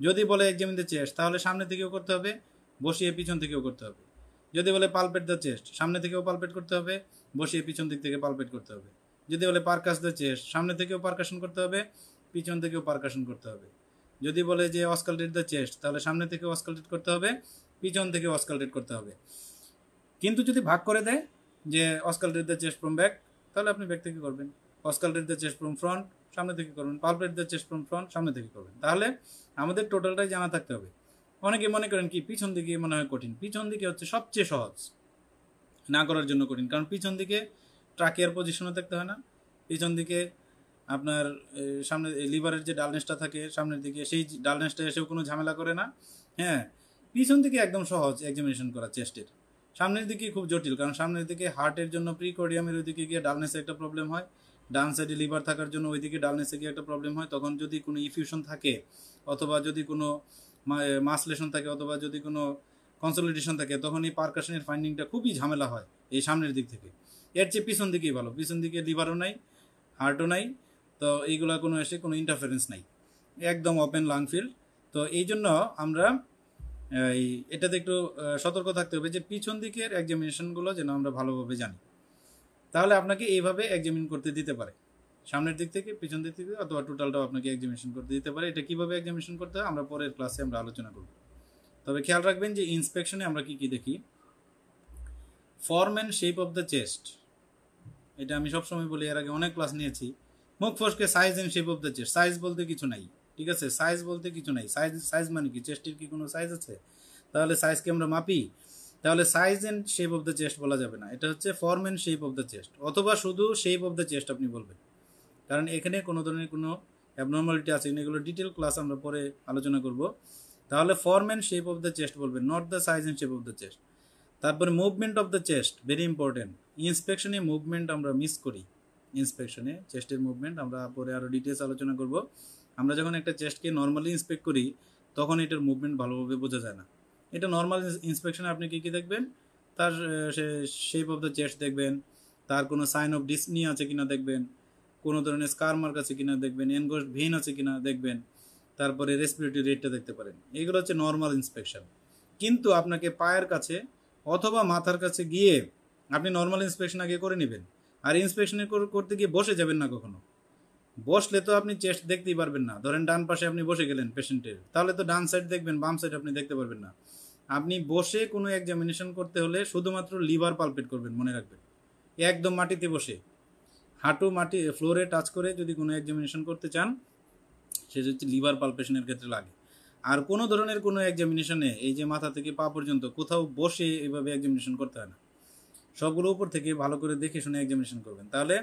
যদি বলে এক্সামিন দ্য চেস্ট, তাহলে সামনে থেকেও করতে হবে, বসিয়ে পিছন থেকেও করতে হবে। যদি বলে পালপেট দ্য চেস্ট, সামনে থেকেও পালপেট করতে হবে, বসিয়ে পিছন দিক থেকে পালপেট করতে হবে। যদি বলে পারকাস দ্য চেস্ট, সামনে থেকেও পারকাশন করতে হবে, পিছন থেকেও পারকাশন করতে হবে। যদি বলে যে অসকালটেট দ্য চেস্ট, তাহলে সামনে থেকে অসকালটেট করতে হবে, পিছন থেকে অসকালটেট করতে হবে। কিন্তু যদি ভাগ করে দেয় যে অসকালটেট দ্য চেস্ট ফ্রম ব্যাক, তাহলে আপনি ব্যাক থেকে করবেন। অসকালটেট দ্য চেস্ট ফ্রম ফ্রন্ট, সামনে থেকে করবেন। Pulpit the chest from front, সামনে থেকে করবেন। তাহলে আমাদের টোটালটাই জানা থাকতে হবে। অনেকে মনে করেন কি পিছন দিকে মনে হয় কঠিন, পিছন দিকে হচ্ছে সবচেয়ে সহজ, না করার জন্য কঠিন। কারণ পিছন দিকে ট্রাকিয়ার পজিশনও থাকতে হয় না, পিছন দিকে আপনার সামনে লিভারের যে ডালনেসটা থাকে সামনের দিকে, সেই ডালনেসটা এসেও কোনো ঝামেলা করে না। হ্যাঁ, পিছন দিকে একদম সহজ এক্সামিনেশন করা চেস্টের। সামনের দিকে খুব জটিল, কারণ সামনের দিকে হার্টের জন্য প্রিকোর্ডিয়ামের ওইদিকে গিয়ে ডালনেসে একটা প্রবলেম হয়, ডান সাইডে লিভার থাকার জন্য ওইদিকে ডালনেসে গিয়ে একটা প্রবলেম হয়। তখন যদি কোনো ইফিউশন থাকে, অথবা যদি কোনো মাসলেশন থাকে, অথবা যদি কোনো কনসলিডেশন থাকে, তখন এই পারকাশনের ফাইন্ডিংটা খুবই ঝামেলা হয় এই সামনের দিক থেকে। এর চেয়ে পিছন দিকেই ভালো, পিছন দিকে লিভারও নাই, হার্টও নাই, তো এইগুলো কোনো এসে কোনো ইন্টারফারেন্স নাই, একদম ওপেন লাং ফিল্ড। তো এই জন্য আমরা এটাতে একটু সতর্ক থাকতে হবে যে পিছন দিকের এক্সামিনেশনগুলো যেন আমরা ভালোভাবে জানি। তাহলে আপনাকে এইভাবে এক্সামিন করতে দিতে পারে, সামনের দিক থেকে, পিছন দিক থেকে, অথবা টোটালটাও আপনাকে এক্সামিনেশন করতে দিতে পারে। এটা কীভাবে এক্সামিনেশন করতে হয় আমরা পরের ক্লাসে আমরা আলোচনা করব। তবে খেয়াল রাখবেন যে ইন্সপেকশনে আমরা কি কি দেখি। Form and shape of the chest, এটা আমি সবসময় বলি, এর আগে অনেক ক্লাস নিয়েছি। মুখ ফসকে size and shape of the chest, size বলতে কিছু নাই, ঠিক আছে, সাইজ বলতে কিছু নাই। সাইজ মানে কি, চেস্টের কি কোনো সাইজ আছে? তাহলে সাইজকে আমরা মাপি, তাহলে size and shape of the chest বলা যাবে না, এটা হচ্ছে form and shape of the chest, অথবা শুধু শেপ অফ দ্য চেস্ট আপনি বলবেন। কারণ এখানে কোনো ধরনের কোনো অ্যাবনর্মালিটি আছে কিনা এগুলো ডিটেল ক্লাস আমরা পরে আলোচনা করব। তাহলে form and shape of the chest বলবেন, not the size and shape of the chest. তারপরে movement of the chest, very important. ইন্সপেকশনে মুভমেন্ট আমরা মিস করি, ইন্সপেকশনে চেস্টের মুভমেন্ট আমরা পরে আরও ডিটেলস আলোচনা করব। আমরা যখন একটা চেস্টকে নর্মালি ইন্সপেক্ট করি তখন এটার মুভমেন্ট ভালোভাবে বোঝা যায় না। এটা নর্মাল ইন্সপেকশনে আপনি কী কী দেখবেন, তার শেপ অফ দ্য চেস্ট দেখবেন, তার কোনো সাইন অফ ডিসনি আছে কিনা দেখবেন, কোনো ধরনের স্কার মার্ক আছে কিনা দেখবেন, এনগোস্ট ভেইন আছে কিনা দেখবেন, তারপরে রেসপিরেটরি রেটটা দেখতে পারেন। এগুলো হচ্ছে নর্মাল ইন্সপেকশন। কিন্তু আপনাকে পায়ের কাছে অথবা মাথার কাছে গিয়ে আপনি নর্মাল ইন্সপেকশন আগে করে নেবেন। আর ইন্সপেকশনে করতে গিয়ে বসে যাবেন না কখনো। বসলে তো আপনি চেস্ট দেখতেই পারবেন না। ধরেন ডান পাশে আপনি বসে গেলেন পেশেন্টের, তাহলে তো ডান সাইড দেখবেন, বাম সাইড আপনি দেখতে পারবেন না। আপনি বসে কোনো এক্সামিনেশন করতে হলে শুধুমাত্র লিভার পালপেট করবেন, মনে রাখবেন। একদম মাটিতে বসে, হাঁটু মাটি ফ্লোরে টাচ করে যদি কোনো এক্সামিনেশন করতে চান, সেটা হচ্ছে লিভার পালপেশনের ক্ষেত্রে লাগে। আর কোনো ধরনের কোনো এক্সামিনেশনে এই যে মাথা থেকে পা পর্যন্ত কোথাও বসে এইভাবে এক্সামিনেশন করতে হয় না, সবগুলো উপর থেকে ভালো করে দেখে শুনে এক্সামিনেশন করবেন। তাহলে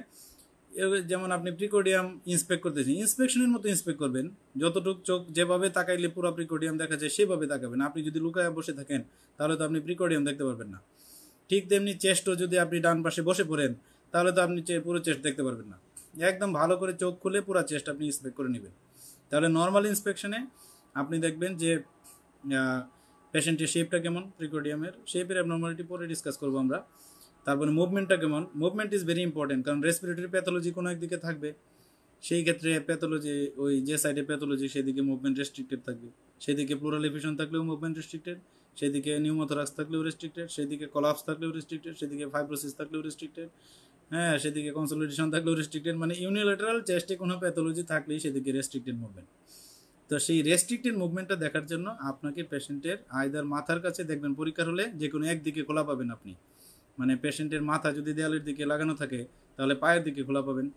যেমন আপনি প্রিকোডিয়াম ইন্সপেক্ট করতেছেন, ইন্সপেকশনের মতো ইন্সপেক্ট করবেন, যতটুকু চোখ যেভাবে তাকাইলে পুরো প্রিকোডিয়াম দেখা যায় সেভাবে তাকাবেন। আপনি যদি লুকায় বসে থাকেন তাহলে তো আপনি প্রিকোডিয়াম দেখতে পারবেন না। ঠিক তেমনি চেস্টও যদি আপনি ডান পাশে বসে পড়েন তাহলে তো আপনি পুরো চেস্ট দেখতে পারবেন না। একদম ভালো করে চোখ খুলে পুরো চেস্ট আপনি ইন্সপেক্ট করে নেবেন। তাহলে নর্মাল ইন্সপেকশনে আপনি দেখবেন যে পেশেন্টের শেপটা কেমন, প্রিকোডিয়ামের শেপের অ্যাবনর্মালিটি পরে ডিসকাস করবো আমরা। তারপরে মুভমেন্টটা কেমন, মুভমেন্ট ইজ ভেরি ইম্পর্টেন্ট, কারণ রেসপিরেটরি প্যাথোলজি কোনো একদিকে থাকবে, সেই ক্ষেত্রে প্যাথোলজি ওই যে সাইডে প্যাথোলজি সেদিকে মুভমেন্ট রেস্ট্রিক্টেড থাকবে, সেদিকে প্লুরাল এফিউশন থাকলেও মুভমেন্ট রেস্ট্রিক্টেড, সেদিকে নিউমোথোরাক্স থাকলেও রেস্ট্রিক্টেড, সেদিকে কলাপস থাকলেও রেস্ট্রিক্টেড, সেদিকে ফাইব্রোসিস থাকলেও রেস্ট্রিক্টেড, হ্যাঁ, সেদিকে কনসলিডেশন থাকলেও রেস্ট্রিক্টেড। মানে ইউনিল্যাটারাল চেস্টে কোনো প্যাথোলজি থাকলেই সেদিকে রেস্ট্রিক্টেড মুভমেন্ট। তো সেই রেস্ট্রিক্টেড মুভমেন্টটা দেখার জন্য আপনাকে পেশেন্টের আইদার মাথার কাছে দেখবেন, পরীক্ষার হলে যে কোনো একদিকে খোলা পাবেন আপনি, মানে পেশেন্টের মাথা যদি দেয়ালের দিকে লাগানো থাকে তাহলে পায়ের দিকে খোলা পাবেন,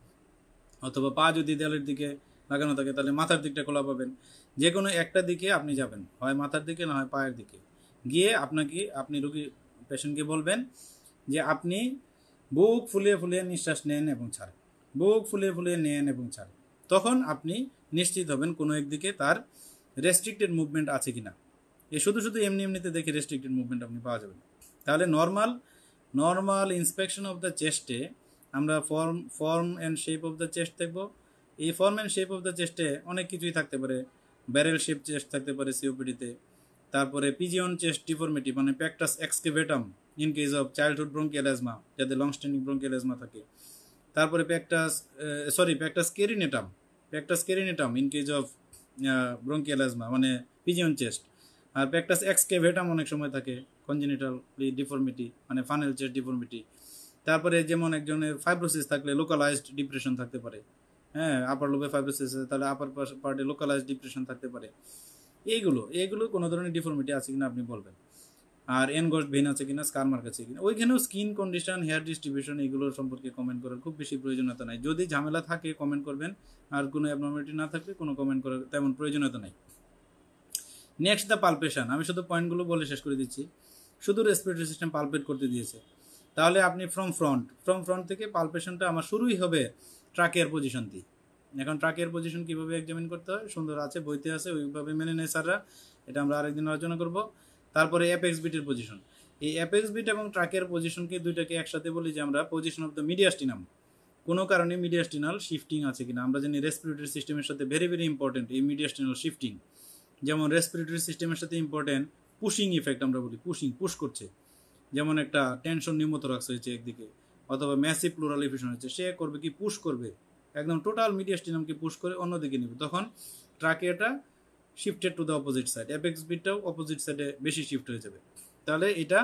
অথবা পা যদি দেয়ালের দিকে লাগানো থাকে তাহলে মাথার দিকটা খোলা পাবেন। যে কোনো একটা দিকে আপনি যাবেন, হয় মাথার দিকে না হয় পায়ের দিকে। গিয়ে আপনি রোগী পেশেন্টকে বলবেন যে আপনি বুক ফুলিয়ে ফুলিয়ে নিঃশ্বাস নেন এবং ছাড়েন, বুক ফুলিয়ে ফুলিয়ে নেন এবং ছাড়েন, তখন আপনি নিশ্চিত হবেন কোনো একদিকে তার রেস্ট্রিক্টেড মুভমেন্ট আছে কিনা। শুধু শুধু এমনিতে দেখে রেস্ট্রিক্টেড মুভমেন্ট আপনি পাওয়া যাবে না। তাহলে নর্মাল ইন্সপেকশন অফ দ্য চেস্টে আমরা form and shape of the chest দেখব। এই form and shape of the চেস্টে অনেক কিছুই থাকতে পারে, ব্যারেল শেপ চেস্ট থাকতে পারে সিওপিডিতে, তারপরে পিজিয়ন চেস্ট ডিফর্মিটি মানে pectus excavatum in case of childhood bronchial asthma, যাদের লং স্ট্যান্ডিং ব্রঙ্কিয়াল অ্যাজমা থাকে, তারপরে pectus carinatum in case of bronchial asthma মানে পিজিয়ন চেস্ট, আর প্যাকটাস এক্সকেভেটাম অনেক সময় থাকে কনজেনিটাল ডিফর্মিটি মানে ফানেল চেস্ট ডিফর্মিটি। তারপরে যেমন একজনের ফাইব্রোসিস থাকলে লোকালাইজড ডিপ্রেশন থাকতে পারে, হ্যাঁ, আপার লোবে ফাইব্রোসিস তাহলে আপার পার্টে লোকালাইজড ডিপ্রেশন থাকতে পারে। এইগুলো কোনো ধরনের ডিফর্মিটি আছে কিনা আপনি বলবেন। আর এনগস্ট ভেন আছে কিনা, স্কার মার্ক আছে কিনা, ওইখানেও স্কিন কন্ডিশন, হেয়ার ডিস্ট্রিবিউশন এইগুলোর সম্পর্কে কমেন্ট করার খুব বেশি প্রয়োজনীয়তা নাই। যদি ঝামেলা থাকে কমেন্ট করবেন, আর কোনো অ্যাবনর্মালিটি না থাকলে কোনো কমেন্ট করার তেমন প্রয়োজনীয়তা নাই। নেক্সট দ্য পালপেশন, আমি শুধু পয়েন্টগুলো বলে শেষ করে দিচ্ছি। শুধু রেসপিরেটরি সিস্টেম পালপেট করতে দিয়েছে, তাহলে আপনি ফ্রম ফ্রন্ট থেকে পালপেশনটা আমার শুরুই হবে ট্রাকের পজিশন দিয়ে। এখন ট্রাকের পজিশন কীভাবে এক্সামিন করতে হয় সুন্দর আছে, বইতে আছে, ওইভাবে মেনে নেয় স্যাররা, এটা আমরা আরেকদিন আলোচনা করব। তারপরে অ্যাপেক্স বিটের পজিশন, এই অ্যাপেক্স বিট এবং ট্রাকের পজিশনকে দুইটাকে একসাথে বলি যে আমরা পজিশন অফ দ্য মিডিয়াস্টিনাম। কোনো কারণে মিডিয়াস্টিনাল শিফটিং আছে কিনা, আমরা জানি রেসপিরেটরি সিস্টেমের সাথে ভেরি ইম্পর্টেন্ট এই মিডিয়াস্টিনাল শিফটিং। যেমন রেসপিরেটরি সিস্টেমের সাথে ইম্পর্টেন্ট পুশিং ইফেক্ট, আমরা বলি পুশ করছে, যেমন একটা টেনশন নিউমোথোরাক্স হয়েছে একদিকে, অথবা ম্যাসিভ প্লুরাল এফিউশন হচ্ছে, সে করবে কি পুশ করবে, একদম টোটাল মিডিয়াস্টিনামকে পুশ করে অন্যদিকে নেবে, তখন ট্রাকেটা shifted to the opposite side, apex বিটটাও অপোজিট সাইডে বেশি শিফট হয়ে যাবে। তাহলে এটা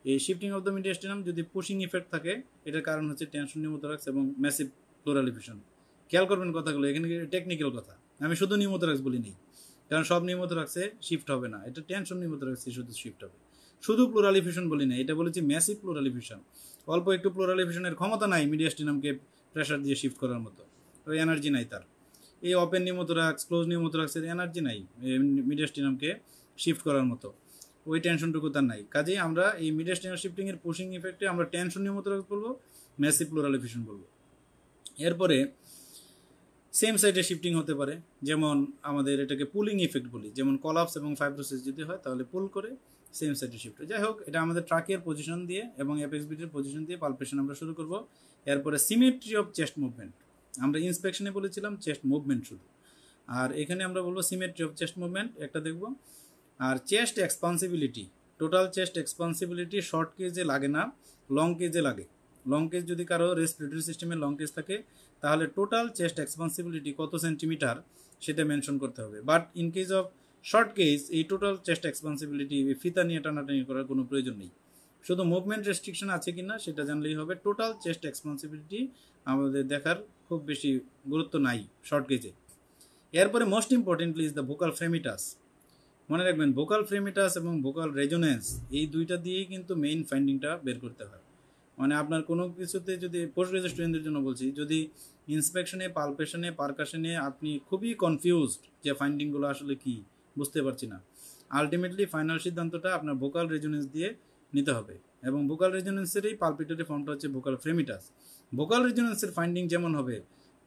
এই শিফটিং অফ দ্য মিডিয়াস্টিনাম যদি পুশিং ইফেক্ট থাকে, এটার কারণ হচ্ছে টেনশন নিউমোথোরাক্স এবং ম্যাসিভ প্লুরাল এফিউশন। খেয়াল করবেন কথাগুলো, এখানে টেকনিক্যাল কথা, আমি শুধু নিউমোথোরাক্স বলি নেই, কারণ সব নিউমোথোরাক্সে শিফট হবে না, এটা টেনশন নিউমোথোরাক্সে শুধু শিফট হবে। শুধু প্লুরাল এফিউশন বলি না, এটা বলেছি ম্যাসিভ প্লুরাল এফিউশন, অল্প একটু প্লুরাল এফিউশনের ক্ষমতা নাই মিডিয়াস্টিনামকে প্রেশার দিয়ে শিফট করার মতো, ওই এনার্জি নাই তার। এই ওপেন নিউমোথোরাক্স, ক্লোজ নিউমোথোরাক্সের এনার্জি নাই মিডিয়াস্টিনামকে শিফট করার মতো, ওই টেনশনটুকু তার নাই। কাজেই আমরা এই মিডিয়াস্টিনাল শিফটিংয়ের পুশিং ইফেক্টে আমরা টেনশন নিউমোথোরাক্স বলবো, ম্যাসিভ প্লুরাল এফিউশন বলবো। এরপরে সেম সাইডে শিফটিং হতে পারে, যেমন আমাদের এটাকে পুলিং ইফেক্ট বলি, যেমন কলাপস এবং ফাইব্রোসিস যদি হয় তাহলে পুল করে সেম সাইডে শিফট হয়। যাই হোক, এটা আমাদের ট্রাকের পজিশন দিয়ে এবং অ্যাপেক্স বিটের পজিশন দিয়ে পালপেশন আমরা শুরু করব। এরপরে সিমেট্রি অফ চেস্ট মুভমেন্ট, আমরা ইন্সপেকশনে বলেছিলাম চেস্ট মুভমেন্ট শুধু, আর এখানে আমরা বলবো সিমেট্রি অফ চেস্ট মুভমেন্ট একটা দেখব। আর চেস্ট এক্সপান্সিবিলিটি, টোটাল চেস্ট এক্সপান্সিবিলিটি শর্ট কেজে লাগে না, লং কেজে লাগে। লং কেজ যদি কারো রেসপিরেটরি সিস্টেমে লং কেজ থাকে, তাহলে টোটাল চেস্ট এক্সপান্সিবিলিটি কত সেন্টিমিটার সেটা মেনশন করতে হবে। But in case of short cage এই টোটাল চেস্ট এক্সপান্সিবিলিটি ফিতা নিয়ে টানাটানি করার কোনো প্রয়োজন নেই, শুধু মুভমেন্ট রেস্ট্রিকশন আছে কিনা সেটা জানলেই হবে। টোটাল চেস্ট এক্সপান্সিবিলিটি আমাদের দেখার খুব বেশি গুরুত্ব নাই শর্ট কেজে। এরপরে most importantly is the vocal fremitus. মনে রাখবেন ভোকাল ফ্রেমিটাস এবং ভোকাল রেজোনেন্স এই দুইটা দিয়েই কিন্তু মেইন ফাইন্ডিংটা বের করতে হয়। মানে আপনার কোনো কিছুতে যদি পোস্ট গ্রাজুয়েট স্টুডেন্টদের জন্য বলছি, যদি ইন্সপেকশনে, পালপেশনে, পারকাশনে আপনি খুবই কনফিউজড যে ফাইন্ডিংগুলো আসলে কি বুঝতে পারছি না, আলটিমেটলি ফাইনাল সিদ্ধান্তটা আপনার ভোকাল রেজোনেন্স দিয়ে নিতে হবে। এবং ভোকাল রেজোনেন্সেরই পালপিটরি ফর্মটা হচ্ছে ভোকাল ফ্রেমিটাস। ভোকাল রেজোনেন্সের ফাইন্ডিং যেমন হবে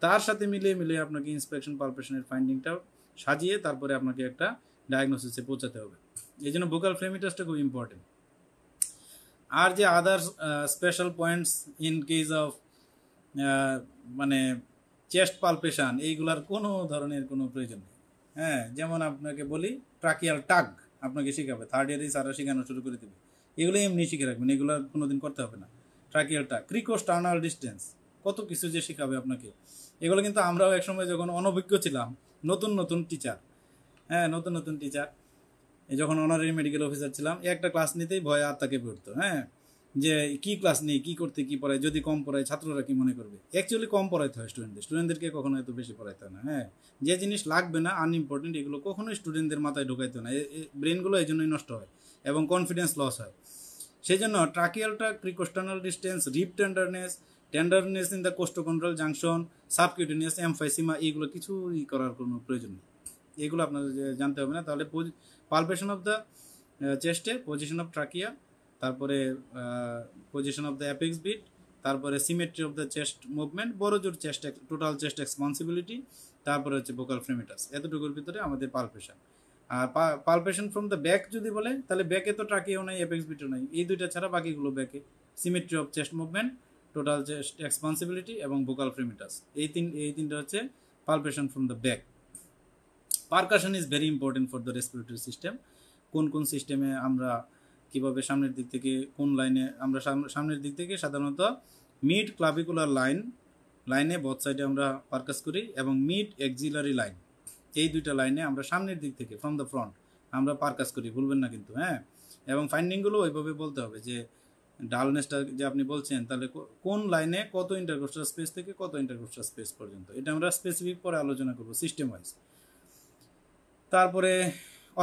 তার সাথে মিলিয়ে আপনাকে ইন্সপেকশন পালপেশনের ফাইন্ডিংটাও সাজিয়ে তারপরে আপনাকে একটা ডায়াগনোসিসে পৌঁছাতে হবে। এই জন্য ভোকাল ফ্রেমিটাসটা খুব ইম্পর্টেন্ট। আর যে আদার special points in case of মানে চেস্ট পালপেশন, এইগুলার কোনো ধরনের কোনো প্রয়োজন নেই। হ্যাঁ, যেমন আপনাকে বলি ট্রাকিয়াল টাগ আপনাকে শেখাবে, থার্ড ইয়ারেই সারা শেখানো শুরু করে দেবে, এগুলো এমনি শিখে রাখবেন, এগুলো কোনোদিন করতে হবে না। ট্রাকিয়াল টাগ, ক্রিকোস্টার্নাল ডিস্টেন্স, কত কিছু যে শেখাবে আপনাকে, এগুলো কিন্তু আমরাও একসময় যখন অনভিজ্ঞ ছিলাম, নতুন টিচার, হ্যাঁ নতুন টিচার, যখন অনারারি মেডিকেল অফিসার ছিলাম, একটা ক্লাস নিতেই ভয় আত্মাকে পড়তো, হ্যাঁ, যে কি ক্লাস নেই, কি করতে কি পড়ায়, যদি কম পড়ায় ছাত্ররা কি মনে করবে। অ্যাকচুয়ালি কম পড়াইতে হয় স্টুডেন্টদেরকে কখনো এত বেশি পড়াইতে হয় না। হ্যাঁ, যে জিনিস লাগবে না, আনইম্পর্টেন্ট, এগুলো কখনোই স্টুডেন্টদের মাথায় ঢোকাইতে না, ব্রেনগুলো এই জন্যই নষ্ট হয় এবং কনফিডেন্স লস হয়। সেই জন্য ট্রাকিয়ালটা, cricosternal distance, rib tenderness in the costochondral junction, subcutaneous emphysema, এইগুলো কিছুই করার কোনো প্রয়োজন নেই, এগুলো আপনাদের জানতে হবে না। তাহলে পালপেশন অফ দ্য চেস্টে, পজিশন অফ ট্রাকিয়া, তারপরে position of the apex beat, তারপরে symmetry of the chest movement, বড় জোর চেস্ট, টোটাল চেস্ট এক্সপন্সিবিলিটি, তারপরে হচ্ছে ভোকাল ফ্রেমিটাস। এতটুকুর ভিতরে আমাদের পালপেশন। আর পালপেশন ফ্রম দ্য ব্যাক যদি বলে, তাহলে ব্যাকে তো ট্রাকিও নাই, অ্যাপেক্স বিটও নাই, এই দুইটা ছাড়া বাকিগুলো ব্যাকে। Symmetry of chest movement, total chest expansibility এবং ভোকাল ফ্রেমিটাস, এই তিনটা হচ্ছে palpation from the back. Percussion is very important for the respiratory system. কোন কোন সিস্টেমে আমরা কিভাবে সামনের দিক থেকে, কোন লাইনে আমরা সামনের দিক থেকে সাধারণত মিড ক্লাভিকুলার লাইনে বোথ সাইডে আমরা পারকাস করি, এবং মিড এক্সিলারি লাইন, এই দুইটা লাইনে আমরা সামনের দিক থেকে ফ্রম দ্য ফ্রন্ট আমরা পারকাস করি, ভুলবেন না কিন্তু। হ্যাঁ, এবং ফাইন্ডিংগুলো ওইভাবে বলতে হবে যে ডালনেসটা যে আপনি বলছেন, তাহলে কোন লাইনে কত ইন্টারকোস্টাল স্পেস থেকে কত ইন্টারকোস্টাল স্পেস পর্যন্ত, এটা আমরা স্পেসিফিক পরে আলোচনা করবো সিস্টেম ওয়াইজ। তারপরে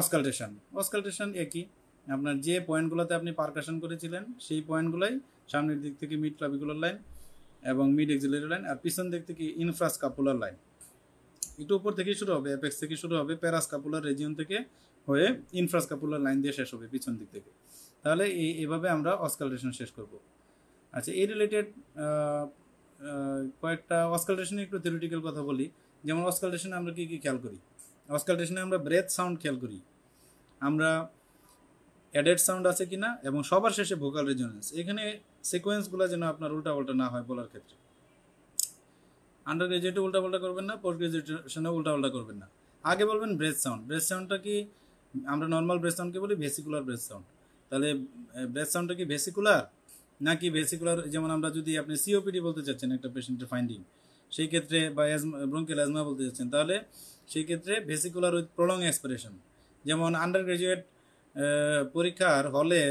অসকালটেশন একই, আপনার যে পয়েন্টগুলোতে আপনি পারকাশন করেছিলেন সেই পয়েন্টগুলোই সামনের দিক থেকে মিড ক্লাভিকুলার লাইন এবং মিড এক্সিলারি লাইন, আর পিছন দিক থেকে ইনফ্রাস্কাপুলার লাইন। একটু উপর থেকে শুরু হবে, অ্যাপেক্স থেকে শুরু হবে, প্যারাস্কাপুলার রিজিয়ন থেকে হয়ে ইনফ্রাস্কাপুলার লাইন দিয়ে শেষ হবে পিছন দিক থেকে। তাহলে এইভাবে আমরা অসকালটেশন শেষ করব। আচ্ছা, এই রিলেটেড কয়েকটা অসকালটেশনে একটু থিওরিটিক্যাল কথা বলি। যেমন অসকালটেশনে আমরা কী কী খেয়াল করি? অসকালটেশনে আমরা ব্রেথ সাউন্ড খেয়াল করি, আমরা অ্যাডেড সাউন্ড আছে কিনা, এবং সবার শেষে ভোকাল রেজোনেন্স। এখানে সিকোয়েন্সগুলো যেন আপনার উল্টাপাল্টা না হয় বলার ক্ষেত্রে। আন্ডার গ্রাজুয়েটে উল্টাপাল্টা করবেন না, পোস্ট গ্রাজুয়েশনে উল্টাপাল্টা করবেন না। আগে বলবেন ব্রেথ সাউন্ড। ব্রেথ সাউন্ডটা কি, আমরা নর্মাল ব্রেথ সাউন্ডকে বলি ভেসিকুলার ব্রেথ সাউন্ড। তাহলে ব্রেথ সাউন্ডটা কি ভেসিকুলার নাকি ভেসিকুলার? যেমন আমরা যদি আপনি সিওপিডি বলতে চাচ্ছেন একটা পেশেন্টের ফাইন্ডিং, সেই ক্ষেত্রে বা ব্রঙ্কিয়াল অ্যাজমা বলতে চাচ্ছেন, তাহলে সেই ক্ষেত্রে ভেসিকুলার উইথ প্রলং এক্সপিরেশন। যেমন আন্ডার গ্রাজুয়েট পরীক্ষার হলে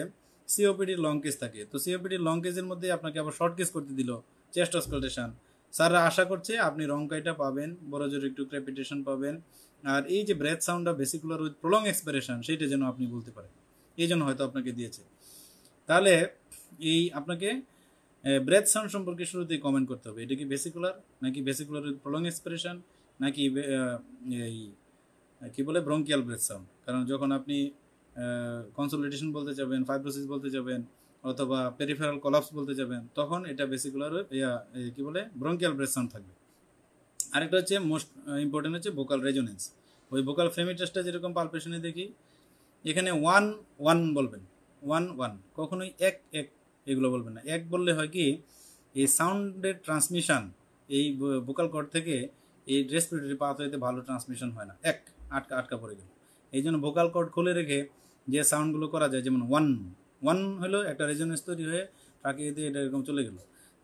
সিওপিডির লং কেস থাকে, তো সিওপিডির লং কেসের মধ্যে আপনাকে আবার শর্ট কেস করতে দিল চেস্ট অসকালটেশন। স্যাররা আশা করছে আপনি রংকাইটা পাবেন, বড় জোর একটু ক্রেপিটেশন পাবেন, আর এই যে ব্রেথ সাউন্ডটা ভেসিকুলার উইথ প্রলং এক্সপিরেশন, সেইটা যেন আপনি বলতে পারেন, এই জন্য হয়তো আপনাকে দিয়েছে। তাহলে এই আপনাকে ব্রেথ সাউন্ড সম্পর্কে শুরুতেই কমেন্ট করতে হবে, এটা কি ভেসিকুলার নাকি ভেসিকুলার উইথ প্রলং এক্সপিরেশন নাকি এই কী বলে ব্রঙ্কিয়াল ব্রেথ সাউন্ড। কারণ যখন আপনি কনসোলিডেশন বলতে যাবেন, ফাইব্রোসিস বলতে যাবেন, অথবা পেরিফেরাল কলাপস বলতে যাবেন, তখন এটা ভেসিকুলার কী বলে ব্রঙ্কিয়াল ব্রেথ সাউন্ড থাকবে। আরেকটা হচ্ছে মোস্ট ইম্পর্টেন্ট হচ্ছে ভোকাল রেজোনেন্স। ওই ভোকাল ফ্রেমিটাসটা যেরকম পালপেশনে দেখি, এখানে 1-1 বলবেন, 1-1, কখনোই 1-1 এগুলো বলবেন না। 1 বললে হয় কি, এই সাউন্ডের ট্রান্সমিশন এই ভোকাল কর্ড থেকে এই রেসপিরেটরি পাথওয়েতে ভালো ট্রান্সমিশন হয় না, আটকা পড়ে গেল। এই জন্য ভোকাল কর্ড খুলে রেখে যে সাউন্ডগুলো করা যায়, যেমন 1 হলো একটা রেজোনেন্স তৈরি হয়ে ফাঁকি দিয়ে এটা এরকম চলে গেল,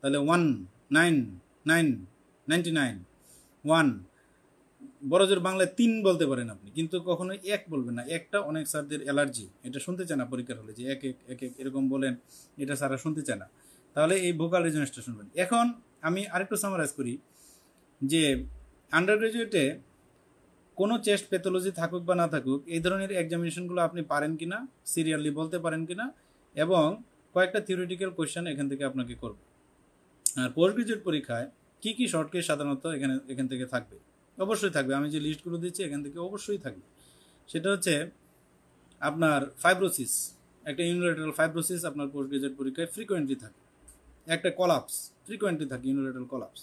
তাহলে 1-9-9-99 1 বড় জোর বাংলায় 3 বলতে পারেন আপনি, কিন্তু কখনো 1 বলবেন না। একটা অনেক স্যারদের অ্যালার্জি, এটা শুনতে চায় না পরীক্ষার হলে, যে 1-1-1 এরকম বলেন, এটা স্যাররা শুনতে চায় না। তাহলে এই ভোকাল রেজোনেন্সটা শুনবেন। এখন আমি আরেকটু সামারাইজ করি যে আন্ডার গ্রাজুয়েটে কোনো চেস্ট প্যাথোলজি থাকুক বা না থাকুক, এই ধরনের এক্সামিনেশনগুলো আপনি পারেন কিনা, সিরিয়ালি বলতে পারেন কিনা, এবং কয়েকটা থিওরিটিক্যাল কোয়েশ্চেন এখান থেকে আপনাকে করবে। আর পোস্ট গ্রাজুয়েট পরীক্ষায় কী কী শর্ট কেস সাধারণত এখান থেকে থাকবে, অবশ্যই থাকবে, আমি যে লিস্টগুলো দিচ্ছি এখান থেকে অবশ্যই থাকবে। সেটা হচ্ছে আপনার ফাইব্রোসিস, একটা ইউনিলেটারাল ফাইব্রোসিস আপনার পোস্ট গ্রাজুয়েট পরীক্ষায় ফ্রিকোয়েন্টলি থাকে। একটা কলাপস ফ্রিকোয়েন্টলি থাকে, ইউনিলেটারাল কলাপস।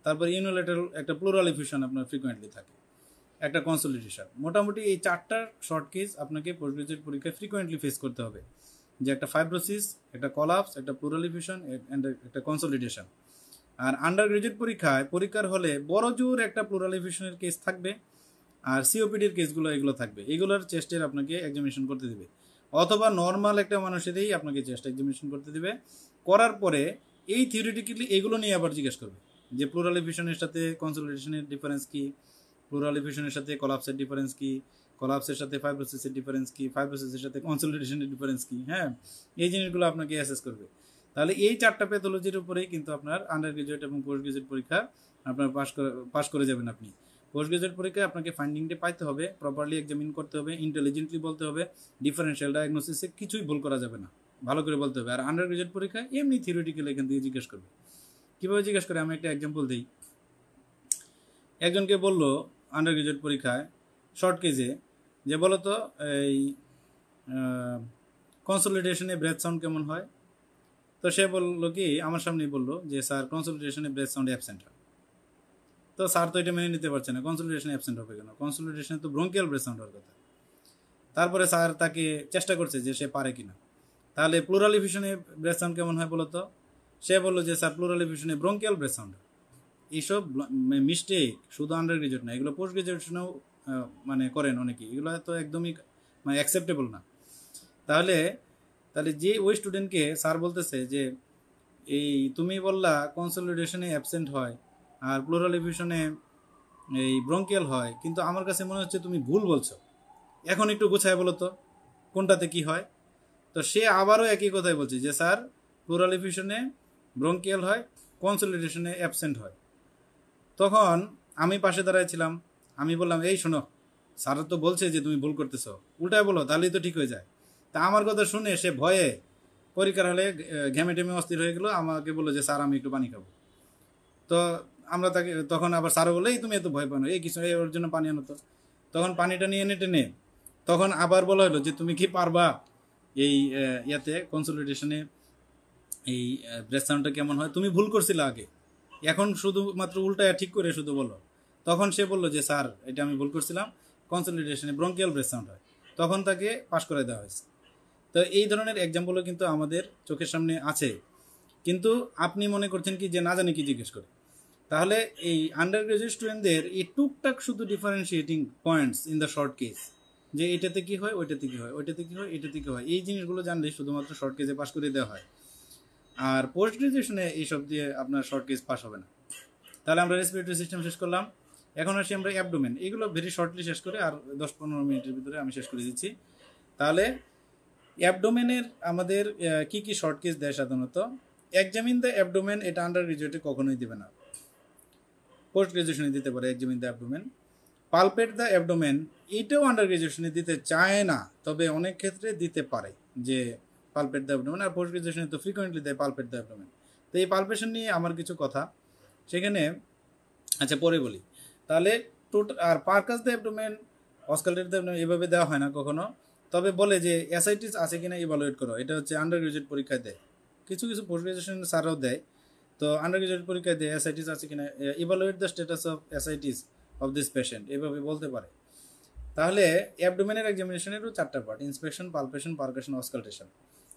তারপর ইউনিলেটারাল একটা প্লুরাল এফিউশন আপনার ফ্রিকোয়েন্টলি থাকে, একটা কনসোলিডেশন। মোটামুটি এই 4টা শর্ট কেস আপনাকে পোস্ট গ্রাজুয়েট পরীক্ষায় ফ্রিকোয়েন্টলি ফেস করতে হবে, যে একটা ফাইব্রোসিস, একটা কলাপস, একটা প্লুরাল এফিউশন, একটা কনসোলিডেশন। আর আন্ডার গ্রাজুয়েট পরীক্ষার হলে বড় জোর একটা প্লুরাল এফিউশনের কেস থাকবে, আর সিওপিডির কেসগুলো এগুলো থাকবে। এগুলোর চেস্টের আপনাকে এক্সামিনেশন করতে দেবে, অথবা নর্মাল একটা মানুষেরই আপনাকে চেস্ট এক্সামিনেশন করতে দেবে। করার পরে এই থিওরিটিক্যালি এগুলো নিয়ে আবার জিজ্ঞেস করবে যে প্লুরাল এফিউশনের সাথে কনসোলিডেশনের ডিফারেন্স কি, প্লুরাল এফিউশনের সাথে কলাপসের ডিফারেন্স কি, কলাপসের সাথে ফাইব্রোসিসের ডিফারেন্স কি, ফাইব্রোসিসের সাথে কনসোলিডেশনের ডিফারেন্স কি। হ্যাঁ, এই জিনিসগুলো আপনাকে অ্যাসেস করবে। তাহলে এই 4টা প্যাথোলজির উপরেই কিন্তু আপনার আন্ডার গ্রাজুয়েট এবং পোস্ট গ্রাজুয়েট পরীক্ষা আপনার পাস করে যাবেন আপনি। পোস্ট গ্রাজুয়েট পরীক্ষায় আপনাকে ফাইন্ডিংটা পাইতে হবে, প্রপারলি এক্সামিন করতে হবে, ইন্টেলিজেন্টলি বলতে হবে, ডিফারেন্সিয়াল ডায়াগনোসিসে কিছুই ভুল করা যাবে না, ভালো করে বলতে হবে। আর আন্ডার গ্রাজুয়েট পরীক্ষায় এমনি থিওরিটিক্যাল এখান থেকে জিজ্ঞেস করবে। কীভাবে জিজ্ঞেস করে, আমি একটা এক্সাম্পল দিই। একজনকে বললো আন্ডার গ্রাজুয়েট পরীক্ষায় শর্ট কেজে, যে বলো তো এই কনসলিডেশনে ব্রেথ সাউন্ড কেমন হয়? তো সে বললো কি, আমার সামনেই বললো যে স্যার কনসলিডেশনে ব্রেথ সাউন্ড অ্যাবসেন্ট হয়। তো স্যার তো এটা মেনে নিতে পারছে না, কনসলিডেশন অ্যাবসেন্ট হবে কেন, কনসলিডেশনে তো ব্রঙ্কিয়াল ব্রেথ সাউন্ড হওয়ার কথা। তারপরে স্যার তাকে চেষ্টা করছে যে সে পারে কিনা। তাহলে প্লুরাল ইফিউশনে ব্রেথ সাউন্ড কেমন হয় বলতো? সে বললো যে স্যার প্লুরাল ইফিউশনে ব্রঙ্কিয়াল ব্রেথ সাউন্ড। এইসব মিস্টেক শুধু আন্ডার গ্রাজুয়েট না, এগুলো পোস্ট গ্রাজুয়েশনেও মানে করেন অনেকেই, এগুলো তো একদমই মানে অ্যাকসেপ্টেবল না। তাহলে যে ওই স্টুডেন্টকে স্যার বলতেছে যে এই তুমি বললা কনসলিডেশনে অ্যাবসেন্ট হয় আর প্লুরাল ইফিউশনে এই ব্রঙ্কিয়াল হয়, কিন্তু আমার কাছে মনে হচ্ছে তুমি ভুল বলছো, এখন একটু গোছায় বলো তো কোনটাতে কি হয়। তো সে আবারও একই কথাই বলছে যে স্যার প্লুরাল ইফিউশনে ব্রঙ্কিয়াল হয়, কনসলিডেশনে অ্যাবসেন্ট হয়। তখন আমি পাশে দাঁড়াইছিলাম, আমি বললাম এই শোনো, স্যার তো বলছে যে তুমি ভুল করতেছো, উল্টায় বলো তাহলেই তো ঠিক হয়ে যায়। তা আমার কথা শুনে সে ভয়ে পরীক্ষার হলে ঘেমে টেমে অস্থির হয়ে গেলো, আমাকে বললো যে স্যার আমি একটু পানি খাবো। তো আমরা তাকে তখন আবার স্যারও বললো এই তুমি এত ভয় পানো, এই কিছু ওর জন্য পানি আনো। তো তখন পানিটা নিয়ে এনে টেনে তখন আবার বলা হলো যে তুমি কি পারবা এই ইয়াতে কনসলিডেশনে এই ব্রেথ সাউন্ডটা কেমন হয়, তুমি ভুল করছিলে আগে, এখন শুধুমাত্র উল্টায় ঠিক করে শুধু বলো। তখন সে বললো যে স্যার এটা আমি ভুল করছিলাম, কনসলিডেশনে ব্রঙ্কিয়াল ব্রেথ সাউন্ড হয়। তখন তাকে পাশ করে দেওয়া হয়েছে। তো এই ধরনের এক্সাম্পলও কিন্তু আমাদের চোখের সামনে আছে, কিন্তু আপনি মনে করছেন কি যে না জানি কি জিজ্ঞেস করে। তাহলে এই আন্ডার গ্রাজুয়েট স্টুডেন্টদের এই টুকটাক শুধু differentiating points in the short case, যে এটাতে কি হয় ওইটাতে কি হয়, ওইটাতে কি হয় এটাতে কি হয়, এই জিনিসগুলো জানলে শুধুমাত্র শর্ট কেসে পাস করে দেওয়া হয়। আর পোস্ট গ্রাজুয়েশনে এইসব দিয়ে আপনার শর্ট কেস পাস হবে না। তাহলে আমরা রেসপিরেটরি সিস্টেম শেষ করলাম, এখন আসি আমরা অ্যাবডোমেন। এগুলো ভেরি শর্টলি শেষ করে আর 10-15 মিনিটের ভিতরে আমি শেষ করে দিচ্ছি। তাহলে অ্যাবডোমেনের আমাদের কি কি শর্ট কেস দেয় সাধারণত? এক্সামিন দ্য অ্যাবডোমেন, এটা আন্ডার গ্রাজুয়েটে কখনোই দেবে না, পোস্ট গ্রাজুয়েশনে দিতে পারে examine the abdomen. Palpate the abdomen, এটাও আন্ডার গ্রাজুয়েশনে দিতে চায় না, তবে অনেক ক্ষেত্রে দিতে পারে যে পালপেট দ্য অ্যাবডোমেন। আর পোস্ট গ্রাজুয়েশনে তো ফ্রিকোয়েন্টলি দেয় পালপেট দ্য অ্যাবডোমেন। তো এই পালপেশন নিয়ে আমার কিছু কথা সেখানে আচ্ছা পরে বলি। তাহলে টোটাল আর percuss the abdomen, auscultate the abdomen এভাবে দেওয়া হয় না কখনো, তবে বলে যে এসআইটিস আছে কিনা ইভালুয়েট করো। এটা হচ্ছে আন্ডার গ্রাজুয়েট পরীক্ষায় দেয়, কিছু কিছু পোস্ট গ্রাজুয়েশন স্যাররাও দেয়। তো আন্ডার গ্রাজুয়েট পরীক্ষায় দেয় এসআইটিস আছে কিনা, evaluate the status of ascites of this patient, এভাবে বলতে পারে। তাহলে অ্যাবডোমেনের এক্সামিনেশনেরও 4টা part: inspection, palpation, percussion, auscultation.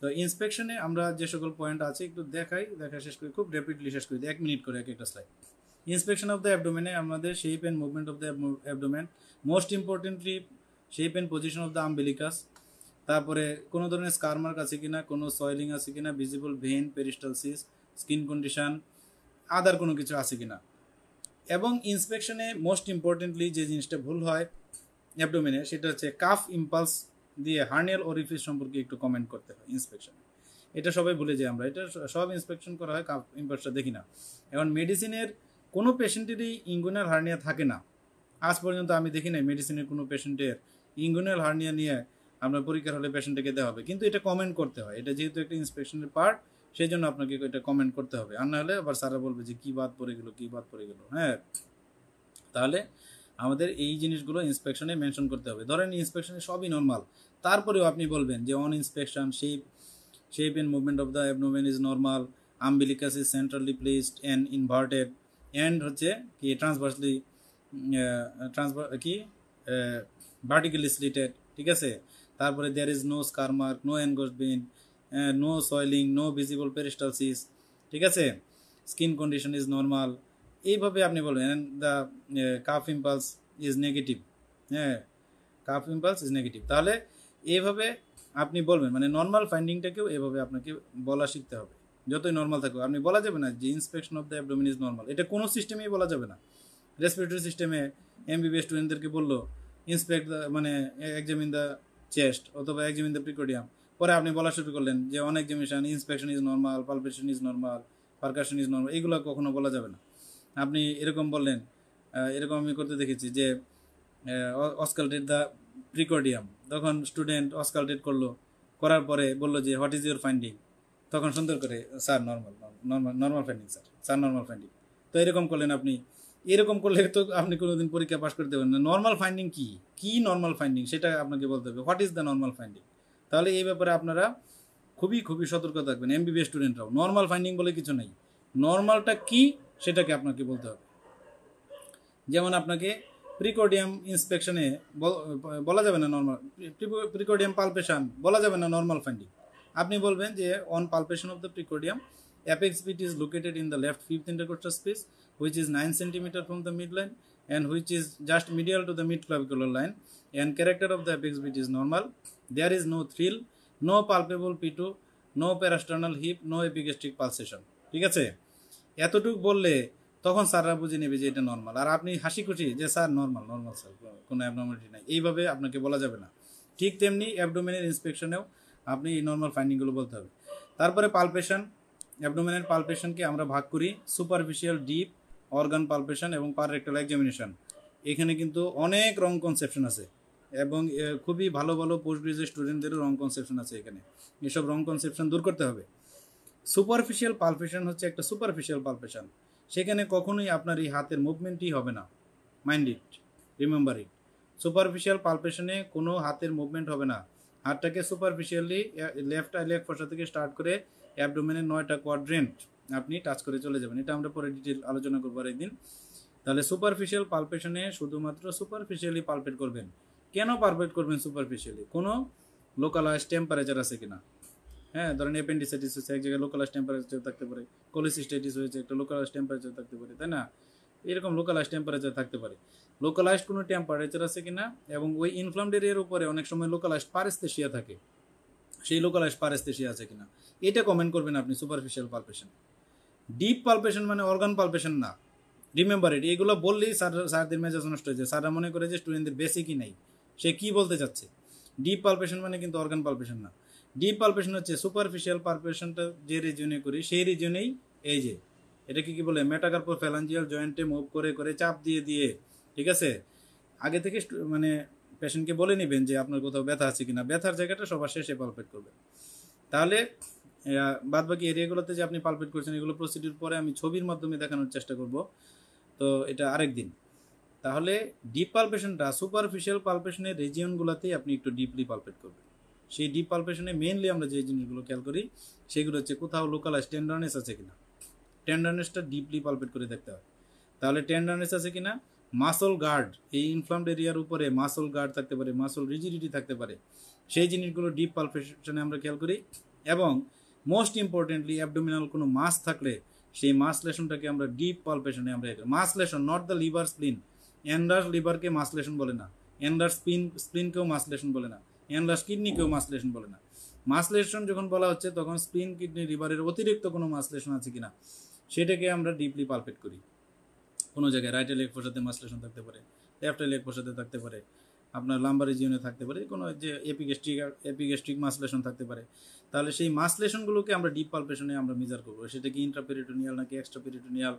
তো ইন্সপেকশনে আমরা যে সকল পয়েন্ট আছে একটু দেখা শেষ করি, খুব র্যাপিডলি শেষ করি, 1 মিনিট করে এক একটা স্লাইড। ইন্সপেকশন অফ দ্য অ্যাবডোমেনে আমাদের shape and movement of the abdomen, most importantly shape and position of the umbilicus, তারপরে কোনো ধরনের স্কার মার্ক আছে কিনা, কোনো সয়েলিং আছে কিনা, visible vein, peristalsis, skin condition, other কোনো কিছু আছে কিনা। এবং ইন্সপেকশনে মোস্ট ইম্পর্টেন্টলি যে জিনিসটা ভুল হয় অ্যাবডোমেনে, সেটা হচ্ছে কাফ ইম্পালস দিয়ে হার্নিয়াল ওরিফিস সম্পর্কে একটু কমেন্ট করতে হয় ইন্সপেকশনে। এটা সবাই ভুলে যাই আমরা, এটা সব ইন্সপেকশন করা হয়, কাফ ইম্পালসটা দেখি না। এখন মেডিসিনের কোনো পেশেন্টেরই ইঙ্গুইনাল হার্নিয়া থাকে না, আজ পর্যন্ত আমি দেখি নাই মেডিসিনের কোনো পেশেন্টের ইঙ্গুইনাল হার্নিয়া নিয়ে আমরা পরীক্ষার হলে পেশেন্টকে দেওয়া হবে, কিন্তু এটা কমেন্ট করতে হয়, এটা যেহেতু একটা ইন্সপেকশনের পার্ট সেই জন্য আপনাকে এটা কমেন্ট করতে হবে, আর না হলে আবার স্যারা বলবে যে কী বাদ পড়ে গেলো, কী বাদ পড়ে গেলো। হ্যাঁ, তাহলে আমাদের এই জিনিসগুলো ইন্সপেকশনে মেনশন করতে হবে। ধরেন ইন্সপেকশনে সবই নর্মাল, তারপরেও আপনি বলবেন যে on inspection shape and movement of the abdomen is normal, umbilicus is centrally placed and inverted, and হচ্ছে কি ট্রান্সভার্সলি ভার্টিক্যালি স্লিটেড, ঠিক আছে। তারপরে there is no scar mark, no engorged vein, no swelling, no visible peristalsis, ঠিক আছে, skin condition is normal. এইভাবে আপনি বলবেন the cough impulse is negative, হ্যাঁ কাফ ইম্পালস ইজ নেগেটিভ। তাহলে এইভাবে আপনি বলবেন, মানে নর্মাল ফাইন্ডিংটাকেও এভাবে আপনাকে বলা শিখতে হবে। যতই নর্মাল থাকুক আপনি বলা যাবে না যে inspection of the abdomen is normal, এটা কোনো সিস্টেমেই বলা যাবে না। রেসপিরেটরি সিস্টেমে এমবিবিএস স্টুডেন্টদেরকে বললো ইন্সপেক্ট মানে এক্সামিন দ্য চেস্ট অথবা এক্সামিন দ্য প্রিকোডিয়াম, পরে আপনি বলা শুরু করলেন যে on examination inspection is normal, palpation is normal, percussion is normal, এগুলো কখনো বলা যাবে না। আপনি এরকম বললেন, এরকম আমি করতে দেখেছি যে অসকালটেট দ্য প্রিকোডিয়াম, তখন স্টুডেন্ট অসকালটেট করলো, করার পরে বললো যে হোয়াট ইজ ইউর ফাইন্ডিং, তখন সুন্দর করে sir normal finding, sir normal finding. তো এরকম করলেন আপনি, এরকম করলে তো আপনি কোনোদিন পরীক্ষা পাস করতে পারবেন না। নর্মাল ফাইন্ডিং কি নর্মাল ফাইন্ডিং সেটা আপনাকে বলতে হবে, what is the normal finding, তাহলে এই ব্যাপারে আপনারা খুবই খুবই সতর্ক থাকবেন। এমবিবিএস স্টুডেন্টরাও নর্মাল ফাইন্ডিং বলে কিছু নেই। নর্মালটা কি সেটাকে আপনাকে বলতে হবে। যেমন আপনাকে প্রিকোডিয়াম ইন্সপেকশনে বলা যাবে না নর্মাল, প্রিকোডিয়াম পালপেশন বলা যাবে না নর্মাল ফাইন্ডিং। আপনি বলবেন যে on palpation of the precordium apex bit is located in the left fifth intercostal space which is 9 cm from the midline and which is just medial to the mid clavicular line and character of the apex bit is normal. There is no thrill, no palpable P2, no parasternal hip, no epigastric pulsation. ঠিক আছে, এতটুকু বললে তখন স্যাররা বুঝে নেবে যে এটা নর্মাল। আর আপনি হাসি খুশি যে স্যার নর্মাল নর্মাল স্যার, কোনো অ্যাবনর্মালিটি নাই, এইভাবে আপনাকে বলা যাবে না। ঠিক তেমনি অ্যাবডোমেনের ইন্সপেকশনেও আপনি এই নর্মাল ফাইন্ডিংগুলো বলতে হবে। তারপরে পালপেশন, অ্যাবডোমেনের পালপেশনকে আমরা ভাগ করি সুপারফিশিয়াল, ডিপ, অর্গান পালপেশন এবং পার রেক্টাল এক্সামিনেশন। এখানে কিন্তু অনেক রং কনসেপশন আছে এবং খুবই ভালো ভালো পোস্ট গ্রাজুয়েট স্টুডেন্টদেরও রং কনসেপশন আছে এখানে। এসব রং কনসেপশন দূর করতে হবে। সুপারফিশিয়াল পালপেশন হচ্ছে একটা সুপারফিশিয়াল পালপেশন, সেখানে কখনোই আপনার এই হাতের মুভমেন্টই হবে না। Mind it, remember it. Superficial পালপেশনে কোনো হাতের মুভমেন্ট হবে না। হাতটাকে সুপারফিশিয়ালি লেফট আইলিয়াক ফসা থেকে স্টার্ট করে অ্যাবডোমেনের 9টা কোয়াড্রেন্ট আপনি টাচ করে চলে যাবেন। এটা আমরা পরে ডিটেল আলোচনা করবো আর একদিন। তাহলে সুপারফিশিয়াল পালপেশনে শুধুমাত্র সুপারফিশিয়ালি পালপেট করবেন। কেন পালপেট করবেন সুপারফিশিয়ালি? কোনো লোকালাইজ টেম্পারেচার আছে কিনা। হ্যাঁ, ধরেন অ্যাপেন্ডিসাইটিস হচ্ছে, এক জায়গায় লোকালাইজ টেম্পারেচার থাকতে পারে। কোলিসিস্টাইটিস হয়েছে, একটা লোকালাইজ টেম্পারেচার থাকতে পারে, তাই না? এরকম লোকালাইজ টেম্পারেচার থাকতে পারে। লোকালাইজড কোনো টেম্পারেচার আছে কিনা, এবং ওই ইনফ্লামড এরিয়ার উপরে অনেক সময় লোকালাইজড পারেস্থেসিয়া থাকে, সেই লোকালাইজড পারেস্থেসিয়া আছে কিনা, এটা কমেন্ট করবেন আপনি সুপারফিশিয়াল পালপেশন। ডিপ পালপেশন মানে অর্গান পালপেশন না, রিমেম্বার ইট। এগুলো বললেই স্যারদের মেজাজ নষ্ট হয়েছে। স্যাররা মনে করে যে স্টুডেন্টদের বেসিকই নাই, সে কি বলতে চাচ্ছে। ডিপ পালপেশন মানে কিন্তু অর্গান পালপেশন না। ডিপ পালপেশন হচ্ছে সুপারফিশিয়াল পালপেশনটা যে রিজনে করি সেই রিজনেই, এই যে এটাকে কি বলে, মেটাকার্পো ফ্যালাঞ্জিয়াল জয়েন্টে মুভ করে করে চাপ দিয়ে দিয়ে, ঠিক আছে, আগে থেকে মানে পেশেন্টকে বলে নেবেন যে আপনার কোথাও ব্যথা আছে কিনা। ব্যথার জায়গাটা সবার শেষে পালপেট করবেন। তাহলে বাদবাকি এরিয়াগুলোতে যে আপনি পালপেট করছেন এগুলো প্রসিডিউর পরে আমি ছবির মাধ্যমে দেখানোর চেষ্টা করব, তো এটা আরেক দিন। তাহলে ডিপ পালপেশনটা সুপারফিশিয়াল পালপেশনের রিজিয়নগুলোতেই আপনি একটু ডিপলি পালপেট করবেন। সেই ডিপ পালপেশনে মেইনলি আমরা যে জিনিসগুলো খেয়াল করি সেগুলো হচ্ছে কোথাও লোকালাইজ টেন্ডারনেস আছে কিনা। টেন্ডারনেসটা ডিপলি পালপেট করে দেখতে হয়। তাহলে টেন্ডারনেস আছে কিনা, মাসল গার্ড, এই ইনফ্লামড এরিয়ার উপরে মাসল গার্ড থাকতে পারে, মাসল রিজিডিটি থাকতে পারে, সেই জিনিসগুলো ডিপ পালপেশনে আমরা খেয়াল করি। এবং মোস্ট ইম্পর্টেন্টলি অ্যাবডোমিনাল কোনো মাস থাকলে সেই মাস লেশনটাকে আমরা ডিপ পালপেশনে আমরা mass lesion, not the liver spleen. Enlarge লিভারকে মাস লেশন বলে না, এনলার্জ স্প্লিনকেও মাস লেশন বলে না, এনলার্জ কিডনিকেও মাস লেশন বলে না। মাস লেশন যখন বলা হচ্ছে তখন স্প্লিন, কিডনি, লিভারের অতিরিক্ত কোনো মাস লেশন আছে কিনা সেটাকে আমরা ডিপলি পালপেট করি। কোনো জায়গায় রাইট লেগ ফোসাতে মাস লেশন থাকতে পারে, লেফট লেগ ফোসাতে থাকতে পারে, আপনার লাম্বার রিজিয়নে থাকতে পারে, কোনো যে এপিগ্যাস্ট্রিক মাস লেশন থাকতে পারে। তাহলে সেই মাস লেশনগুলোকে আমরা ডিপ পালপেশনে আমরা মেজার করবো। সেটা কি ইন্ট্রাপেরিটোনিয়াল নাকি এক্সট্রাপেরিটোনিয়াল,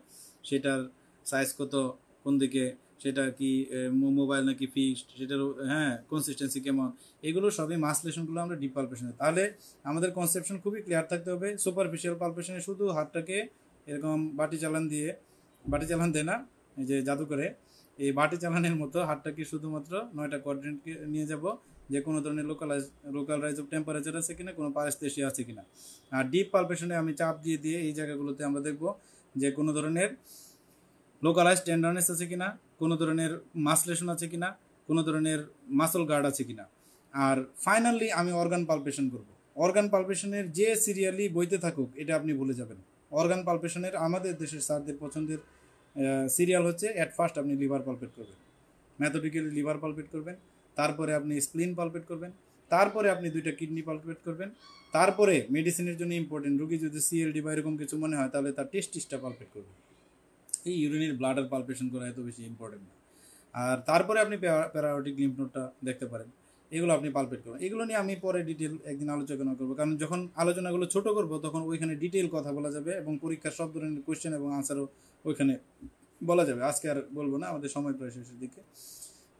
সেটার সাইজ কত, কোন দিকে, সেটা কি মোবাইল নাকি ফিক্সড, সেটার কনসিস্টেন্সি কেমন, এগুলো সবই মাস লেশনগুলো আমরা ডিপ পালপেশনে। তাহলে আমাদের কনসেপশন খুবই ক্লিয়ার থাকতে হবে। সুপারফিশিয়াল পালপেশনে শুধু হাতটাকে এরকম বাটি চালান দেয় না, এই যে জাদু করে, এই বাটি চালানের মতো হাতটাকে শুধুমাত্র 9টা কোয়াড্রেন্টকে নিয়ে যাব, যে কোনো ধরনের লোকাল রাইজ অফ টেম্পারেচার আছে কিনা, কোনো পারেস্থেসিয়া আছে কিনা। আর ডিপ পালপেশনে আমি চাপ দিয়ে দিয়ে এই জায়গাগুলোতে আমরা দেখব যে কোনো ধরনের লোকালাইজ টেন্ডারনেস আছে কিনা, কোনো ধরনের মাসলেশন আছে কিনা, কোনো ধরনের মাসল গার্ড আছে কিনা। আর ফাইনালি আমি অর্গান পালপেশন করব। অর্গান পালপেশনের যে সিরিয়ালি বইতে থাকুক এটা আপনি ভুলে যাবেন। অর্গান পালপেশনের আমাদের দেশের স্যারদের পছন্দের সিরিয়াল হচ্ছে, অ্যাট ফার্স্ট আপনি লিভার পালপেট করবেন, ম্যাথোডিক্যালি লিভার পালপেট করবেন, তারপরে আপনি স্প্লিন পালপেট করবেন, তারপরে আপনি 2টা কিডনি পালপেট করবেন, তারপরে মেডিসিনের জন্য ইম্পর্টেন্ট, রুগী যদি সিএলডি বা এরকম কিছু মনে হয় তাহলে তার টেস্টিসটা পালপেট করবেন। এই ইউরিনের ব্লাডার পালপেশন করা এত বেশি ইম্পর্টেন্ট না। আর তারপরে আপনি প্যারাওটিক লিম্ফ নোডটা দেখতে পারেন, এগুলো আপনি পালপেট করবেন। এগুলো নিয়ে আমি পরে ডিটেল একদিন আলোচনা করবো, কারণ যখন আলোচনাগুলো ছোট করব তখন ওইখানে ডিটেল কথা বলা যাবে এবং পরীক্ষার সব ধরনের কোয়েশ্চেন এবং আনসারও ওইখানে বলা যাবে। আজকে আর বলবো না, আমাদের সময় প্রায় শেষের দিকে।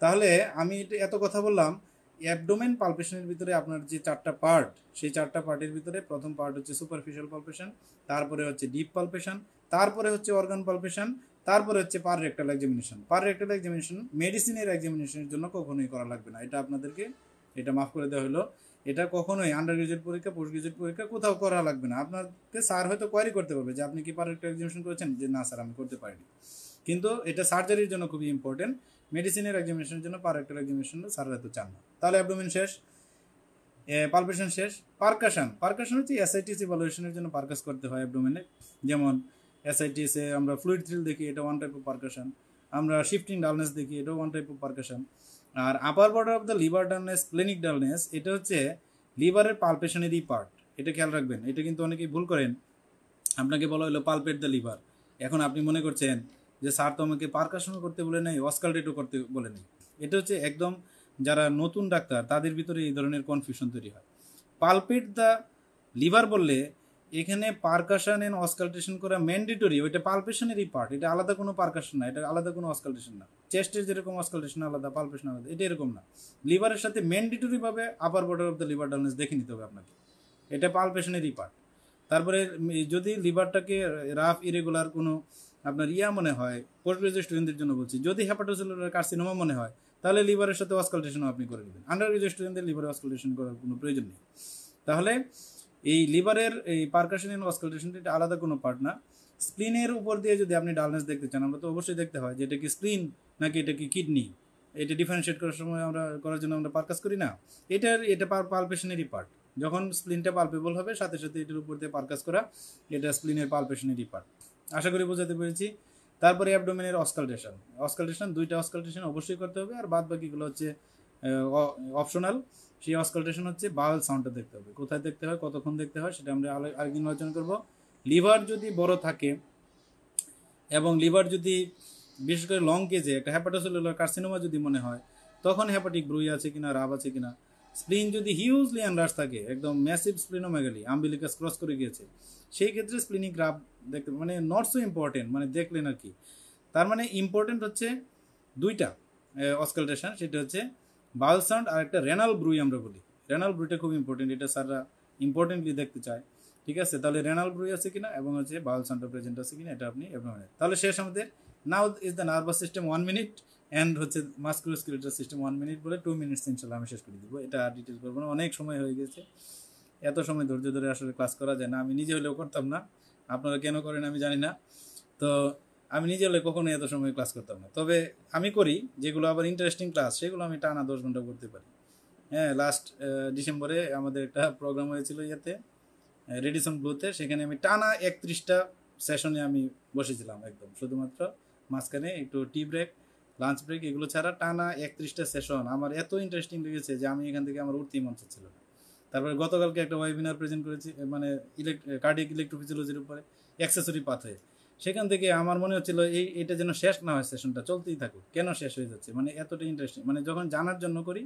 তাহলে আমি এত কথা বললাম। অ্যাবডোমেন পালপেশনের ভিতরে আপনার যে 4টা পার্ট, সেই 4টা পার্টের ভিতরে প্রথম পার্ট হচ্ছে সুপারফিশিয়াল পালপেশন, তারপরে হচ্ছে ডিপ পালপেশন, তারপরে হচ্ছে অর্গান পালপেশন, তারপরে হচ্ছে পার রেক্টাল এক্সামিনেশন। পার রেক্টাল এক্সামিনেশন মেডিসিনের এক্সামিনেশনের জন্য কখনোই করা লাগবে না, এটা আপনাদেরকে এটা মাফ করে দেওয়া হলো। এটা কখনোই আন্ডার গ্রাজুয়েট পরীক্ষা পোস্ট গ্রাজুয়েট পরীক্ষা কোথাও করা লাগবে না। আপনাকে স্যার হয়তো কোয়ারি করতে পারবে যে আপনি কি পারফেক্ট এক্সামিনেশন করেছেন, যে না স্যার আমি করতে পারিনি, কিন্তু এটা সার্জারির জন্য খুবই ইম্পর্টেন্ট। মেডিসিনের এক্সামিনেশনের জন্য পারফেক্ট এক্সামিনেশন স্যাররা এত চান না। তাহলে অ্যাবডোমেন শেষ, পালপেশন শেষ। পারকাশন হচ্ছে এসআইটিসি ইভালুয়েশনের জন্য পারকাস করতে হয় অ্যাবডোমেনে। যেমন এসআইটিসে আমরা ফ্লুইড থ্রিল দেখি, এটা ওয়ান টাইপ অফ পারকাশন। আমরা শিফটিং ডালনেস দেখি, এটাও ওয়ান টাইপ অফ পারকাশন। আর upper border of the liver dullness, splenic dullness, এটা হচ্ছে লিভারের পালপেশনেরই পার্ট। এটা খেয়াল রাখবেন, এটা কিন্তু অনেকেই ভুল করেন। আপনাকে বলা হলো পালপেট দ্য লিভার, এখন আপনি মনে করছেন যে স্যার তো আমাকে পারকাশনও করতে বলে নেই, অস্কালটেটও করতে বলে নেই। এটা হচ্ছে একদম যারা নতুন ডাক্তার তাদের ভিতরে এই ধরনের কনফিউশন তৈরি হয়। পালপেট দ্য লিভার বললে এখানে পারকাশন এন্ড অস্কালটেশন করা ম্যান্ডেটরি, ওইটা পালপেশনেরই পার্ট, এটা আলাদা কোনো পারকাশন না, এটা আলাদা কোনো অস্কালটেশন না। চেস্টের যেরকম অস্কালটেশন আলাদা, পালপেশন আলাদা, এটা এরকম না। লিভারের সাথে ম্যান্ডেটরিভাবে upper border of the liver dullness দেখে নিতে হবে আপনাকে, এটা পালপেশনেরই পার্ট। তারপরে যদি লিভারটাকে রাফ ইরেগুলার কোনো আপনার মনে হয়, পোস্ট গ্রাজুয়েট স্টুডেন্টদের জন্য বলছি, যদি হেপাটোসেলুলার কার্সিনোমা মনে হয়, তাহলে লিভারের সাথে অস্কালটেশনও আপনি করে নেবেন। আন্ডার গ্রাজুয়েট স্টুডেন্টদের লিভারে অস্কালটেশন করার কোনো প্রয়োজন নেই। তাহলে এই লিভারের এই পারকাশন এন্ড অস্কালটেশন এটা আলাদা কোনো পার্ট না। স্প্লিনের উপর দিয়ে যদি আপনি ডালনেস দেখতে চান, আমরা তো অবশ্যই দেখতে হয় যে এটা কি স্প্লিন নাকি এটা কি কিডনি, এটা ডিফারেন্সিয়েট করার সময় করার জন্য আমরা পারকাস করি না। এটা পালপেশনেরই পার্ট। যখন স্প্লিনটা পালপেবল হবে, সাথে সাথে এটার উপর দিয়ে পারকাস করা, এটা স্প্লিনের পালপেশনেরই পার্ট। আশা করি বোঝাতে পেরেছি। তারপরে অ্যাবডোমেনের অস্কালটেশন দুইটা অস্কালটেশন অবশ্যই করতে হবে, আর বাদ বাকিগুলো হচ্ছে অপশনাল। সেই অস্কালটেশন হচ্ছে বাউল সাউন্ডটা দেখতে হবে, কোথায় দেখতে হয়, কতক্ষণ দেখতে হয়, সেটা আমরা আরেকদিন আলোচনা করব। লিভার যদি বড় থাকে এবং লিভার যদি বিশেষ করে লং কেজে একটা হেপাটোসেলুলার কার্সিনোমা যদি মনে হয়, তখন হেপাটিক ব্রুই আছে কিনা, রাব আছে কিনা। স্প্লিন যদি হিউজলি এনলার্জ থাকে, একদম ম্যাসিভ স্প্লিনোমেগালি, আম্বিলিকাস ক্রস করে গিয়েছে, সেই ক্ষেত্রে স্প্লিনিক রাব দেখতে মানে নট সো ইম্পর্টেন্ট, মানে দেখলেন আর কি। তার মানে ইম্পর্টেন্ট হচ্ছে দুইটা অস্কালটেশন, সেটা হচ্ছে বাউল সাউন্ড আর একটা রেনাল ব্রুই আমরা বলি। রেনাল ব্রুইটা খুব ইম্পর্টেন্ট, এটা স্যাররা ইম্পর্টেন্টলি দেখতে চায়। ঠিক আছে, তাহলে রেনাল ব্রুই আছে কিনা এবং হচ্ছে বাউল সাউন্ডটা প্রেজেন্ট আছে কিনা, এটা আপনি তাহলে শেষ আমাদের। Now is the nervous system 1 minute and হচ্ছে মাস্কুলোস্কেলেটাল সিস্টেম 1 মিনিট বলে 2 মিনিটস ইনশাল্লাহ আমি শেষ করে দিব। এটা আর ডিটেল করবো না, অনেক সময় হয়ে গেছে। এত সময় ধৈর্য ধরে আসলে ক্লাস করা যায় না, আমি নিজে হলেও করতাম না, আপনারা কেন করেন আমি জানি না। তো আমি নিজে হলে কখনোই এত সময় ক্লাস করতাম না, তবে আমি করি যেগুলো আবার ইন্টারেস্টিং ক্লাস, সেগুলো আমি টানা 10 ঘন্টা করতে পারি। হ্যাঁ, লাস্ট ডিসেম্বরে আমাদের একটা প্রোগ্রাম হয়েছিল রেডিসন ব্লুতে, সেখানে আমি টানা 31টা সেশনে আমি বসেছিলাম একদম, শুধুমাত্র মাঝখানে একটু টি ব্রেক, লাঞ্চ ব্রেক, এগুলো ছাড়া টানা 31টা সেশন। আমার এত ইন্টারেস্টিং লেগেছে যে আমি এখান থেকে আমার উঠতেই মন চাচ্ছিল না। তারপরে গতকালকে একটা ওয়েবিনার প্রেজেন্ট করেছি, মানে কার্ডিয়াক ইলেকট্রোফিজিওলজির উপরে, অ্যাক্সেসরি পাথওয়ে। সেখান থেকে আমার মনে হচ্ছিল এটা যেন শেষ না হয়, সেশনটা চলতেই থাকুক, কেন শেষ হয়ে যাচ্ছে, মানে এতটা ইন্টারেস্টিং। মানে যখন জানার জন্য করি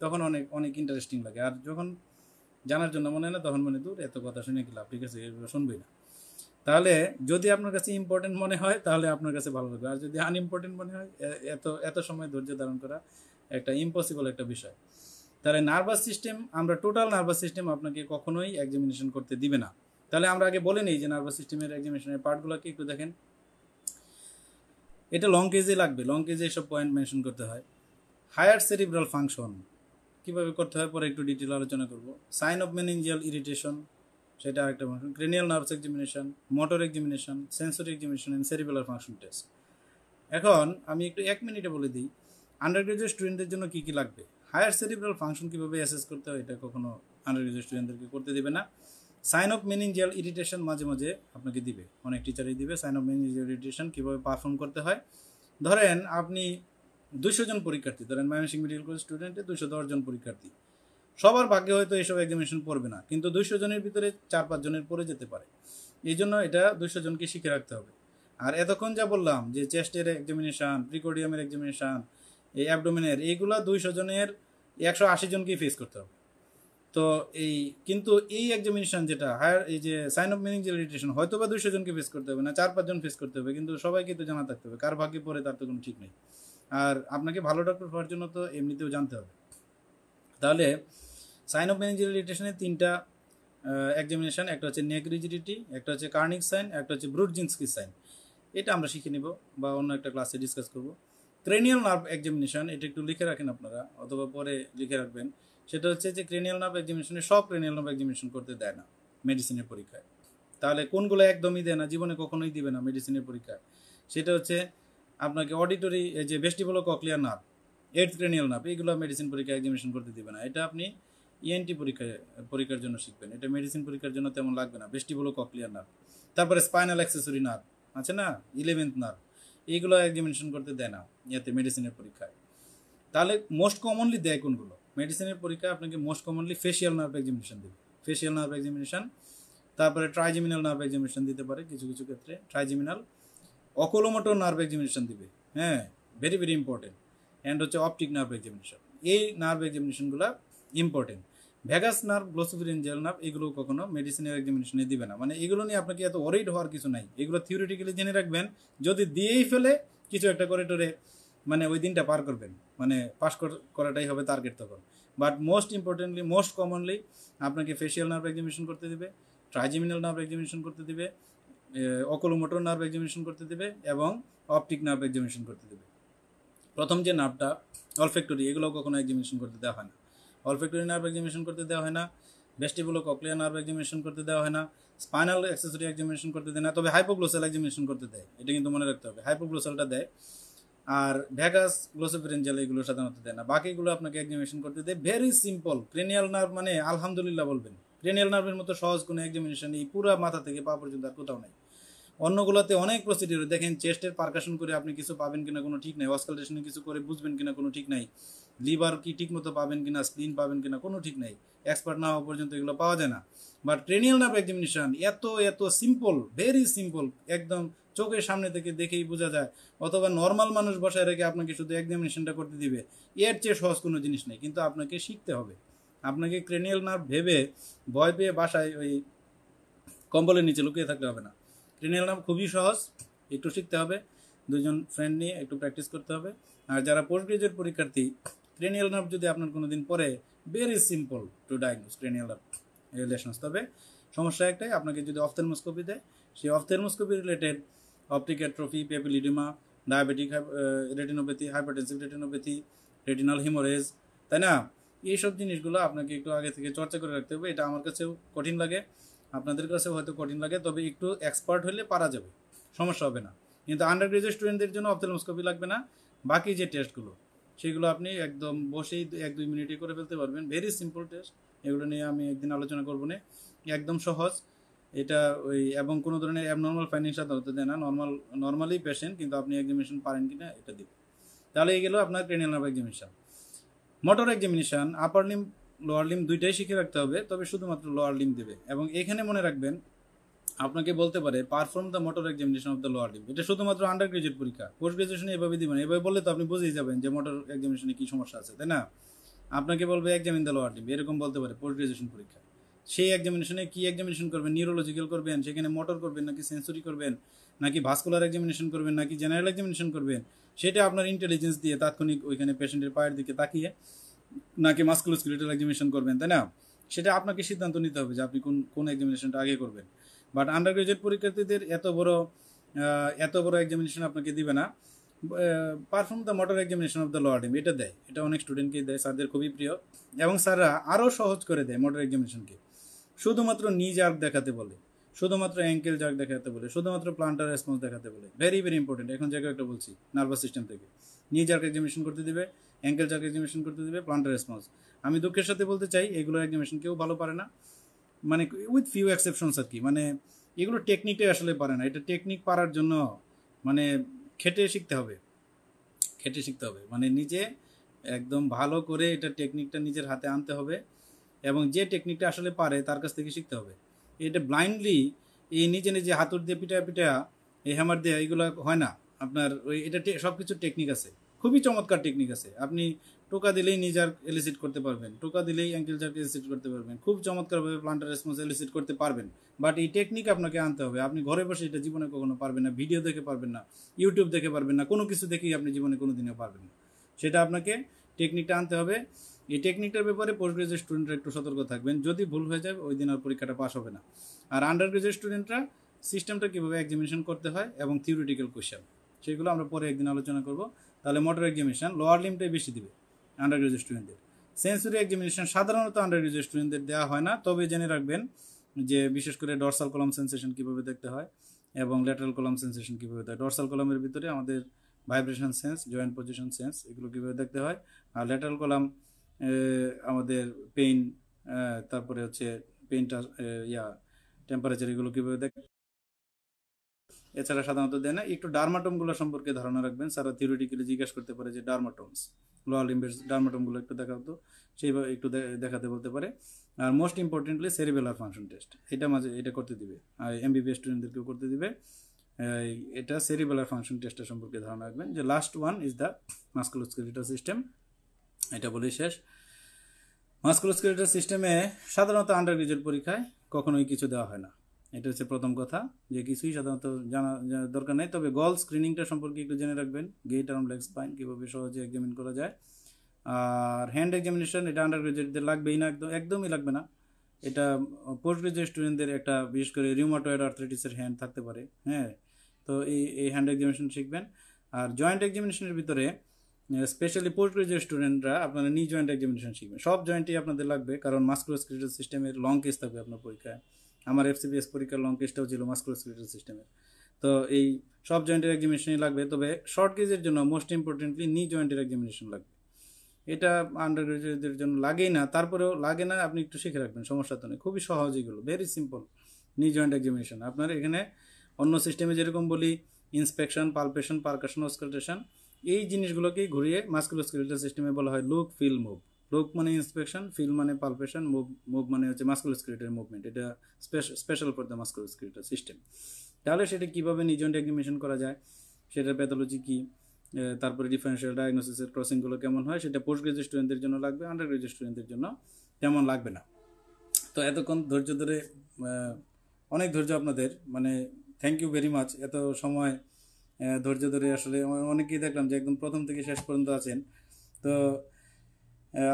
তখন অনেক অনেক ইন্টারেস্টিং লাগে, আর যখন জানার জন্য মনে হয় না তখন মনে দূর এত কথা শুনে কি লাভ, ঠিক আছে, এগুলো শুনবই না। তাহলে যদি আপনার কাছে ইম্পর্টেন্ট মনে হয় তাহলে আপনার কাছে ভালো লাগবে, আর যদি আনইম্পর্টেন্ট মনে হয় এত সময় ধৈর্য ধারণ করা একটা ইম্পসিবল একটা বিষয়। তাহলে নার্ভাস সিস্টেম, আমরা টোটাল নার্ভাস সিস্টেম আপনাকে কখনোই এক্সামিনেশন করতে দিবে না। তাহলে আমরা আগে বলে নিই যে নার্ভাস সিস্টেমের এক্সামিনেশনের পার্টগুলোকে একটু দেখেন। এটা লং কেজে লাগবে, লং কেজে এসব পয়েন্ট মেনশন করতে হয়। হায়ার সেরিব্রাল ফাংশন কীভাবে করতে হয় পরে একটু ডিটেল আলোচনা করব। সাইন অফ মেনিনজিয়াল ইরিটেশন, সেটা আরেকটা function. Cranial nerves examination, motor examination, sensory examination and cerebral function test. এখন আমি একটু 1 মিনিটে বলে দিই আন্ডার গ্রাজুয়েট স্টুডেন্টদের জন্য কী কী লাগবে। হায়ার সেরিব্রাল ফাংশন কীভাবে অ্যাসেস করতে হয়, এটা কখনো আন্ডার গ্রাজুয়েট স্টুডেন্টদেরকে করতে দেবে না। সাইন অফ মেনিনজিয়াল ইরিটেশন মাঝে মাঝে আপনাকে দিবে, অনেক টিচারই দিবে। সাইন অফ মেনিনজিয়াল ইরিটেশন কীভাবে পারফর্ম করতে হয়, ধরেন আপনি 200 জন পরীক্ষার্থী, ধরেন ময়মনসিংহ মেডিকেল কলেজ স্টুডেন্টে 210 জন পরীক্ষার্থী, সবার ভাগ্যে হয়তো এইসব এক্সামিনেশন পড়বে না, কিন্তু 200 জনের ভিতরে 4-5 জনের পড়ে যেতে পারে। এই জন্য এটা 200 জনকে শিখে রাখতে হবে। আর এতক্ষণ যা বললাম যে চেস্টের এক্সামিনেশান, প্রিকোডিয়ামের এক্সামিনেশান, এই অ্যাবডোমেনের, এইগুলা 200 জনের 180 জনকেই ফেস করতে হবে। তো কিন্তু এই এক্সামিনেশান যেটা হায়ার, এই যে সাইন অফ মেনিনজিয়াল ইরিটেশন, হয়তো বা 200 জনকে ফেস করতে হবে না, 4-5 জন ফেস করতে হবে, কিন্তু সবাইকে তো জানা থাকতে হবে, কার ভাগ্যে পড়ে তার তো কোনো ঠিক নেই। আর আপনাকে ভালো ডক্টর হওয়ার জন্য তো এমনিতেও জানতে হবে। তাহলে সাইন অফ মেনিনজিয়াল ইরিটেশনের 3টা এক্সামিনেশান, একটা হচ্ছে নেক রিজিডিটি, একটা হচ্ছে কার্নিক সাইন, একটা হচ্ছে ব্রুডজিনস্কি সাইন। এটা আমরা শিখে নিব বা অন্য একটা ক্লাসে ডিসকাস করব। ক্রেনিয়াল নার্ভ এক্সামিনেশান, এটা একটু লিখে রাখেন আপনারা, অথবা পরে লিখে রাখবেন। সেটা হচ্ছে যে ক্রেনিয়াল নার্ভ এক্সামিনেশনে সব ক্রেনিয়াল নার্ভ এক্সামিনেশন করতে দেয় না মেডিসিনের পরীক্ষায়। তাহলে কোনগুলো একদমই দেয় না, জীবনে কখনোই দিবে না মেডিসিনের পরীক্ষায়? সেটা হচ্ছে আপনাকে অডিটরি, যে ভেস্টিবুলোকক্লিয়ার নার্ভ, এইডথ ক্রেনিয়াল নার্ভ, এগুলো মেডিসিন পরীক্ষায় এক্সামিনেশন করতে দিবে না। এটা আপনি ইএনটি পরীক্ষার জন্য শিখবেন, এটা মেডিসিন পরীক্ষার জন্য তেমন লাগবে না। ভেস্টিবুলোকক্লিয়ার নার্ভ, তারপরে স্পাইনাল অ্যাক্সেসরি নার্ভ আছে না, 11th নার্ভ, এইগুলো এক্সামিনেশন করতে দেয় না ইয়াতে মেডিসিনের পরীক্ষায়। তাহলে মোস্ট কমনলি দেয় কোনগুলো মেডিসিনের পরীক্ষায়? আপনাকে most commonly facial nerve examination দেবে, ফেশিয়াল নার্ভ এক্সামিনেশন, তারপরে ট্রাইজেমিনাল নার্ভ এক্সামিনেশন দিতে পারে কিছু কিছু ক্ষেত্রে, ট্রাইজেমিনাল। অকুলোমোটর নার্ভ এক্সামিনেশন দিবে, হ্যাঁ, ভেরি ভেরি ইম্পর্টেন্ট। অ্যান্ড হচ্ছে অপটিক নার্ভ এক্সামিনেশন। এই নার্ভ এক্সামিনেশনগুলো important. Vagus nerve, glossopharyngeal nerve, এগুলো কখনো মেডিসিনের এক্সামিনেশনে দিবে না। মানে এগুলো নিয়ে আপনাকে এত ওয়ারিড হওয়ার কিছু নাই, এগুলো থিওরিটিক্যালি জেনে রাখবেন। যদি দিয়েই ফেলে কিছু একটা করে টোরে মানে ওই দিনটা পার করবেন, মানে পাস করাটাই হবে টার্গেট তখন। But most importantly, most commonly আপনাকে ফেশিয়াল নার্ভ এক্সামিনেশন করতে দেবে, ট্রাইজেমিনাল নার্ভ এক্সামিনেশন করতে দেবে, অকুলোমোটর নার্ভ এক্সামিনেশন করতে দেবে এবং অপটিক নার্ভ এক্সামিনেশন করতে দেবে। প্রথম যে নার্ভটা অলফ্যাক্টরি, এগুলো কখনো এক্সামিনেশন করতে দেওয়া হয় না। অলফ্যাক্টরি নার্ভ এক্সামিনেশন করতে দেওয়া হয় না, ভেস্টিবুলোকক্লিয়ার নার্ভ এক্সামিনেশন করতে দেওয়া হয় না, স্পাইনাল অ্যাক্সেসরি এক্সামিনেশন করতে দেয় না। তবে হাইপোগ্লোসাল এক্সামিনেশন করতে দেয়, এটা কিন্তু মনে রাখতে হবে, হাইপোগ্লোসালটা দেয়। আর ভ্যাগাস, গ্লোসোফেরিঞ্জিয়াল, এগুলো সাধারণত দেয় না। বাকিগুলো আপনাকে এক্সামিনেশন করতে দেয়। Very simple. ক্রেনিয়াল নার্ভ মানে আলহামদুলিল্লাহ বলবেন, ক্রেনিয়াল নার্ভের মতো সহজ কোনো এক্সামিনেশন এই পুরো মাথা থেকে পা পর্যন্ত আর কোথাও নাই। অন্যগুলোতে অনেক প্রসিডিউর দেখেন, চেস্টের পারকাশন করে আপনি কিছু পাবেন কিনা কোনো ঠিক নাই, অসকালটেশনে কিছু করে বুঝবেন কিনা কোনো ঠিক নাই, লিভার কি ঠিক মতো পাবেন কিনা, স্প্লিন পাবেন কিনা কোনো ঠিক নাই, এক্সপার্ট না হওয়া পর্যন্ত এগুলো পাওয়া যায় না। বাট ক্রেনিয়াল নার্ভ এক্সামিনেশন এত এত সিম্পল, ভেরি সিম্পল, একদম চোখের সামনে থেকে দেখেই বোঝা যায়। অথবা নর্মাল মানুষ বসায় রেখে আপনাকে শুধু এক্সামিনেশনটা করতে দিবে, এর চেয়ে সহজ কোনো জিনিস নেই। কিন্তু আপনাকে শিখতে হবে, আপনাকে ক্রেনিয়াল নার্ভ ভেবে ভয় পেয়ে বাসায় ওই কম্বলের নিচে লুকিয়ে থাকলে হবে না। ক্রেনিয়াল নার্ভ খুবই সহজ, একটু শিখতে হবে, দুজন ফ্রেন্ড নিয়ে একটু প্র্যাকটিস করতে হবে। আর যারা পোস্ট গ্রাজুয়েট পরীক্ষার্থী, ক্রেনিয়াল নার্ভ যদি আপনার কোনো দিন পরে, very simple to diagnose cranial nerve relations. তবে সমস্যা একটাই, আপনাকে যদি অফথেলমোস্কোপি দেয়, সেই ophthalmoscopy related optic atrophy, papilloedema, diabetic retinopathy, hypertensive retinopathy, retinal haemorrhage, তাই না, এইসব জিনিসগুলো আপনাকে একটু আগে থেকে চর্চা করে রাখতে হবে। এটা আমার কাছেও কঠিন লাগে, আপনাদের কাছেও হয়তো কঠিন লাগে, তবে একটু এক্সপার্ট হলে পারা যাবে, সমস্যা হবে না। কিন্তু আন্ডার গ্রাজুয়েট স্টুডেন্টদের জন্য অপথেলমোস্কোপি লাগবে না। বাকি যে টেস্টগুলো, সেগুলো আপনি একদম বসেই 1-2 মিনিটে করে ফেলতে পারবেন। ভেরি সিম্পল টেস্ট, এগুলো নিয়ে আমি একদিন আলোচনা করবো না, একদম সহজ এটা। ওই এবং কোনো ধরনের অ্যাবনর্মাল ফাইন্ডিং সাধারণত দেয় না, নর্মালি পেশেন্ট, কিন্তু আপনি এক্সামিনেশন পারেন কিনা এটা দিবে। তাহলে এই গেল আপনার cranial nerve examination. Motor examination, আপার লিম, লোয়ার লিম দুইটাই শিখে রাখতে হবে, তবে শুধুমাত্র লোয়ার লিম দেবে। এবং এখানে মনে রাখবেন, আপনাকে বলতে পারে perform the motor examination of the lower Lim, এটা শুধুমাত্র আন্ডার গ্রাজুয়েট পরীক্ষা। পোস্ট গ্রাজুয়েশনে এভাবে দিবেন, এভাবে বললে তো আপনি বুঝেই যাবেন যে মোটর এক্সামিনেশনে কী সমস্যা আছে, তাই না? আপনাকে বলবে এক্সামিন দ্য লোয়ার লিম, এরকম বলতে পারে পোস্ট গ্রাজুয়েশন পরীক্ষা। সেই এক্সামিনেশনে কী এক্সামিনেশন করবেন? নিউরোলজিক্যাল করবেন, সেখানে মোটর করবেন নাকি সেন্সরি করবেন, নাকি ভাস্কুলার এক্সামিনেশন করবেন, নাকি জেনারেল এক্সামিনেশন করবেন, সেটা আপনার ইন্টেলিজেন্স দিয়ে তাৎক্ষণিক ওইখানে পেশেন্টের পায়ের দিকে তাকিয়ে, নাকি মাস্কুলোস্কেলেটাল এক্সামিনেশন করবেন, তাই না? সেটা আপনাকে সিদ্ধান্ত নিতে হবে যে আপনি কোন এক্সামিনেশনটা আগে করবেন। বাট আন্ডার গ্রাজুয়েট পরীক্ষার্থীদের এত বড় এক্সামিনেশন আপনাকে দিবে না। Perform the motor examination of the lower Lim, এটা দেয়, এটা অনেক স্টুডেন্টকে দেয়, স্যারদের খুবই প্রিয়। এবং স্যাররা আরও সহজ করে দেয় মোটর এক্সামিনেশনকে, শুধুমাত্র নি জার্ক দেখাতে বলে, শুধুমাত্র অ্যাঙ্কেল জার্ক দেখাতে বলে, শুধুমাত্র প্লান্টার রেসপন্স দেখাতে বলে। ভেরি ভেরি ইম্পর্টেন্ট, এখন জায়গায় একটা বলছি, নার্ভাস সিস্টেম থেকে নি জার্ক এক্সামিনেশন করতে দিবে, অ্যাঙ্কেল জার্ক এক্সামিনেশন করতে দিবে, প্লান্টার রেসপন্স। আমি দুঃখের সাথে বলতে চাই, এগুলো এক্সামিনেশন কেউ ভালো পারে না, মানে উইথ ফিউ এক্সেপশনস আর কি। মানে এগুলো টেকনিকটাই আসলে পারে না। এটা টেকনিক পারার জন্য মানে খেটে শিখতে হবে, মানে নিজে একদম ভালো করে এটা টেকনিকটা নিজের হাতে আনতে হবে, এবং যে টেকনিকটা আসলে পারে তার কাছ থেকে শিখতে হবে। এটা ব্লাইন্ডলি এই নিজে হাতুড় দিয়ে পিটা এই হ্যামার দিয়ে এগুলো হয় না আপনার। ওই এটা সব কিছু টেকনিক আছে, খুবই চমৎকার টেকনিক আছে। আপনি টোকা দিলেই নিজার এলিসিট করতে পারবেন, টোকা দিলেই অ্যাঙ্কেল জার্ক এলিসিট করতে পারবেন, খুব চমৎকারভাবে প্লান্টার রেসপন্স এলিসিট করতে পারবেন। বাট এই টেকনিক আপনাকে আনতে হবে। আপনি ঘরে বসে এটা জীবনে কখনো পারবেন না, ভিডিও দেখে পারবেন না, ইউটিউব দেখে পারবেন না, কোনো কিছু দেখেই আপনি জীবনে কোনো দিনও পারবেন না। সেটা আপনাকে টেকনিকটা আনতে হবে। এই টেকনিকটার ব্যাপারে পোস্ট গ্রাজুয়েট স্টুডেন্টরা একটু সতর্ক থাকবেন, যদি ভুল হয়ে যায় ওই দিন আর পরীক্ষাটা পাস হবে না। আর আন্ডার গ্রাজুয়েট স্টুডেন্টরা সিস্টেমটা কীভাবে এক্সামিনেশন করতে হয় এবং থিওরিটিক্যাল কোয়েশ্চেন, সেগুলো আমরা পরে একদিন আলোচনা করব। তাহলে মোটর এক্সামিনেশন লোয়ার লিমটাই বেশি দিবে আন্ডার গ্রাজুয়েট স্টুডেন্টদের। সেন্সরি এক্সামিনেশন সাধারণত আন্ডার গ্রাজুয়েট স্টুডেন্টদের দেওয়া হয় না, তবে জেনে রাখবেন যে বিশেষ করে ডরসাল কলাম সেন্সেশন কীভাবে দেখতে হয় এবং ল্যাটারাল কলাম সেন্সেশন কীভাবে দেখতে হয়। ডরসাল কলামের ভিতরে আমাদের vibration sense, joint position sense, এগুলো কীভাবে দেখতে হয়। আর ল্যাটারাল কলাম আমাদের পেইন, তারপরে হচ্ছে পেইনটা টেম্পারেচার, এগুলো কীভাবে দেখ। এছাড়া সাধারণত দেয় না। একটু ডার্মাটোমগুলো সম্পর্কে ধারণা রাখবেন, সারা থিওরিটিক্যালি জিজ্ঞাসা করতে পারে যে ডার্মাটোমস, লোয়ার লিম্বের ডার্মাটোমগুলো একটু দেখাতো, সেইভাবে একটু দেখাতে বলতে পারে। আর most importantly cerebellar function test, এটা মাঝে এটা করতে দিবে, আর এমবিবিএস স্টুডেন্টদেরকেও করতে দিবে। এটা সেরিবেলার ফাংশন টেস্টের সম্পর্কে ধারণা রাখবেন। যে last one is the musculoskeletal system, এটা বলে শেষ। মাস্কুলোস্কেলেটাল সিস্টেমে সাধারণত আন্ডার গ্রাজুয়েট পরীক্ষায় কখনোই কিছু দেওয়া হয় না, এটা হচ্ছে প্রথম কথা, যে কিছুই সাধারণত জানা দরকার নেই। তবে গল স্ক্রিনিংটা সম্পর্কে একটু জেনে রাখবেন, গেট আর্ম লেগ স্পাইন কীভাবে সহজে এক্সামিন করা যায়। আর হ্যান্ড এক্সামিনেশন, এটা আন্ডার গ্রাজুয়েটদের লাগবেই না, একদমই লাগবে না। এটা পোস্ট গ্রাজুয়েট স্টুডেন্টদের একটা, বিশেষ করে রিউমাটয়েড আর্থ্রাইটিসের হ্যান্ড থাকতে পারে, হ্যাঁ, তো এই হ্যান্ড এক্সামিনেশন শিখবেন। আর জয়েন্ট এক্সামিনেশনের ভিতরে স্পেশালি পোস্ট গ্রাজুয়েট স্টুডেন্টরা আপনারা নি জয়েন্ট এক্সামিনেশন শিখবেন। সব জয়েন্টই আপনাদের লাগবে, কারণ মাস্কুলোস্কেলেটাল সিস্টেমের লং কেস থাকবে আপনার পরীক্ষায়। আমার এফসিপিএস পরীক্ষার লং কেসটাও ছিল মাস্কুলোস্কেলেটাল সিস্টেমের। তো এই সব জয়েন্টের এক্সামিনেশনই লাগবে, তবে শর্ট কেসের জন্য মোস্ট ইম্পর্টেন্টলি নি জয়েন্টের এক্সামিনেশন লাগবে। এটা আন্ডার গ্রাজুয়েটদের জন্য লাগেই না, তারপরেও লাগে না, আপনি একটু শিখে রাখবেন, সমস্যা তো নেই, খুবই সহজ, এগুলো ভেরি সিম্পল। নি জয়েন্ট এক্সামিনেশন আপনার এখানে অন্য সিস্টেমে যেরকম বলি ইন্সপেকশন, পালপেশন, পারকাশন, অস্কালটেশন, এই জিনিসগুলোকেই ঘুরিয়ে মাস্কুলোস্কেলেটাল সিস্টেমে বলা হয় লুক, ফিল, মুভ। লুক মানে ইন্সপেকশন, ফিল মানে পালপেশন, মুভ মানে হচ্ছে মাস্কুলোস্কেলেটাল মুভমেন্ট। এটা special for the musculoskeletal system. তাহলে সেটা কীভাবে নি জয়েন্ট এক্সামিনেশন করা যায়, সেটার প্যাথোলজি কী, তারপরে ডিফারেন্সিয়াল ডায়াগনোসিসের ক্রসিংগুলো কেমন হয়, সেটা পোস্ট গ্রাজুয়েট স্টুডেন্টদের জন্য লাগবে, আন্ডার গ্রাজুয়েট স্টুডেন্টদের জন্য তেমন লাগবে না। তো এতক্ষণ ধৈর্য ধরে, অনেক ধৈর্য আপনাদের, মানে থ্যাংক ইউ ভেরি মাচ। এত সময় ধৈর্য ধরে আসলে অনেকেই দেখলাম যে একদম প্রথম থেকে শেষ পর্যন্ত আছেন, তো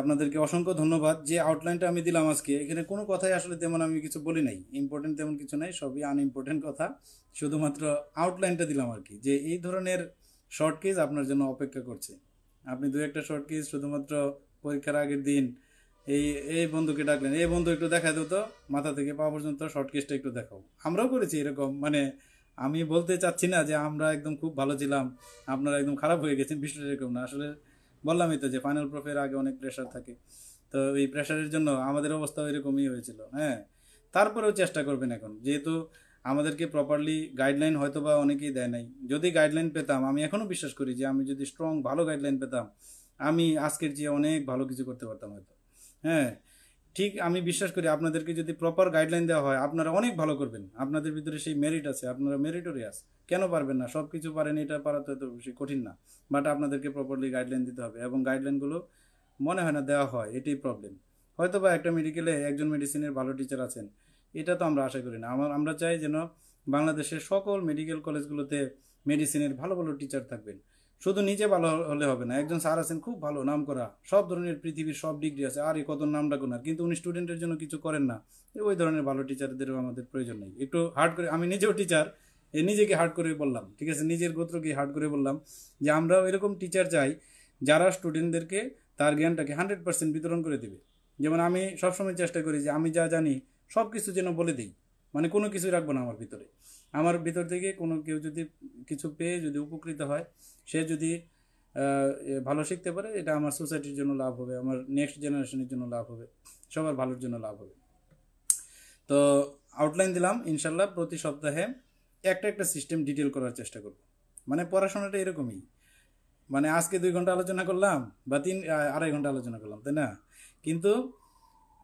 আপনাদেরকে অসংখ্য ধন্যবাদ। যে আউটলাইনটা আমি দিলাম আজকে, এখানে কোনো কথাই আসলে তেমন আমি কিছু বলি নাই, ইম্পর্টেন্ট তেমন কিছু নাই, সবই আনইম্পর্টেন্ট কথা, শুধুমাত্র আউটলাইনটা দিলাম আর কি, যে এই ধরনের শর্ট কেস আপনার জন্য অপেক্ষা করছে। আপনি দু একটা শর্ট কেস শুধুমাত্র পরীক্ষার আগের দিন এই বন্ধুকে ডাকলেন, এই বন্ধু একটু দেখা দিত, মাথা থেকে পা পর্যন্ত শর্ট কেসটা একটু দেখাও। আমরাও করেছি এরকম, মানে আমি বলতে চাচ্ছি না যে আমরা একদম খুব ভালো ছিলাম, আপনারা একদম খারাপ হয়ে গেছেন, বিষয়টা এরকম না। আসলে বললামই তো যে ফাইনাল প্রফের আগে অনেক প্রেশার থাকে, তো এই প্রেশারের জন্য আমাদের অবস্থাও এরকমই হয়েছিল, হ্যাঁ। তারপরেও চেষ্টা করবেন, এখন যেহেতু আমাদেরকে প্রপারলি গাইডলাইন হয়তো বা অনেকেই দেয় নাই, যদি গাইডলাইন পেতাম, আমি এখনও বিশ্বাস করি যে আমি যদি স্ট্রং ভালো গাইডলাইন পেতাম, আমি আজকের চেয়ে অনেক ভালো কিছু করতে পারতাম হয়তো, হ্যাঁ। ঠিক আমি বিশ্বাস করি আপনাদেরকে যদি প্রপার গাইডলাইন দেওয়া হয়, আপনারা অনেক ভালো করবেন, আপনাদের ভিতরে সেই মেরিট আছে, আপনারা মেরিটোরিয়াস, কেন পারবেন না, সব কিছু পারেন, এটা পারা তো এত বেশি কঠিন না, বাট আপনাদেরকে প্রপারলি গাইডলাইন দিতে হবে, এবং গাইডলাইনগুলো মনে হয় না দেওয়া হয়, এটাই প্রবলেম। হয়তো বা একটা মেডিকেলে একজন মেডিসিনের ভালো টিচার আছেন, এটা তো আমরা আশা করি না। আমরা চাই যেন বাংলাদেশের সকল মেডিকেল কলেজগুলোতে মেডিসিনের ভালো ভালো টিচার থাকবেন। শুধু নিজে ভালো হলে হবে না, একজন স্যার আছেন খুব ভালো নাম করা, সব ধরনের পৃথিবীর সব ডিগ্রি আছে, আর কত নাম ডাকো না, কিন্তু উনি স্টুডেন্টের জন্য কিছু করেন না, ওই ধরনের ভালো টিচারদেরও আমাদের প্রয়োজন নেই। একটু হার্ড করে, আমি নিজেও টিচার, নিজেকে হার্ড করে বললাম, ঠিক আছে, নিজের গোত্রকে হার্ড করে বললাম যে আমরাও এরকম টিচার চাই যারা স্টুডেন্টদেরকে তার জ্ঞানটাকে 100% বিতরণ করে দেবে। যেমন আমি সবসময় চেষ্টা করি যে আমি যা জানি সব কিছু যেন বলে দিই, মানে কোনো কিছুই রাখবো না আমার ভিতরে। আমার ভিতর থেকে কোনো কেউ যদি কিছু পেয়ে যদি উপকৃত হয়, সে যদি ভালো শিখতে পারে, এটা আমার সোসাইটির জন্য লাভ হবে, আমার নেক্সট জেনারেশনের জন্য লাভ হবে, সবার ভালোর জন্য লাভ হবে। তো আউটলাইন দিলাম, ইনশাল্লাহ প্রতি সপ্তাহে একটা সিস্টেম ডিটেল করার চেষ্টা করব। মানে পড়াশোনাটা এরকমই, মানে আজকে 2 ঘন্টা আলোচনা করলাম বা 2.5 ঘন্টা আলোচনা করলাম, তাই না? কিন্তু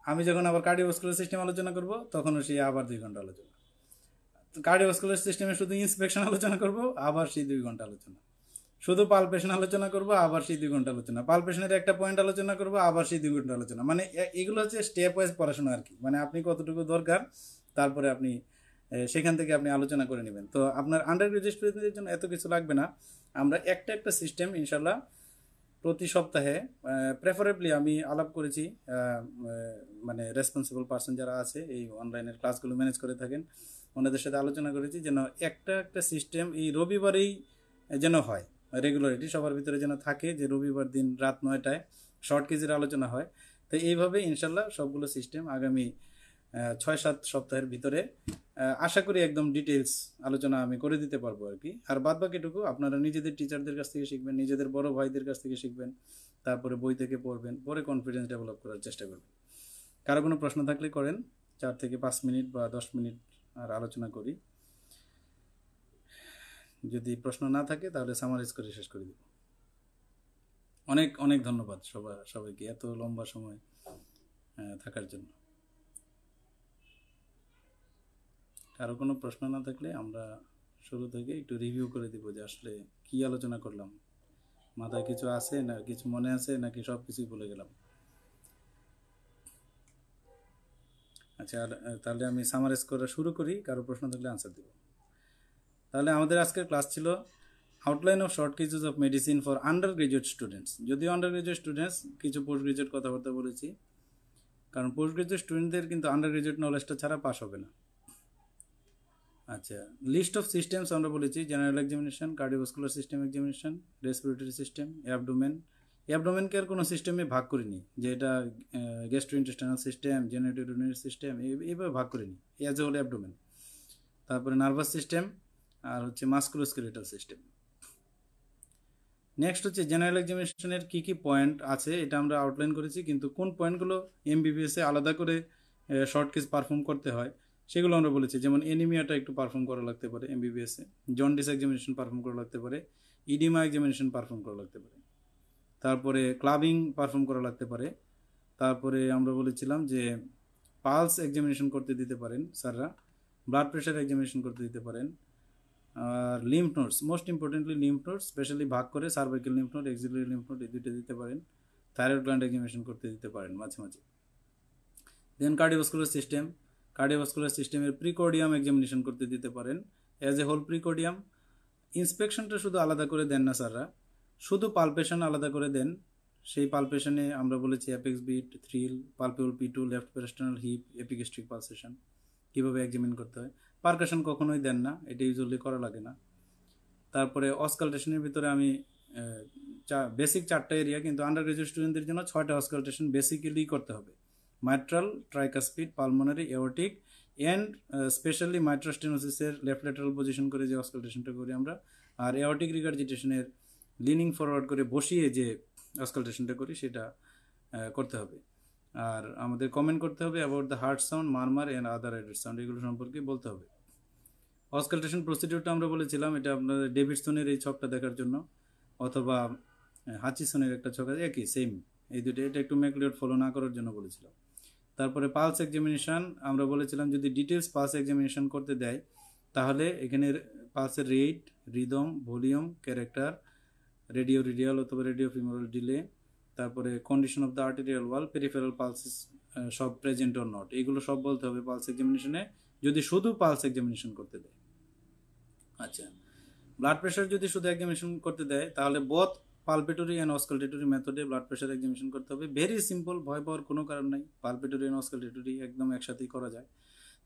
আমি যখন আবার কার্ডিওভাস্কুলার সিস্টেম আলোচনা করব, তখনও সেই আবার 2 ঘন্টা আলোচনা। কার্ডিওভাস্কুলার সিস্টেমে শুধু ইন্সপেকশন আলোচনা করব, আবার সেই 2 ঘন্টা আলোচনা। শুধু পালপেশন আলোচনা করব, আবার সেই 2 ঘন্টা আলোচনা। পালপেশনের একটা পয়েন্ট আলোচনা করব, আবার সেই 2 ঘন্টা আলোচনা। মানে এগুলো হচ্ছে স্টেপ ওয়াইজ পড়াশোনা আর কি, মানে আপনি কতটুকু দরকার, তারপরে আপনি সেখান থেকে আপনি আলোচনা করে নেবেন। তো আপনার আন্ডার গ্রাজুয়েট স্টুডেন্টদের জন্য এত কিছু লাগবে না, আমরা একটা সিস্টেম ইনশাল্লাহ প্রতি সপ্তাহে, প্রেফারেবলি আমি আলাপ করেছি মানে রেসপন্সিবল পার্সন যারা আছে এই অনলাইনের ক্লাসগুলো ম্যানেজ করে থাকেন, ওনাদের সাথে আলোচনা করেছি যেন একটা সিস্টেম এই রবিবারেই যেন হয়। রেগুলারিটি সবার ভিতরে যেন থাকে যে রবিবার দিন রাত 9টায় শর্ট কেজের আলোচনা হয়। তো এইভাবে ইনশাল্লাহ সবগুলো সিস্টেম আগামী 6-7 সপ্তাহের ভিতরে আশা করি একদম ডিটেলস আলোচনা আমি করে দিতে পারবো আর কি। আর বাদ বাকিটুকু আপনারা নিজেদের টিচারদের কাছ থেকে শিখবেন, নিজেদের বড় ভাইদের কাছ থেকে শিখবেন, তারপরে বই থেকে পড়বেন, পরে কনফিডেন্স ডেভেলপ করার চেষ্টা করবেন। কারো কোনো প্রশ্ন থাকলে করেন, 4 থেকে 5 মিনিট বা 10 মিনিট আর আলোচনা করি। যদি প্রশ্ন না থাকে তাহলে সামারাইজ করে শেষ করে দিব। অনেক অনেক ধন্যবাদ সবাইকে এত লম্বা সময় থাকার জন্য। কারো কোনো প্রশ্ন না থাকলে আমরা শুরু থেকে একটু রিভিউ করে দিব যে আসলে কি আলোচনা করলাম, মাথায় কিছু আছে না কিছু মনে আছে নাকি সব কিছুই ভুলে গেলাম। আচ্ছা, তাহলে আমি সামারাইজ করা শুরু করি, কারো প্রশ্ন থাকলে আনসার দেব। তাহলে আমাদের আজকের ক্লাস ছিল outline of short কেজেস of medicine for under graduate students. যদিও আন্ডার গ্রাজুয়েট স্টুডেন্টস, কিছু পোস্ট গ্রাজুয়েট কথাবার্তা বলেছি, কারণ পোস্ট গ্রাজুয়েট স্টুডেন্টদের কিন্তু আন্ডার গ্রাজুয়েট নলেজটা ছাড়া পাস হবে না। আচ্ছা, লিস্ট অফ সিস্টেমস আমরা বলেছি general examination, cardiovascular system examination, respiratory system, abdomen. অ্যাবডোমেনকে আর কোনো সিস্টেমে ভাগ করিনি যে এটা গ্যাস্ট্রোইন্টেস্টাইনাল সিস্টেম, জেনারেটরি সিস্টেম, এইভাবে ভাগ করিনি, এজ এ হল অ্যাবডোমেন। তারপরে নার্ভাস সিস্টেম আর হচ্ছে মাস্কুলোস্কেলেটাল সিস্টেম। নেক্সট হচ্ছে জেনারেল এক্সামিনেশনের কী কী পয়েন্ট আছে এটা আমরা আউটলাইন করেছি, কিন্তু কোন পয়েন্টগুলো এমবিবিএসে আলাদা করে শর্ট কেস পারফর্ম করতে হয় সেগুলো আমরা বলেছি। যেমন এনিমিয়াটা একটু পারফর্ম করা লাগতে পারে এমবিবিএসে, জন্ডিস এক্সামিনেশন পারফর্ম করা লাগতে পারে, ইডিমা এক্সামিনেশন পারফর্ম করা লাগতে পারে, তারপরে ক্লাবিং পারফর্ম করা লাগতে পারে। তারপরে আমরা বলেছিলাম যে পালস এক্সামিনেশন করতে দিতে পারেন স্যাররা, ব্লাড প্রেশার এক্সামিনেশন করতে দিতে পারেন, আর lymph nodes, most importantly lymph nodes specially ভাগ করে cervical lymph node, axillary lymph node, এই দুইটা দিতে পারেন। থাইরয়েড গ্ল্যান্ড এক্সামিনেশন করতে দিতে পারেন মাঝে মাঝে। দেন কার্ডিওভাস্কুলার সিস্টেম, কার্ডিওভাস্কুলার সিস্টেমের প্রিকর্ডিয়াম এক্সামিনেশন করতে দিতে পারেন অ্যাজ এ হোল প্রিকর্ডিয়াম। ইন্সপেকশনটা শুধু আলাদা করে দেন না স্যাররা, শুধু পালপেশন আলাদা করে দেন। সেই পালপেশনে আমরা বলেছি apex beat, thrill, palpable P2, left parasternal heave, epigastric pulsation কীভাবে এক্সামিন করতে হয়। পারকাশন কখনোই দেন না, এটা ইউজুয়ালি করা লাগে না। তারপরে অসকালটেশনের ভিতরে আমি বেসিক 4টা এরিয়া, কিন্তু আন্ডার গ্রাজুয়েট স্টুডেন্টদের জন্য 6টা অসকালটেশন বেসিক্যালি করতে হবে। Mitral, tricuspid, pulmonary, aortic and specially মাইট্রাস্টেনোসিসের লেফট ল্যাটারাল পজিশন করে যে অসকালটেশনটা করি আমরা, আর এওরটিক রিগার্জিটেশনের লিনিং ফরওয়ার্ড করে বসিয়ে যে অসকালটেশনটা করি সেটা করতে হবে। আর আমাদের কমেন্ট করতে হবে about the heart sound, murmur and other added sound, এগুলো সম্পর্কে বলতে হবে। অসকালটেশন প্রসিডিউরটা আমরা বলেছিলাম এটা আপনাদের ডেভিডসনের এই ছকটা দেখার জন্য, অথবা হাচিসনের একটা ছক আছে, একই সেম এই দুটো, এটা একটু ম্যাকলিওড ফলো না করার জন্য বলেছিলাম। তারপরে পালস এক্সামিনেশন আমরা বলেছিলাম যদি ডিটেলস পালস এক্সামিনেশন করতে দেয় তাহলে এখানে পালসের rate, rhythm, volume, character, radial অথবা রেডিও ফিমোরাল ডিলে, তারপরে condition of the arterial wall, peripheral pulses সব প্রেজেন্ট অর নট, এগুলো সব বলতে হবে পালস এক্সামিনেশনে যদি শুধু পালস এক্সামিনেশন করতে দেয়। আচ্ছা, ব্লাড প্রেশার যদি শুধু এক্সামিনেশন করতে দেয় তাহলে বোথ পালপেটরি অ্যান্ড অসকালটেটরি মেথডে ব্লাড প্রেশার এক্সামিনেশন করতে হবে। ভেরি সিম্পল, ভয় পাওয়ার কোনো কারণ নাই, পালপেটরি অ্যান্ড অসকালটেটরি একদম একসাথেই করা যায়।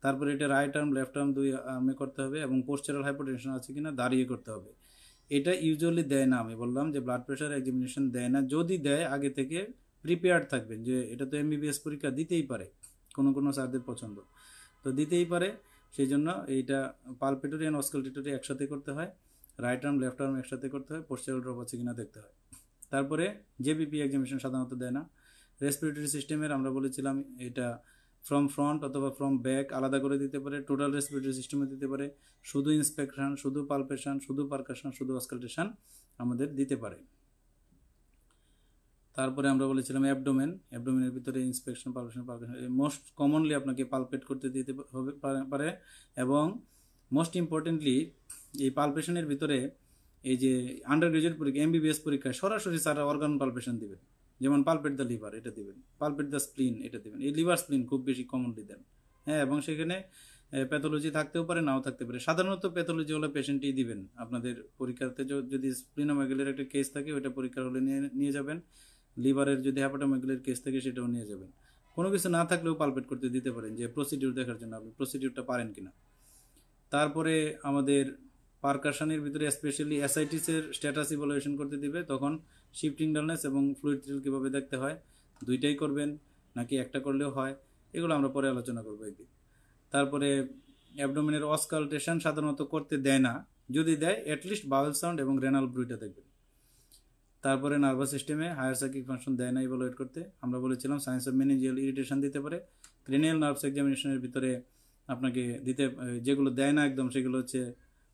তারপরে এটা রাইট আর্ম লেফট আর্ম দুই আর্মে করতে হবে, এবং পোস্টারাল হাইপোটেনশন আছে কিনা দাঁড়িয়ে করতে হবে। এটা ইউজুয়ালি দেয় না, আমি বললাম যে ব্লাড প্রেশার এক্সামিনেশন দেয় না, যদি দেয় আগে থেকে প্রিপেয়ার্ড থাকবেন যে এটা তো এমবিবিএস পরীক্ষা দিতেই পারে, কোনো কোনো স্যারদের পছন্দ তো দিতেই পারে, সেই জন্য এইটা পালপেটরি অ্যান্ড অসকালটেটরি একসাথে করতে হয়, রাইট আর্ম লেফট আর্ম একসাথে করতে হয়, পোস্টারাল ড্রপ আছে কিনা দেখতে হয়। তারপরে জেবিপি এক্সামিনেশন সাধারণত দেয় না। রেসপিরেটরি সিস্টেমের আমরা বলেছিলাম এটা ফ্রম ফ্রন্ট অথবা ফ্রম ব্যাক আলাদা করে দিতে পারে, টোটাল রেসপিরেটরি সিস্টেমে দিতে পারে, শুধু ইন্সপেকশন, শুধু পালপেশন, শুধু পারকাশন, শুধু অসকালটেশন আমাদের দিতে পারে। তারপরে আমরা বলেছিলাম অ্যাবডোমেনের ভিতরে ইন্সপেকশন, পালপেশন, মোস্ট কমনলি আপনাকে পালপেট করতে দিতে হবে পারে, এবং মোস্ট ইম্পর্টেন্টলি এই পালপেশনের ভিতরে এই যে আন্ডার গ্রাজুয়েট পরীক্ষা এমবিবিএস পরীক্ষায় সরাসরি সারা অর্গান পালপেশন দিবেন, যেমন পালপেট দ্য লিভার এটা দিবেন, পালপেট দ্য স্প্লিন এটা দিবেন, এই লিভার স্প্লিন খুব বেশি কমনলি দেন। হ্যাঁ, এবং সেখানে প্যাথোলজি থাকতেও পারে নাও থাকতে পারে, সাধারণত প্যাথোলজি হলে পেশেন্টই দিবেন। আপনাদের পরীক্ষাতে যদি স্প্লিনোমেগালির একটা কেস থাকে ওইটা পরীক্ষার হলে নিয়ে যাবেন, লিভারের যদি হ্যাপাটোমেগালির কেস থাকে সেটাও নিয়ে যাবেন। কোনো কিছু না থাকলেও পালপেট করতে দিতে পারেন যে প্রসিডিউর দেখার জন্য আপনি প্রসিডিউরটা পারেন কিনা। তারপরে আমাদের পারকাশনের ভিতরে স্পেশালি এসআইটিসের স্ট্যাটাস ইভ্যালুয়েশন করতে দিবে, তখন শিফটিং ডালনেস এবং ফ্লুইড থ্রিল কীভাবে দেখতে হয়, দুইটাই করবেন নাকি একটা করলেও হয়, এগুলো আমরা পরে আলোচনা করবো একদিন। তারপরে অ্যাবডোমেনের অসকালটেশন সাধারণত করতে দেয় না, যদি দেয় অ্যাটলিস্ট বাউল সাউন্ড এবং রেনাল ব্রুইটা দেখবেন। তারপরে নার্ভাস সিস্টেমে হায়ার সাইকিক ফাংশন দেয় না ইভালুয়েট করতে, আমরা বলেছিলাম সায়েন্স অফ মেনিজিয়াল ইরিটেশন দিতে পারে। ক্রেনিয়াল নার্ভস এক্সামিনেশনের ভিতরে আপনাকে দিতে যেগুলো দেয় না একদম, সেগুলো হচ্ছে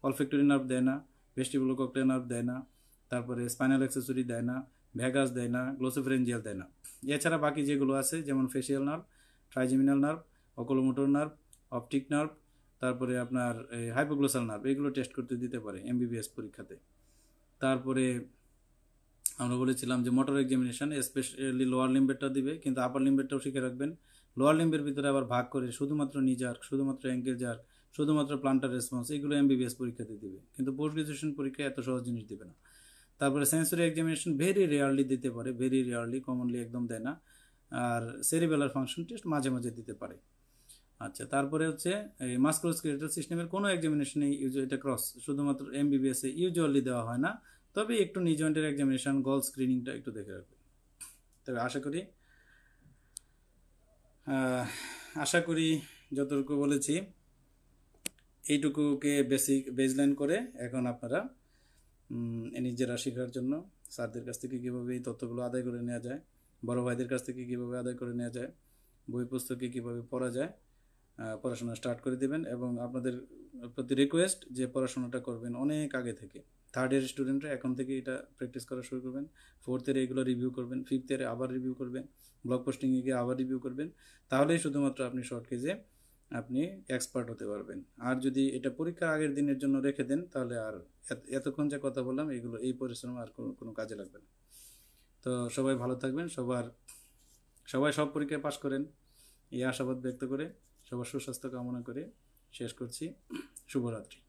অলফেক্টরি নার্ভ দেয় না, ভেস্টিবুলোকক্লিয়ার নার্ভ দেয় না, তারপরে স্পাইনাল অ্যাক্সেসরি দেয় না, ভ্যাগাস দেয় না, গ্লোসোফারিঞ্জিয়াল দেয় না। এছাড়া বাকি যেগুলো আছে যেমন facial nerve, trigeminal nerve, oculomotor nerve, optic nerve, তারপরে আপনার হাইপোগ্লোসাল নার্ভ, এগুলো টেস্ট করতে দিতে পারে এমবিবিএস পরীক্ষাতে। তারপরে আমরা বলেছিলাম যে মোটর এক্সামিনেশন স্পেশালি লোয়ার লিম্বেরটা দিবে, কিন্তু আপার লিম্বেরটাও শিখে রাখবেন। লোয়ার লিম্বের ভিতরে আবার ভাগ করে শুধুমাত্র নি জার্ক, শুধুমাত্র অ্যাঙ্কেল জার্ক, শুধুমাত্র প্লান্টার রেসপন্স, এগুলো এমবিবিএস পরীক্ষাতে দিবে, কিন্তু পোস্ট গ্রাজুয়েশন পরীক্ষায় এত সহজ জিনিস দিবে না। তারপরে সেন্সরি এক্সামিনেশন ভেরি রেয়ারলি দিতে পারে, ভেরি রেয়ারলি, কমনলি একদম দেয় না। আর সেরিবেলার ফাংশন টেস্ট মাঝে মাঝে দিতে পারে। আচ্ছা, তারপরে হচ্ছে এই মাস্কুলোস্কেলেটাল সিস্টেমের কোনো এক্সামিনেশনেই এটা ক্রস শুধুমাত্র এমবিবিএসে ইউজুয়ালি দেওয়া হয় না, তবে একটু নি জয়েন্টের এক্সামিনেশন গল স্ক্রিনিংটা একটু দেখে রাখবেন। তবে আশা করি যতটুকু বলেছি এইটুকুকে বেসলাইন করে এখন আপনারা নিজেরা শেখার জন্য স্যারদের কাছ থেকে কীভাবে এই তথ্যগুলো আদায় করে নেওয়া যায়, বড় ভাইদের কাছ থেকে কীভাবে আদায় করে নেওয়া যায়, বই পুস্তকে কীভাবে পড়া যায়, পড়াশোনা স্টার্ট করে দেবেন। এবং আপনাদের প্রতি রিকোয়েস্ট যে পড়াশোনাটা করবেন অনেক আগে থেকে। থার্ড ইয়ার স্টুডেন্টরা এখন থেকে এটা প্র্যাকটিস করা শুরু করবেন, ফোর্থ ইয়ারে এগুলো রিভিউ করবেন, ফিফথ ইয়ারে আবার রিভিউ করবেন, ব্লগ পোস্টিংয়ে গিয়ে আবার রিভিউ করবেন, তাহলেই শুধুমাত্র আপনি শর্ট কেজে আপনি এক্সপার্ট হতে পারবেন। আর যদি এটা পরীক্ষার আগের দিনের জন্য রেখে দেন তাহলে আর এতক্ষণ যে কথা বললাম এগুলো, এই পরিশ্রম আর কোনো কাজে লাগবে না। তো সবাই ভালো থাকবেন, সবাই সব পরীক্ষায় পাশ করেন, এই আশাবাদ ব্যক্ত করে সবার সুস্বাস্থ্য কামনা করে শেষ করছি। শুভরাত্রি।